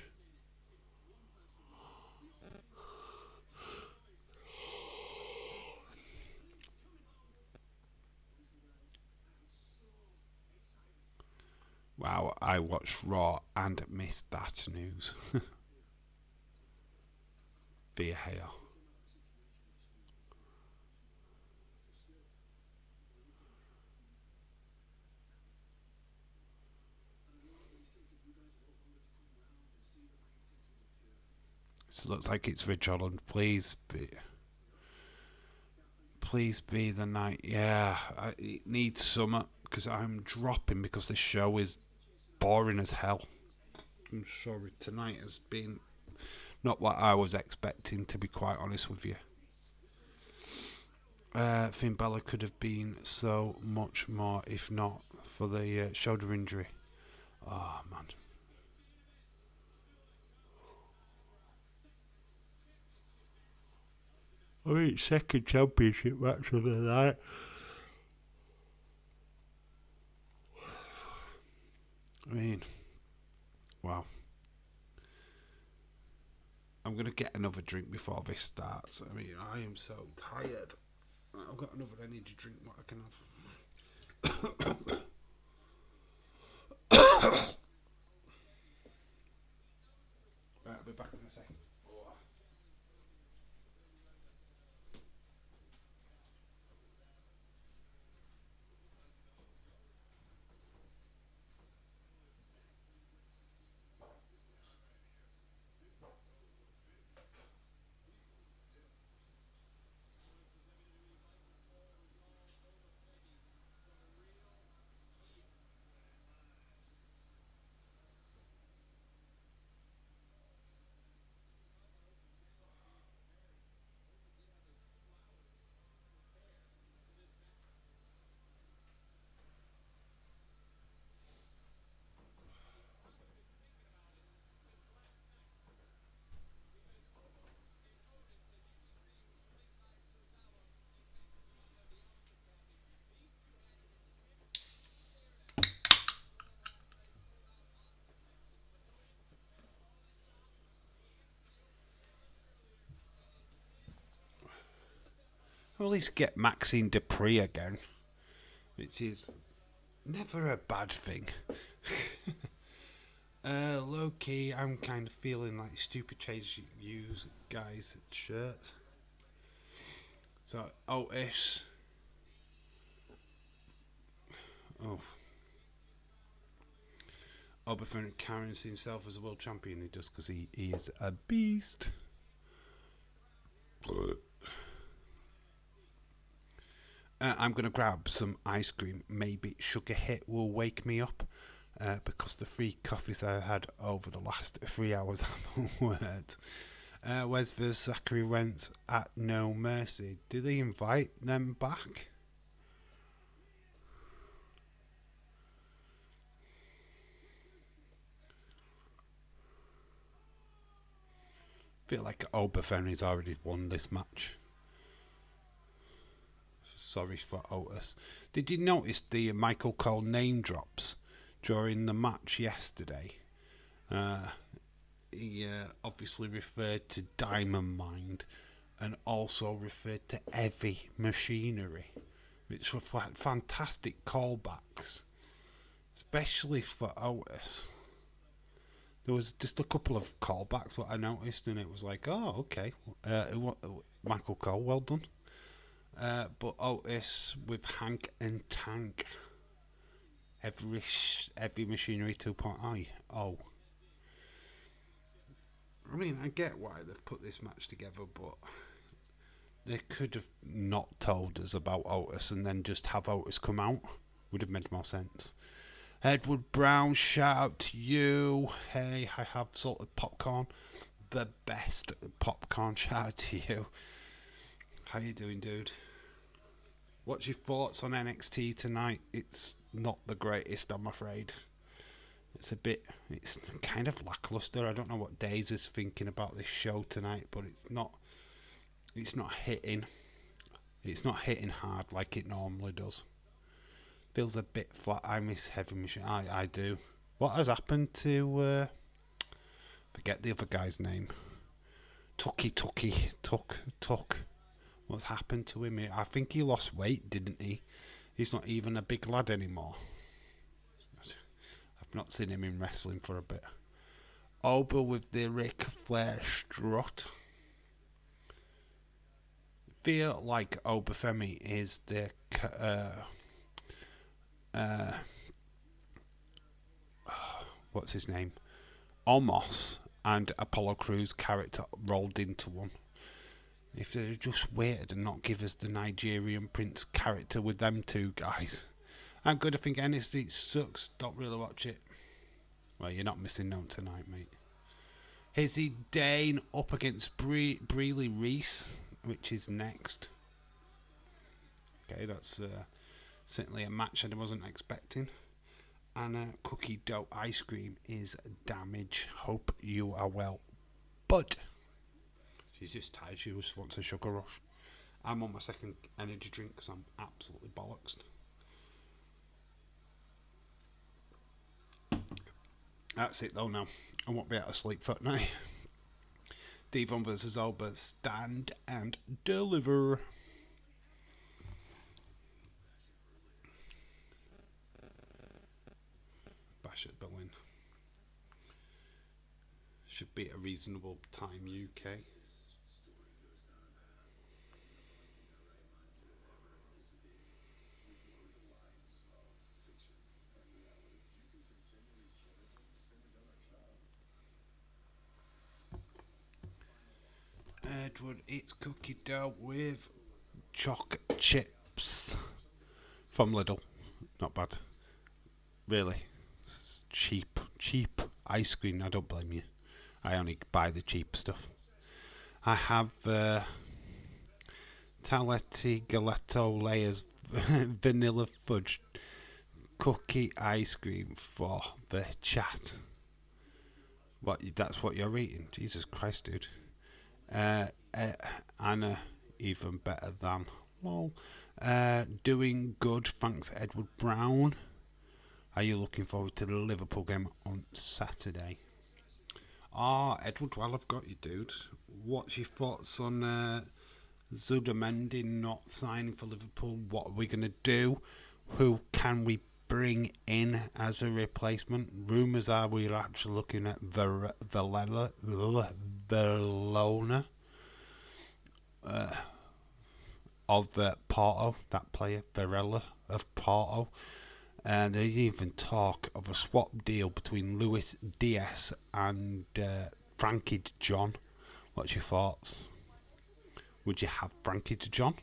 Wow, I watched Raw and missed that news. Via hair. So it looks like it's Ridge Holland. Please be the night. Yeah, it needs summer because I'm dropping because this show is boring as hell. I'm sorry, tonight has been not what I was expecting, to be quite honest with you. Finn Balor could have been so much more if not for the shoulder injury. Oh man. I mean, second championship match of the night. I mean, wow. I'm going to get another drink before this starts. I mean, I am so tired. I've got another energy drink, what I can have. Right, I'll be back in a second. I'll at least get Maxine Dupree again, which is never a bad thing. Low key, I'm kind of feeling like stupid change use guys' shirts. So Otis, Oberfin carries himself as a world champion. He does because he is a beast. I'm going to grab some ice cream. Maybe Sugar Hit will wake me up because the 3 coffees I had over the last 3 hours haven't worked. Wes vs Zachary Wentz at No Mercy. Did they invite them back? I feel like Oberfenry's already won this match. Sorry for Otis. Did you notice the Michael Cole name drops during the match yesterday? He obviously referred to Diamond Mind and also referred to Heavy Machinery, which were fantastic callbacks, especially for Otis. There was just a couple of callbacks that I noticed, and it was like, oh, okay, Michael Cole, well done. But Otis with Hank and Tank, every Machinery 2.0. Oh, I mean, I get why they've put this match together, but they could have not told us about Otis and then just have Otis come out. Would have made more sense. Edward Brown, shout out to you. Hey, I have salted popcorn. The best popcorn. Shout out to you. How you doing, dude? What's your thoughts on NXT tonight? It's not the greatest, I'm afraid. It's kind of lackluster. I don't know what Daze is thinking about this show tonight, but it's not hitting. It's not hitting hard like it normally does. Feels a bit flat. I miss Heavy Machine. I do. What has happened to forget the other guy's name? Tuck. What's happened to him? I think he lost weight, didn't he? He's not even a big lad anymore. I've not seen him in wrestling for a bit. Ober with the Ric Flair strut. Feel like Oberfemi is the what's his name? Omos and Apollo Crews character rolled into one. If they'd just waited and not give us the Nigerian Prince character with them two guys. I'm good. I think NXT sucks. Don't really watch it. Well, you're not missing out tonight, mate. Izzy Dane up against Breely Reese, which is next. Okay, that's certainly a match I wasn't expecting. And cookie dough ice cream is Damage. Hope you are well. But she's just tired. She just wants a sugar rush. I'm on my second energy drink because I'm absolutely bollocks. That's it though now. I won't be able to sleep for tonight. Devon versus Alba, stand and deliver. Bash at Berlin. Should be a reasonable time, UK. Edward eats cookie dough with choc chips from Lidl. Not bad. Really. It's cheap ice cream. I don't blame you. I only buy the cheap stuff. I have Taletti Galetto Layers vanilla fudge cookie ice cream for the chat. What? That's what you're eating? Jesus Christ, dude. Anna, even better than. Lol. Doing good, thanks, Edward Brown. Are you looking forward to the Liverpool game on Saturday? Edward, well, I've got you, dude. What's your thoughts on Zudamendi not signing for Liverpool? What are we going to do? Who can we bring in as a replacement? Rumours are we're actually looking at Verona of Porto, that player, Varela of Porto. And there's even talk of a swap deal between Luis Diaz and Frankie de Jong. What's your thoughts? Would you have Frankie de Jong?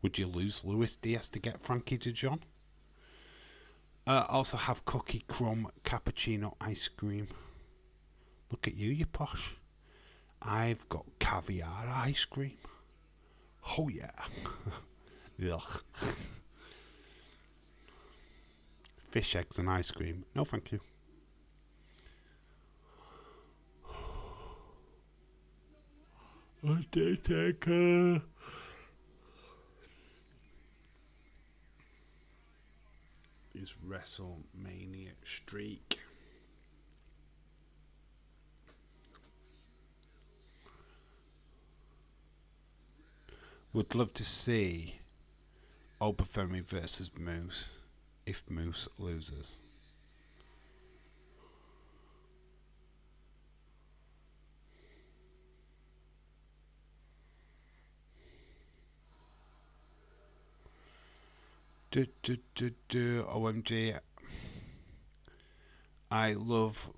Would you lose Luis Diaz to get Frankie de Jong? Also have cookie crumb cappuccino ice cream. Look at you, you posh. I've got caviar ice cream. Oh yeah. Ugh. Fish eggs and ice cream. No, thank you. Undertaker. His WrestleMania streak. Would love to see Obafemi versus Moose if Moose loses. OMG. I love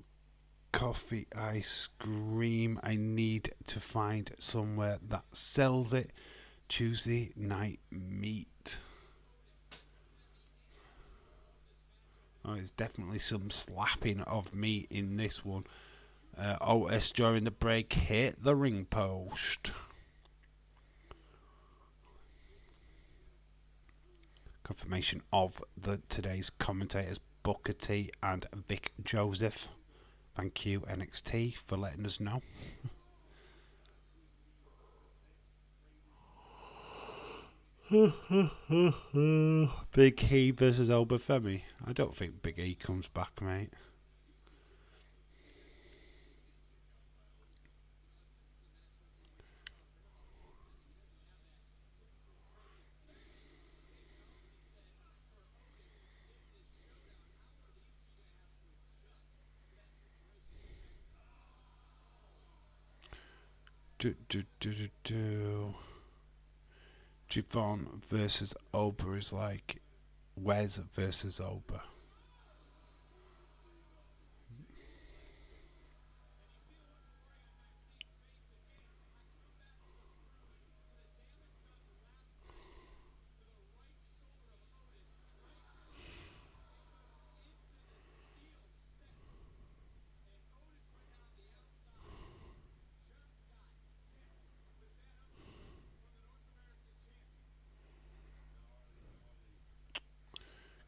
coffee ice cream. I need to find somewhere that sells it. Tuesday night meat. Oh, there's definitely some slapping of meat in this one. Otis during the break hit the ring post. Confirmation of today's commentators, Booker T and Vic Joseph. Thank you, NXT, for letting us know. Big E versus Obafemi. I don't think Big E comes back, mate. Javon versus Oba is like Wes versus Oba.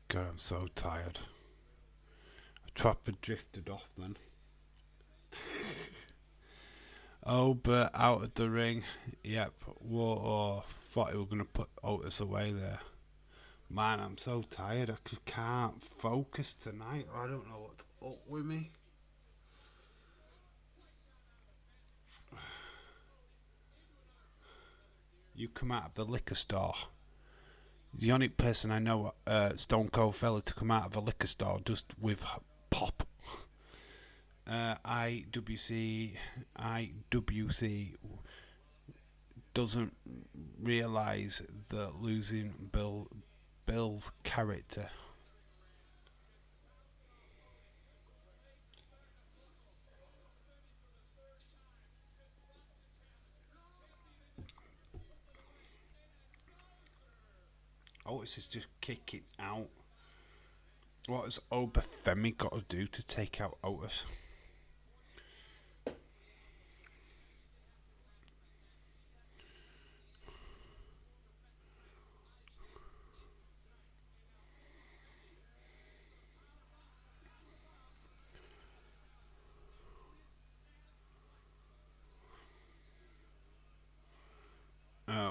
God, I'm so tired. I proper drifted off then. Ober out of the ring. Yep. Whoa. Thought he were going to put Otis away there. Man, I'm so tired. I can't focus tonight. I don't know what's up with me. You come out of the liquor store. The only person I know, Stone Cold fella, to come out of a liquor store just with pop. IWC doesn't realise that losing Bill's character. Otis is just kicking out. What has Obafemi got to do to take out Otis?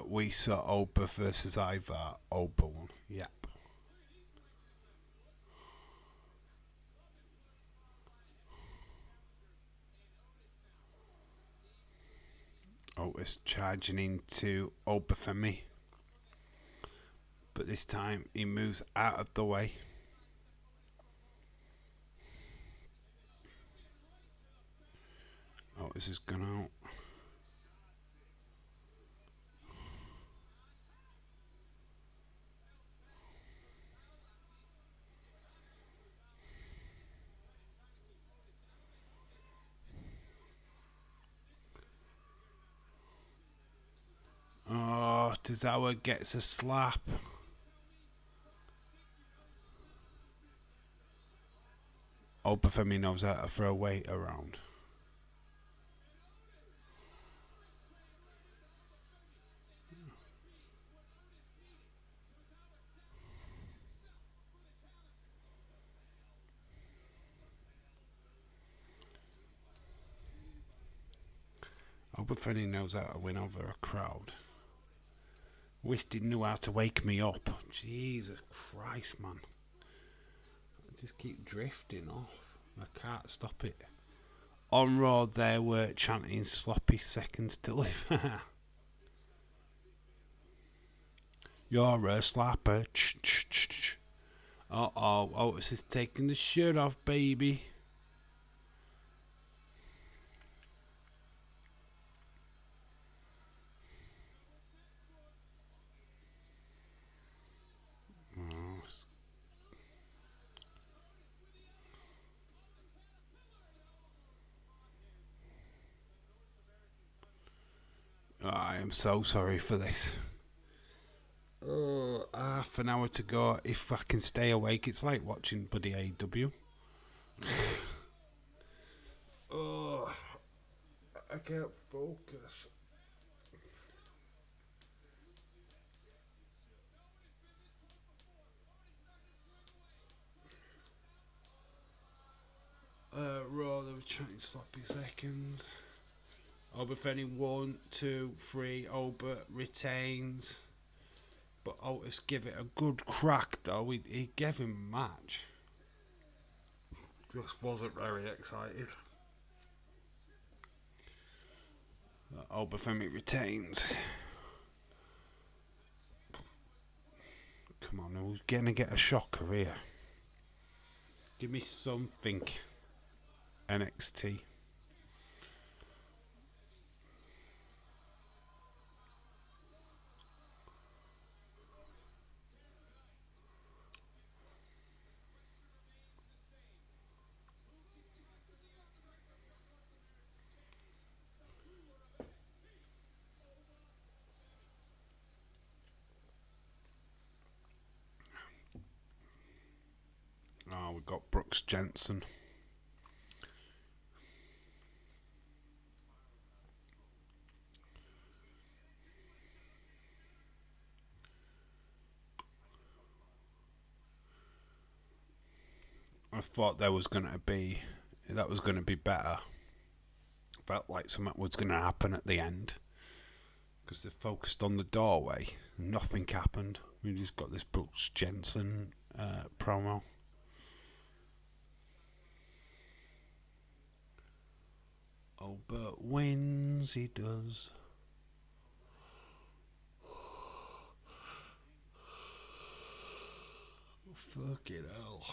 We saw Oba versus Ivar. Oba won. Yep. Otis charging into Obafemi. But this time he moves out of the way. Otis has gone out. Oh, Tozawa gets a slap. Obafemi knows how to throw weight around. Obafemi knows how to win over a crowd. Wished he knew how to wake me up. Jesus Christ, man. I just keep drifting off. I can't stop it. On Raw, they were chanting sloppy seconds to live. You're a slapper. Uh-oh, Otis is taking the shirt off, baby. I am so sorry for this. Half an hour to go. If I can stay awake, it's like watching bloody AEW. Oh, I can't focus. Raw, they were chanting sloppy seconds. Obafemi 1, 2, 3. Oba retains. But Otis give it a good crack though. He gave him a match. Just wasn't very excited. Obafemi retains. Come on, who's gonna get a shocker here? Give me something. NXT. Oh, we've got Brooks Jensen. I thought that was going to be better. Felt like something was going to happen at the end because they focused on the doorway. Nothing happened. We just got this Brooks Jensen promo. Oh, Bert wins. He does. Fucking hell.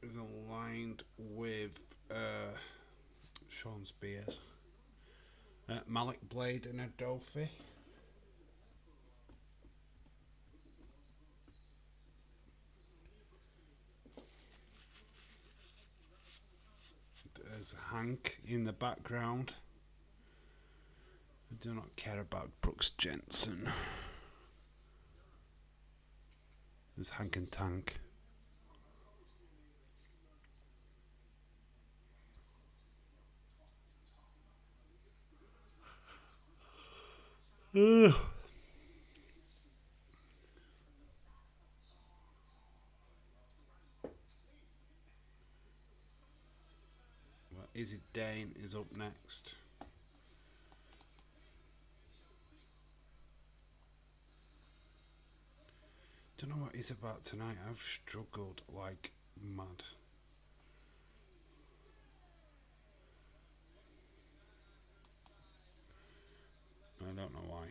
Is aligned with Sean Spears, Malik Blade, and Adolphe. There's Hank in the background. I do not care about Brooks Jensen. There's Hank and Tank. Ugh. Well, Izzy Dane is up next. Don't know what he's about tonight. I've struggled like mad. I don't know why.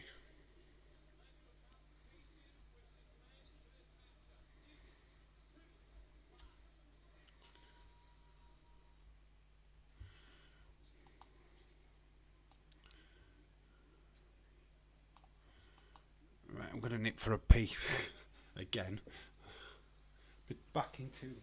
Right, I'm gonna nip for a pee again. Be back in 2 minutes.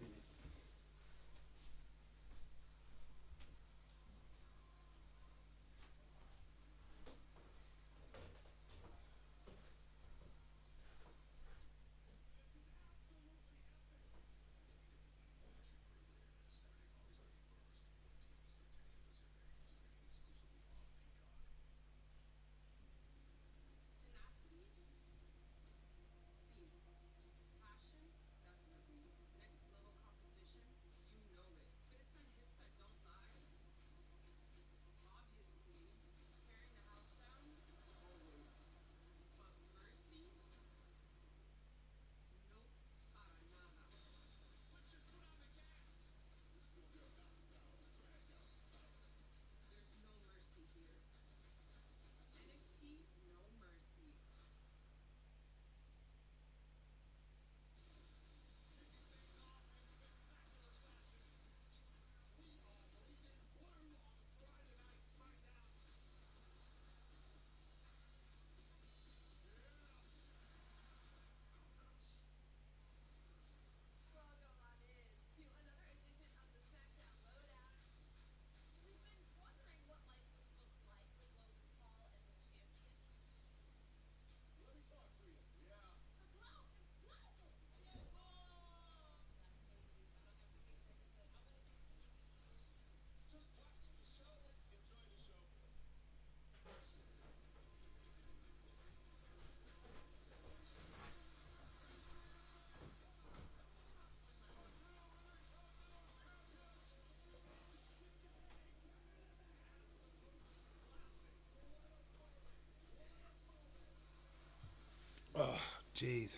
Oh, jeez.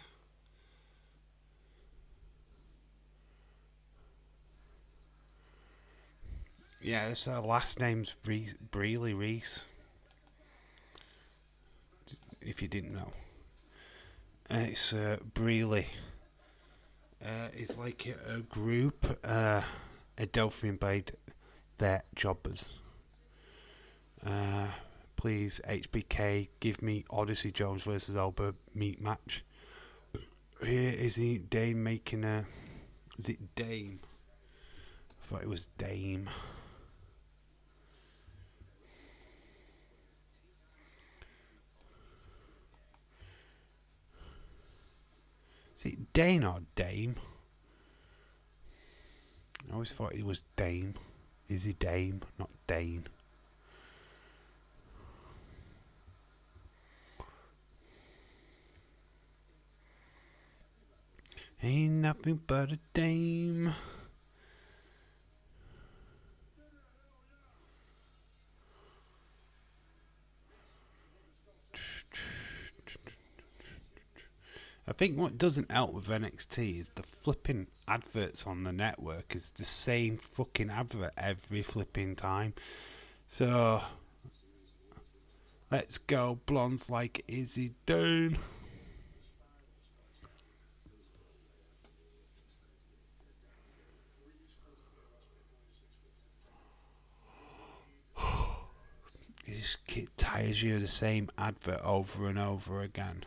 Yeah, this last name's Breely Reese. If you didn't know, it's Breely. It's like a group. Adelphi and Blade, their jobbers. Uh, Please, HBK, give me Odyssey Jones versus Elba meat match. Here is he Dame making a. Is it Dame? I thought it was Dame. Is it Dane or Dame? I always thought he was Dame. Is he Dame, not Dane? Ain't nothing but a dame. I think what doesn't help with NXT is the flipping adverts on the network is the same fucking advert every flipping time. So, let's go blondes like Izzy Dane. It just tires you of the same advert over and over again.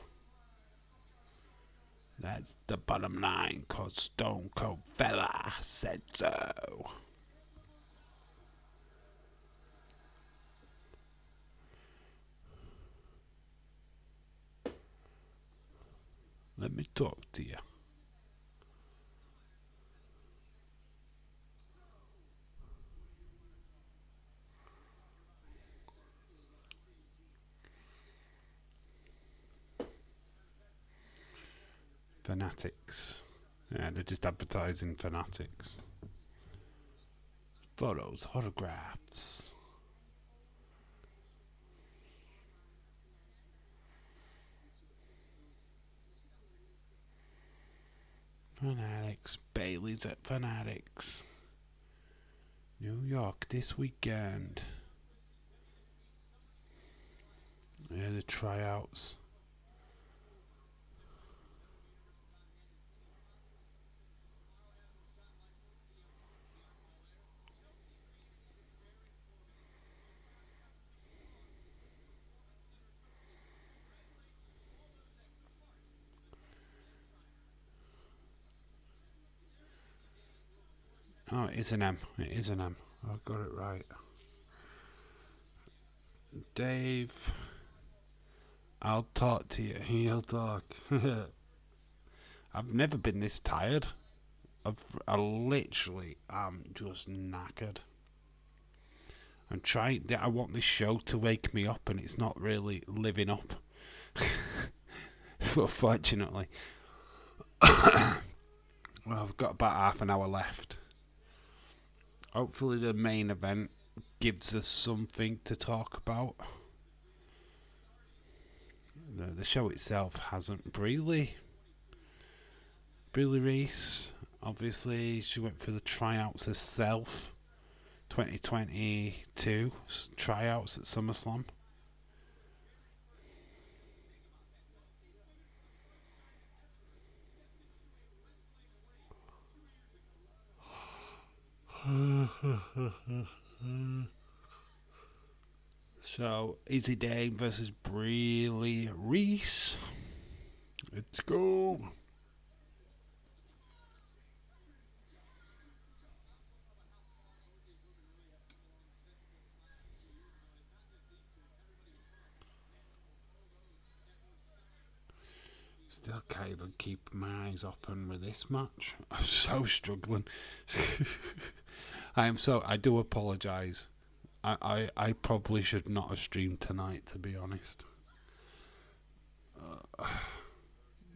That's the bottom line, 'cause Stone Cold Fella said so. Let me talk to you. Fanatics. Yeah, they're just advertising Fanatics. Photos, autographs. Fanatics. Bailey's at Fanatics. New York this weekend. Yeah, the tryouts. Oh, it is an M. It is an M. I got it right. Dave, I'll talk to you. He'll talk. I've never been this tired. I literally am just knackered. I'm trying. I want this show to wake me up, and it's not really living up. Fortunately. Well, I've got about half an hour left. Hopefully, the main event gives us something to talk about. The show itself hasn't. Breeley Reese, obviously, she went for the tryouts herself. 2022 tryouts at SummerSlam. So, Izzy Dane versus Breeley Reese. Let's go. Still can't even keep my eyes open with this match. I'm so struggling. I do apologise. I probably should not have streamed tonight, to be honest.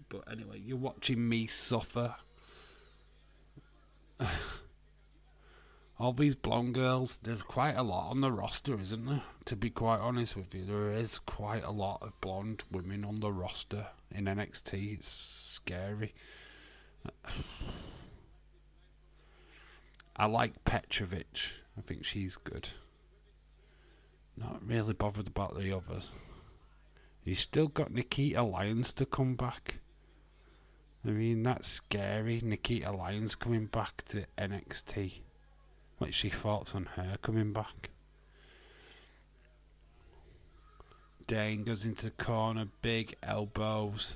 But anyway, you're watching me suffer. All these blonde girls, there's quite a lot on the roster, isn't there? To be quite honest with you, there is quite a lot of blonde women on the roster in NXT. It's scary. I like Petrovich. I think she's good. Not really bothered about the others. He's still got Nikita Lyons to come back. I mean, that's scary. Nikita Lyons coming back to NXT. What's your thoughts on her coming back? Dane goes into the corner, big elbows.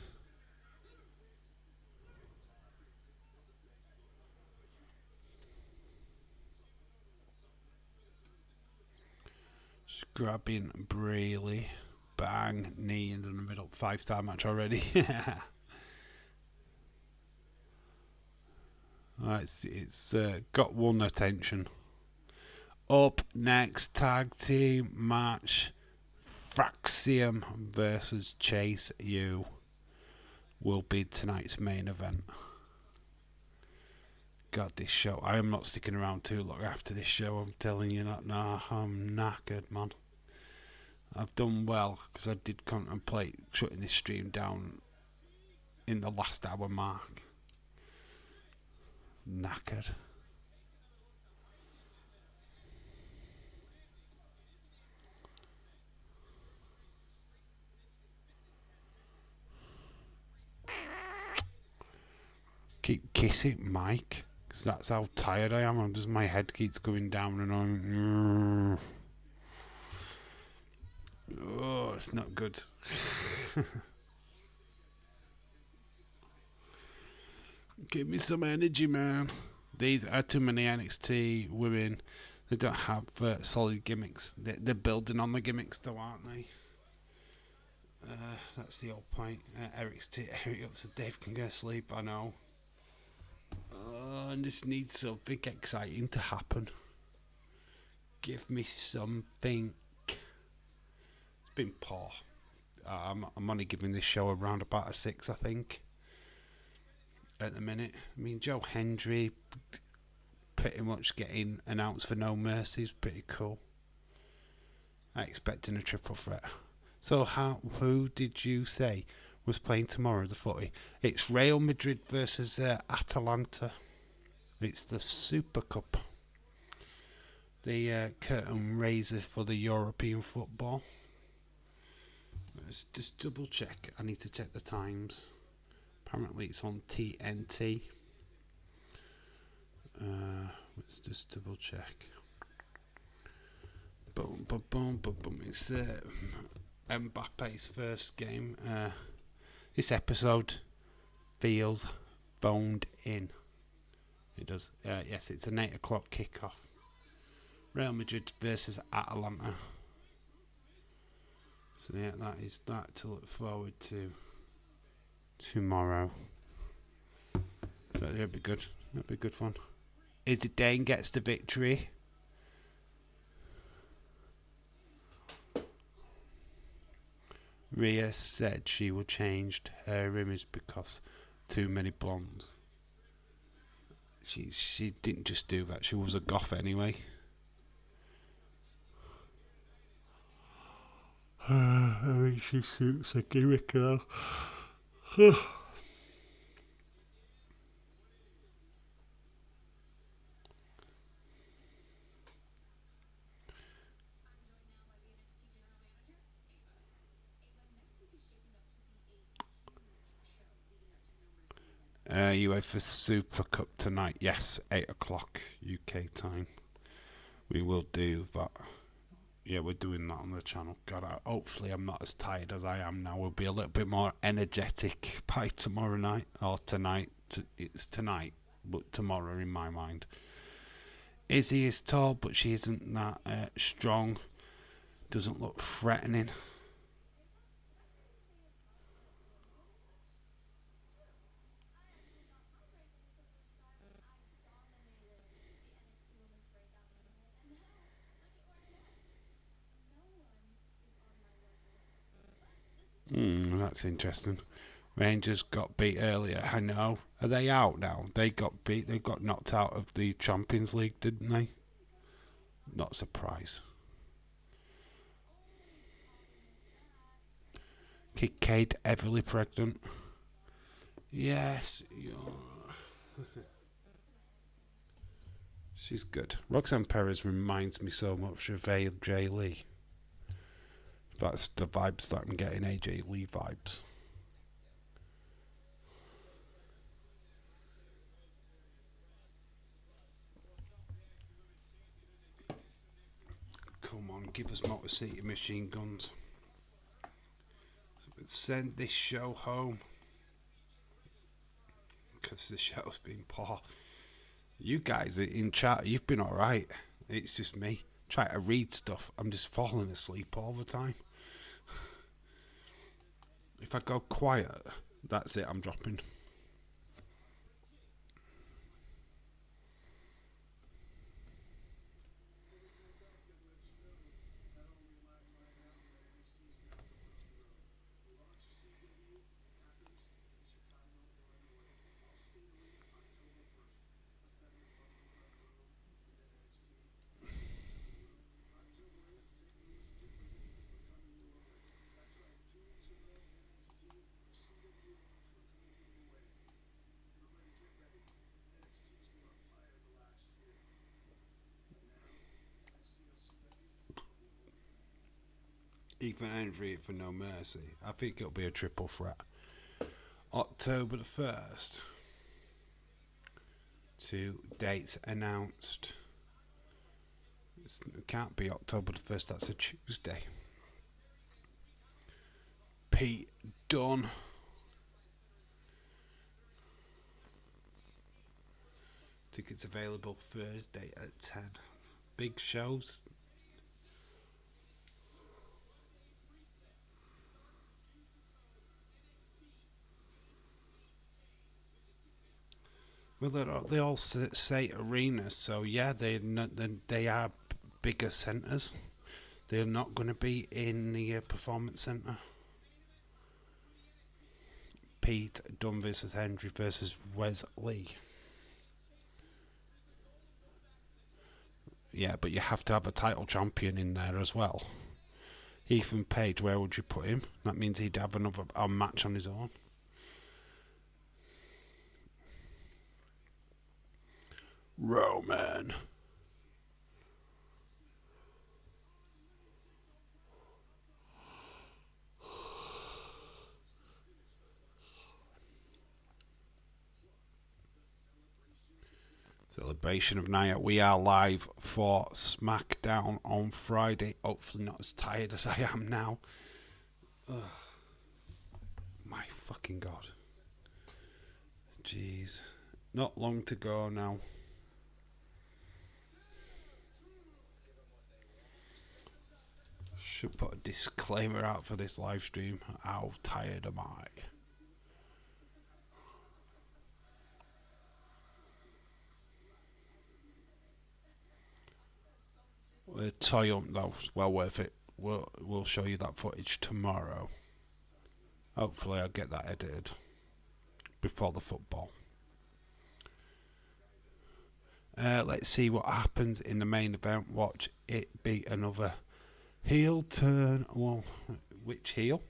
Just grabbing Breeley. Bang, knee into the middle. 5-star match already. It's got one attention. Up next, tag team match. Fraxium versus Chase U will be tonight's main event. God, this show. I am not sticking around too long after this show. I'm telling you that. Nah, I'm knackered, man. I've done well because I did contemplate shutting this stream down in the last hour mark. Knackered. Keep kissing Mike because that's how tired I am. Just my head keeps going down and on. Oh, it's not good. Give me some energy, man. These are too many NXT women. They don't have solid gimmicks. They're building on the gimmicks, though, aren't they? That's the whole point. Eric up so Dave can go to sleep. I know. And this needs something exciting to happen. Give me something. It's been poor. I'm only giving this show around about a 6, I think. At the minute, I mean, Joe Hendry pretty much getting announced for No Mercy is pretty cool. I expecting a triple threat. So, who did you say was playing tomorrow, the footy? It's Real Madrid versus Atalanta. It's the Super Cup. The curtain raiser for the European football. Let's just double check. I need to check the times. Apparently it's on TNT. Let's just double check. Boom, boom, boom, boom, boom. It's Mbappe's first game. This episode feels phoned in. It does. Yes, it's an 8 o'clock kickoff. Real Madrid versus Atalanta. So yeah, that is that to look forward to tomorrow. That'll be good. That'll be good fun. Izzy Dane gets the victory. Rhea said she would change her image because too many blondes. She didn't just do that. She was a goth anyway. I think she suits a gimmick girl. UEFA Super Cup tonight. Yes, 8 o'clock UK time. We will do that. Yeah, we're doing that on the channel. God, hopefully I'm not as tired as I am now. We'll be a little bit more energetic by tomorrow night. Or tonight. It's tonight, but tomorrow in my mind. Izzy is tall, but she isn't that strong. Doesn't look threatening. That's interesting. Rangers got beat earlier. I know. Are they out now? They got beat. They got knocked out of the Champions League, didn't they? Not surprised. Kate Everly pregnant. Yes. She's good. Roxanne Perez reminds me so much of AJ Lee. That's the vibes that I'm getting, AJ Lee vibes. Come on, give us Motor City Machine Guns. So let's send this show home. Because the show's been poor. You guys in chat, you've been alright. It's just me. Try to read stuff. I'm just falling asleep all the time. If I go quiet, that's it, I'm dropping. Ethan Hendry for No Mercy. I think it'll be a triple threat. October the 1st. 2 dates announced. It can't be October the 1st, that's a Tuesday. Pete Dunne. Tickets available Thursday at 10. Big shows. Well, they all say arenas, so yeah, they are bigger centres. They're not going to be in the performance centre. Pete Dunne versus Hendry versus Wesley. Yeah, but you have to have a title champion in there as well. Ethan Page, where would you put him? That means he'd have another match on his own. Roman. Celebration of Nia. We are live for SmackDown on Friday. Hopefully not as tired as I am now. Ugh. My fucking God. Jeez. Not long to go now. Should put a disclaimer out for this live stream. How tired am I? Toy Hunt though, it's well worth it. We'll show you that footage tomorrow. Hopefully I'll get that edited before the football. Let's see what happens in the main event. Watch it be another heel turn. Well, which heel?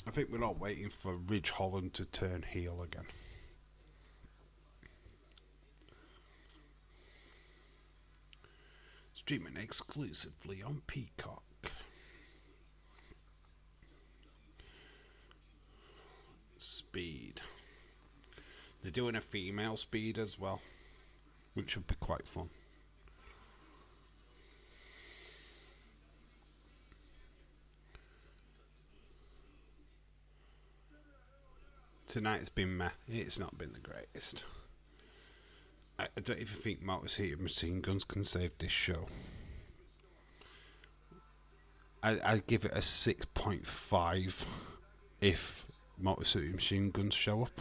I think we're all waiting for Ridge Holland to turn heel again. Streaming exclusively on Peacock. Speed. They're doing a female Speed as well, which would be quite fun. Tonight's been meh. It's not been the greatest. I don't even think Motor City Machine Guns can save this show. I'd give it a 6.5 if Motor City Machine Guns show up.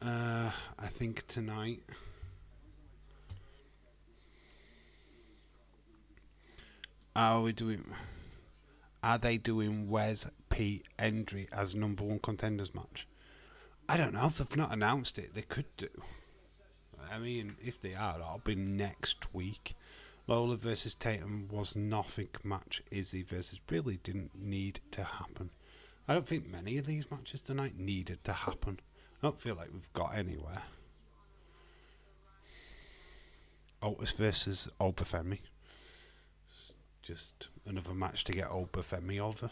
I think tonight. Are they doing Wes P. Hendry as number one contenders match? I don't know. If they've not announced it, they could do. I mean, if they are, that'll be next week. Lola versus Tatum was nothing match. Izzy versus really didn't need to happen. I don't think many of these matches tonight needed to happen. I don't feel like we've got anywhere. Otis versus Obafemi. Just another match to get Obafemi over.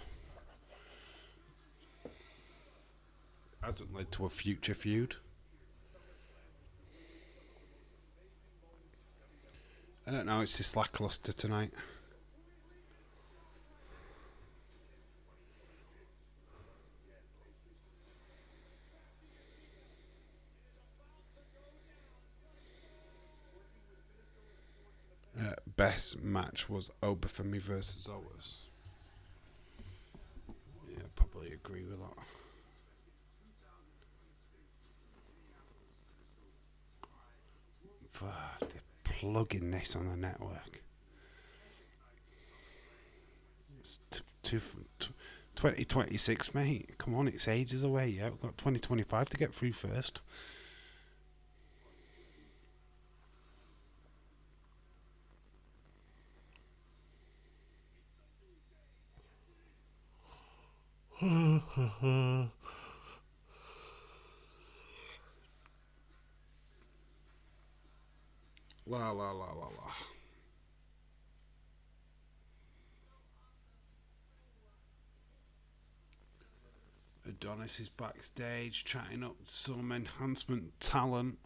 Hasn't led to a future feud. I don't know, it's just lackluster tonight. Best match was Obafemi versus Otis. Yeah, probably agree with that. They're plugging this on the network. It's 2026, mate. Come on, it's ages away. Yeah, we've got 2025 to get through first. La la la la la. Adonis is backstage chatting up some enhancement talent.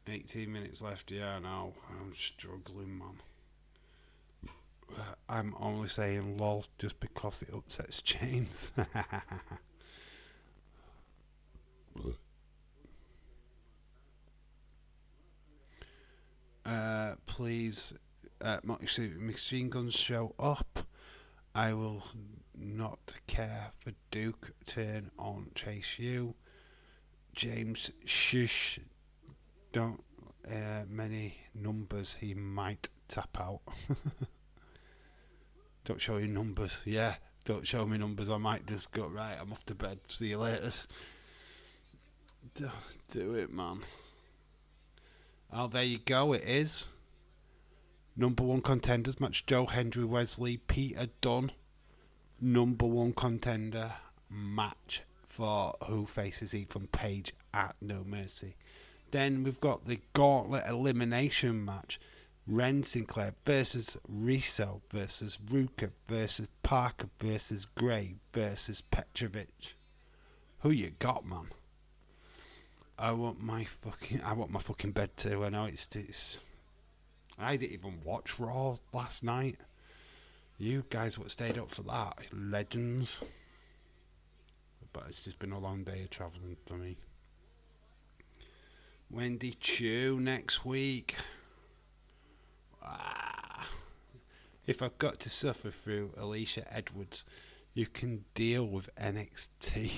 $18 left. Yeah, I know. I'm struggling, man. I'm only saying lol just because it upsets James. Please, Machine Guns show up. I will not care for Duke. Turn on Chase U. James, shush. Don't many numbers. He might tap out. Don't show your numbers. Yeah, don't show me numbers. I might just go, right, I'm off to bed. See you later. Do it, man. Oh, there you go. It is. Number one contenders match: Joe Hendry, Wesley, Peter Dunne. Number one contender match for who faces Ethan Page at No Mercy. Then we've got the Gauntlet Elimination match: Ren Sinclair versus Riso versus Ruka versus Parker versus Gray versus Petrovic. Who you got, man? I want my fucking bed too. I know it's. I didn't even watch Raw last night. You guys what stayed up for that, legends. But it's just been a long day of travelling for me. Wendy Chu next week. If I've got to suffer through Alicia Edwards, you can deal with NXT.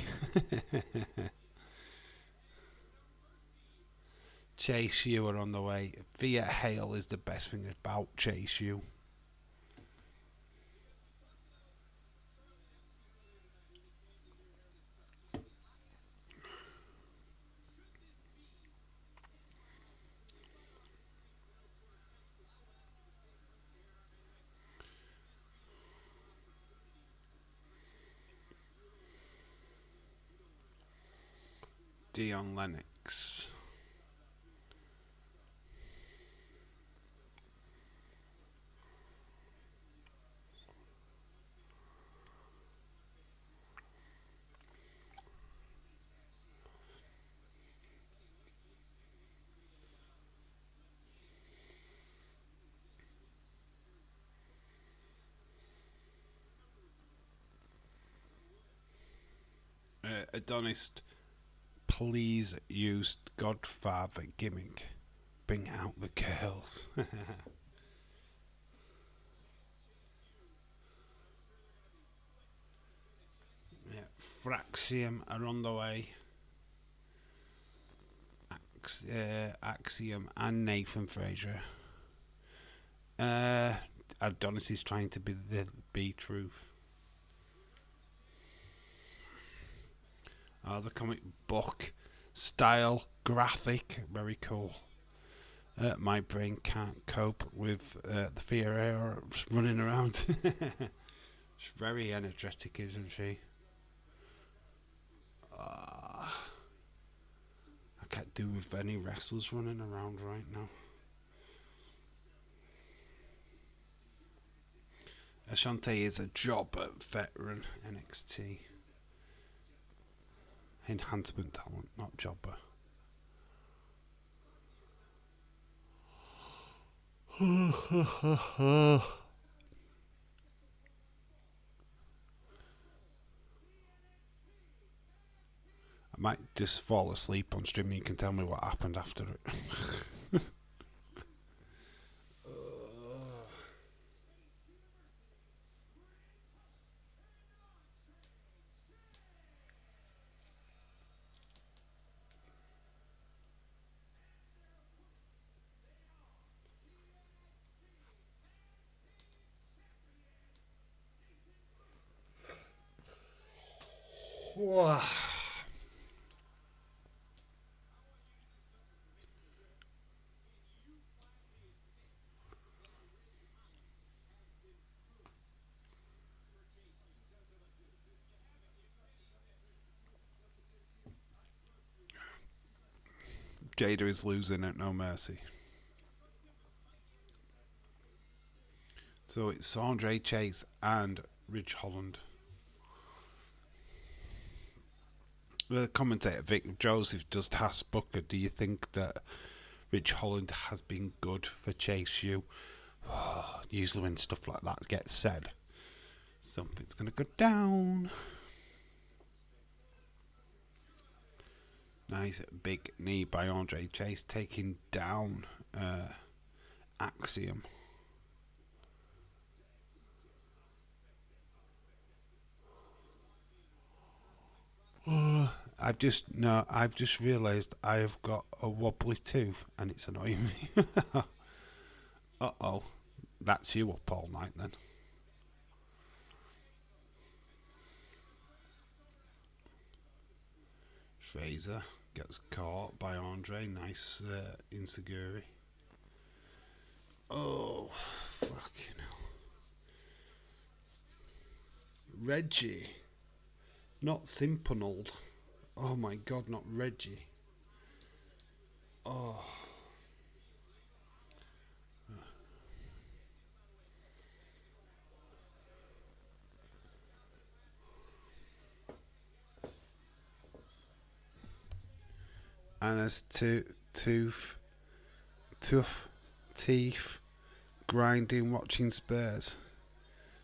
Chase U are on the way. Thea Hale is the best thing about Chase U. Dion Lennox. Adonis, please use Godfather gimmick. Bring out the girls. Yeah, Fraxium are on the way. Axiom and Nathan Frazier. Adonis is trying to be the B-Truth. The comic book style graphic, very cool. My brain can't cope with the fear running around. She's very energetic, isn't she? I can't do with any wrestlers running around right now. Ashante is a job at veteran NXT. Enhancement talent, not jobber. I might just fall asleep on stream and you can tell me what happened after it. Jada is losing at no mercy. So it's Andre Chase and Ridge Holland. The commentator Vic Joseph just asked Booker, do you think that Ridge Holland has been good for Chase U? Usually when stuff like that gets said, something's going to go down. Nice big knee by Andre Chase, taking down Axiom. I've just realised I have got a wobbly tooth and it's annoying me. Uh-oh. That's you up all night then. Fraser gets caught by Andre. Nice insecurity. Oh, fucking hell. Reggie. Not Simponold. Oh my god, not Reggie. Oh. And as tough teeth grinding watching Spurs.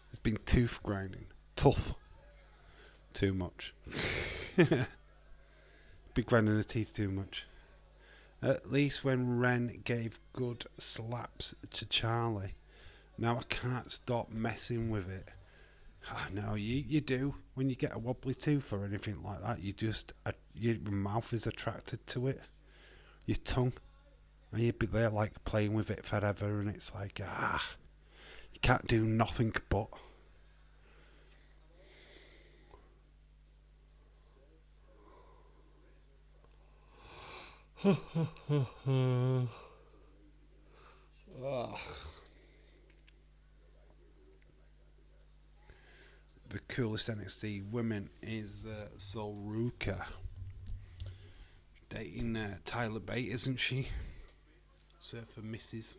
There's been tooth grinding. Tough. Too much. Big grinding the teeth too much. At least when Ren gave good slaps to Charlie. Now I can't stop messing with it. I know you do. When you get a wobbly tooth or anything like that, your mouth is attracted to it. Your tongue. And you'd be there like playing with it forever, and it's like, you can't do nothing but. The coolest NXT women is Solruka. Dating Tyler Bate, isn't she? Surfer Mrs.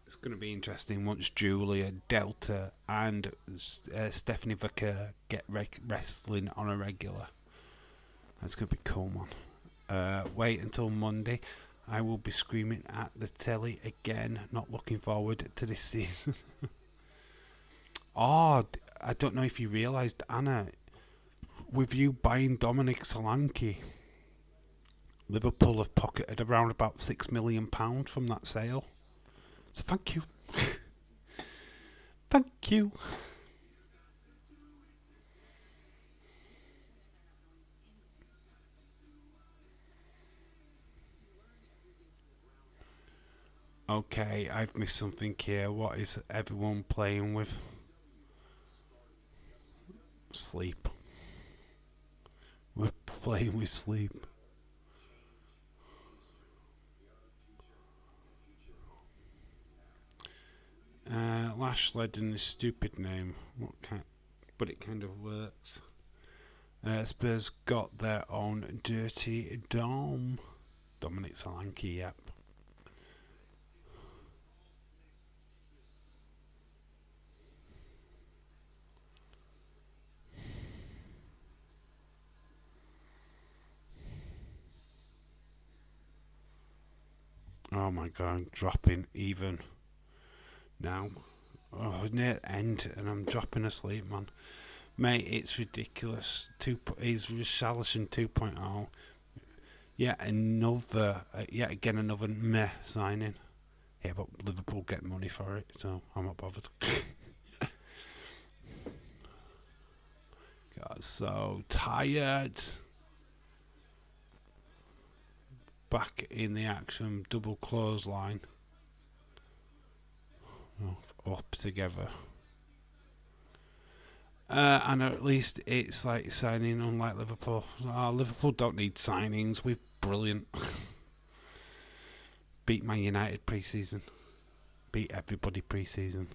It's going to be interesting once Julia, Delta, and Stephanie Vicker get wrestling on a regular. That's going to be cool, man. Wait until Monday. I will be screaming at the telly again. Not looking forward to this season. I don't know if you realised, Anna, with you buying Dominic Solanke, Liverpool have pocketed around about £6 million from that sale. So thank you. Thank you. Okay, I've missed something here. What is everyone playing with? Sleep. We're playing with sleep. Lash Legend is a stupid name. But it kind of works. Spurs got their own dirty Dom. Dominic Solanke, yep. Oh my god, I'm dropping even now. Oh, near the end, and I'm dropping asleep, man. Mate, it's ridiculous. He's Richarlison 2.0. Yet again another meh signing. Yeah, but Liverpool get money for it, so I'm not bothered. Got so tired. Back in the action, double clothesline. up together. And at least it's like signing, unlike Liverpool. Liverpool don't need signings. We're brilliant. Beat Man United pre-season. Beat everybody pre-season.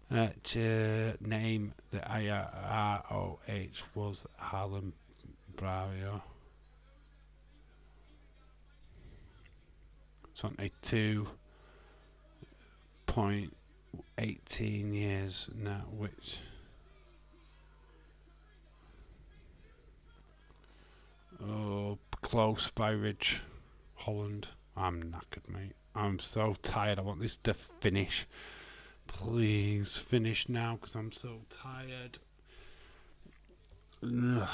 Name the ROH was Harlem Bravio. It's on a 2.18 years now, which close by Ridge Holland. I'm knackered, mate. I'm so tired. I want this to finish. Please finish now, because I'm so tired. Ugh.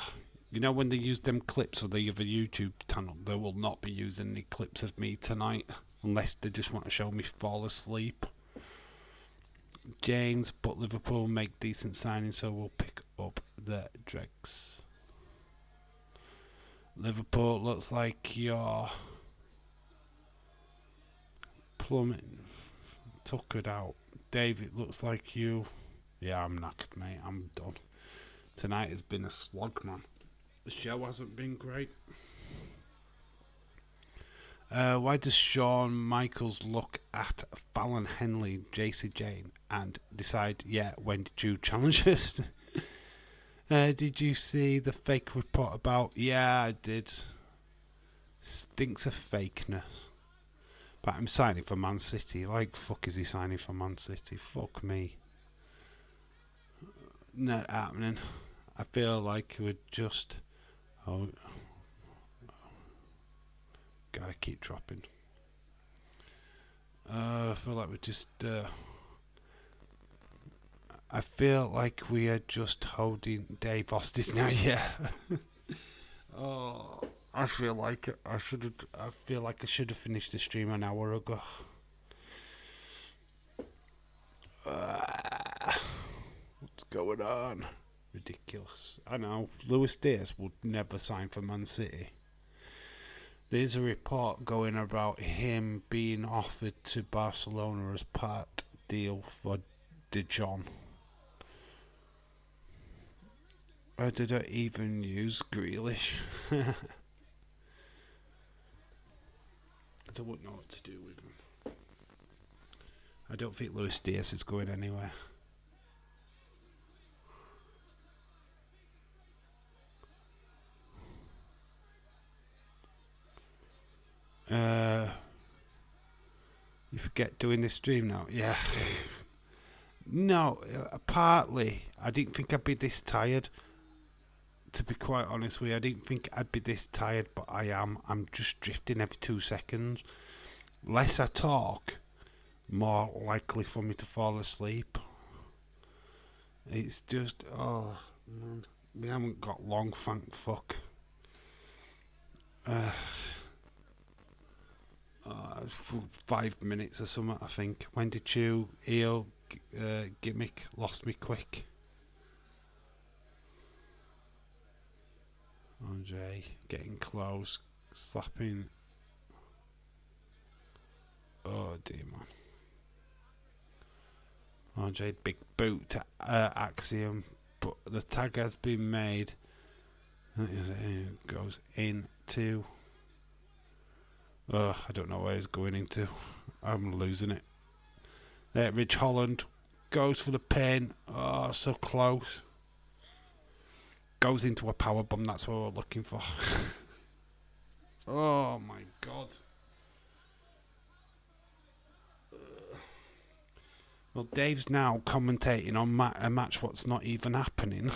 You know when they use them clips of the other YouTube channel, they will not be using any clips of me tonight, unless they just want to show me fall asleep. James, but Liverpool make decent signings, so we'll pick up the dregs. Liverpool looks like you're plummeting. Tuckered out. Dave, it looks like you. Yeah, I'm knackered, mate. I'm done. Tonight has been a slog, man. The show hasn't been great. Why does Shawn Michaels look at Fallon Henley, JC Jane, and decide, when did you challenge us? Did you see the fake report about? Yeah, I did. Stinks of fakeness. But I'm signing for Man City. Like, fuck is he signing for Man City? Fuck me. Not happening. I feel like we're just... Gotta keep dropping. I feel like we're just... I feel like we are just holding Dave hostage now, yeah. I feel like I feel like I should have finished the stream an hour ago. What's going on? Ridiculous. I know. Luis Diaz would never sign for Man City. There's a report going about him being offered to Barcelona as part deal for De Jong. I didn't even use Grealish. I don't know what to do with him. I don't think Luis Diaz is going anywhere. You forget doing this stream now? Yeah. No, partly. I didn't think I'd be this tired. To be quite honest with you, I didn't think I'd be this tired, but I am. I'm just drifting every 2 seconds. Less I talk, more likely for me to fall asleep. It's just, oh man, we haven't got long, thank fuck. 5 minutes or something, I think. When did you EO gimmick lost me quick? Andre getting close, slapping. Oh dear, man. Andre big boot to Axiom, but the tag has been made. It goes into. I don't know where he's going into. I'm losing it. There, Ridge Holland goes for the pin. Oh, so close. Goes into a power bomb. That's what we're looking for. Oh my god. Well, Dave's now commentating on a match what's not even happening.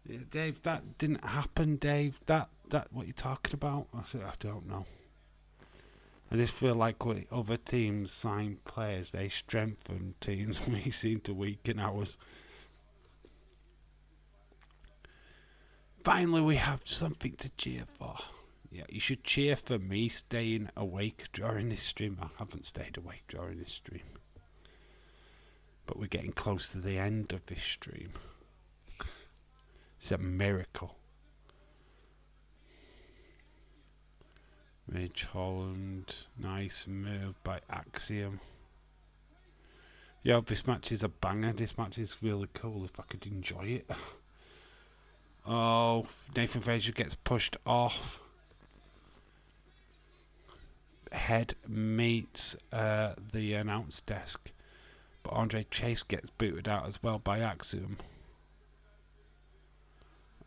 Yeah, Dave, that didn't happen, Dave. That what you're talking about? I don't know. I just feel like when other teams sign players, they strengthen teams. We seem to weaken ours. Finally, we have something to cheer for. Yeah, you should cheer for me staying awake during this stream. I haven't stayed awake during this stream. But we're getting close to the end of this stream. It's a miracle. Ridge Holland. Nice move by Axiom. Yeah, this match is a banger. This match is really cool if I could enjoy it. Oh, Nathan Frazier gets pushed off. Head meets the announce desk. But Andre Chase gets booted out as well by Axiom.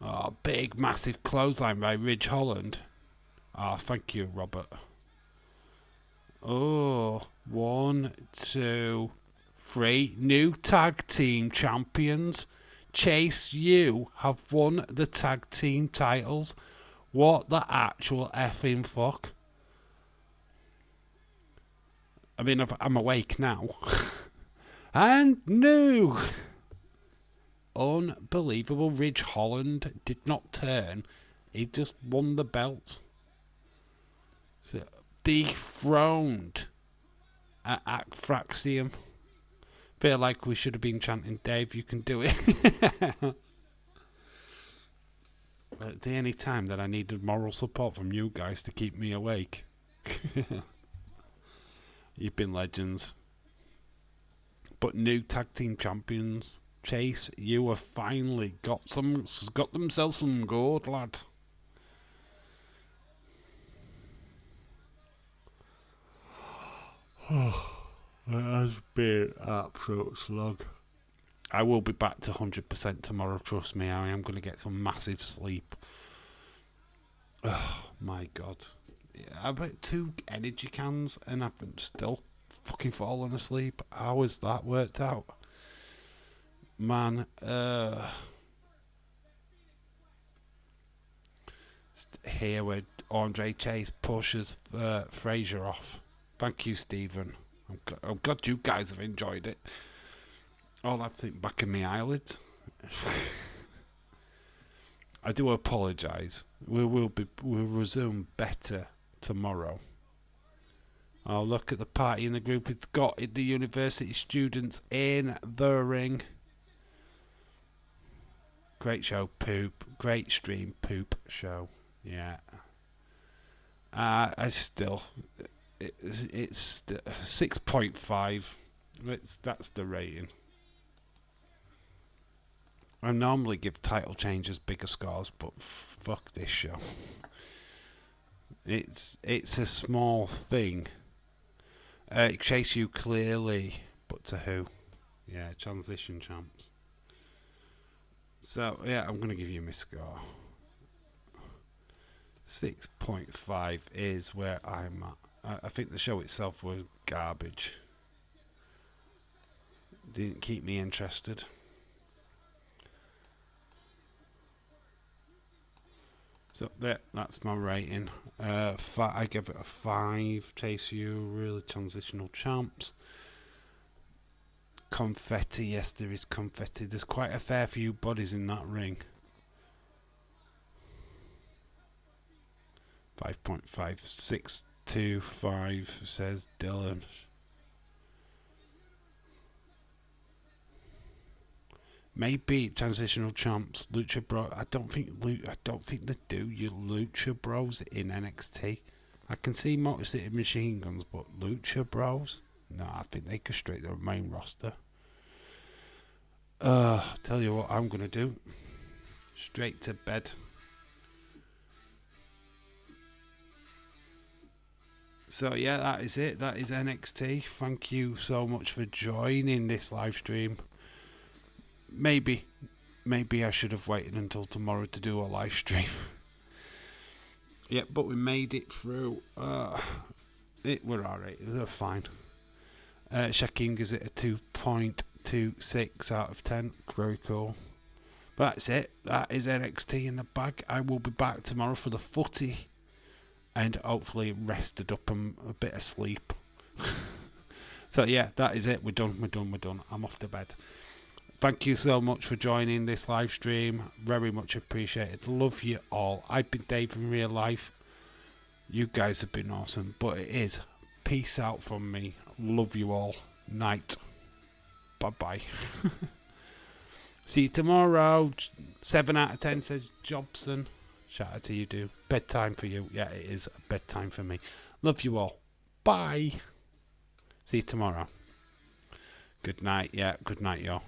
Oh, big, massive clothesline by Ridge Holland. Ah, thank you, Robert. Oh, 1, 2, 3. New tag team champions. Chase, you have won the tag team titles. What the actual effing fuck? I mean, I'm awake now. And new. Unbelievable. Ridge Holland did not turn. He just won the belt. So, dethroned at Fraxium. Feel like we should have been chanting, Dave, you can do it. At the only time that I needed moral support from you guys to keep me awake. You've been legends. But new tag team champions. Chase, you have finally got themselves some gold, lad. It has been an absolute slug. I will be back to 100% tomorrow, trust me. I am going to get some massive sleep. Oh my god. Yeah, I've got 2 energy cans and I've still fucking fallen asleep. How has that worked out? Man, here where Andre Chase pushes Frazier off. Thank you, Stephen. I'm glad you guys have enjoyed it. All I think back in my eyelids. I do apologise. We'll resume better tomorrow. Oh, look at the party in the group. It's got the university students in the ring. Great show, poop. Great stream, poop show. Yeah. I still, it's 6.5. That's the rating. I normally give title changes bigger scores, but fuck this show. It's a small thing. Chase you clearly, but to who? Yeah, transition champs. So yeah, I'm gonna give you my score. 6.5 is where I'm at. I think the show itself was garbage. Didn't keep me interested. So that's my rating. I give it a 5. Chase you, really transitional champs. Confetti, yes, there is confetti. There's quite a fair few bodies in that ring. 5.5, 6.25 says Dylan. Maybe transitional champs, Lucha Bros. I don't think they do your Lucha Bros in NXT. I can see Motor City Machine Guns, but Lucha Bros? No, I think they go straight to the main roster. Tell you what I'm gonna do. Straight to bed. So yeah, that is it. That is NXT. Thank you so much for joining this live stream. Maybe I should have waited until tomorrow to do a live stream. Yeah, but we made it through. We're alright. We're fine. Shaquem gives it a 2.26 out of 10. Very cool. But that's it. That is NXT in the bag. I will be back tomorrow for the footy. And hopefully rested up and a bit of sleep. So yeah, that is it. We're done. I'm off to bed. Thank you so much for joining this live stream. Very much appreciated. Love you all. I've been Dave in real life. You guys have been awesome. But it is. Peace out from me. Love you all. Night. Bye-bye. See you tomorrow. 7 out of 10 says Jobson. Shout out to you, do. Bedtime for you. Yeah, it is bedtime for me. Love you all. Bye. See you tomorrow. Good night. Yeah, good night, y'all.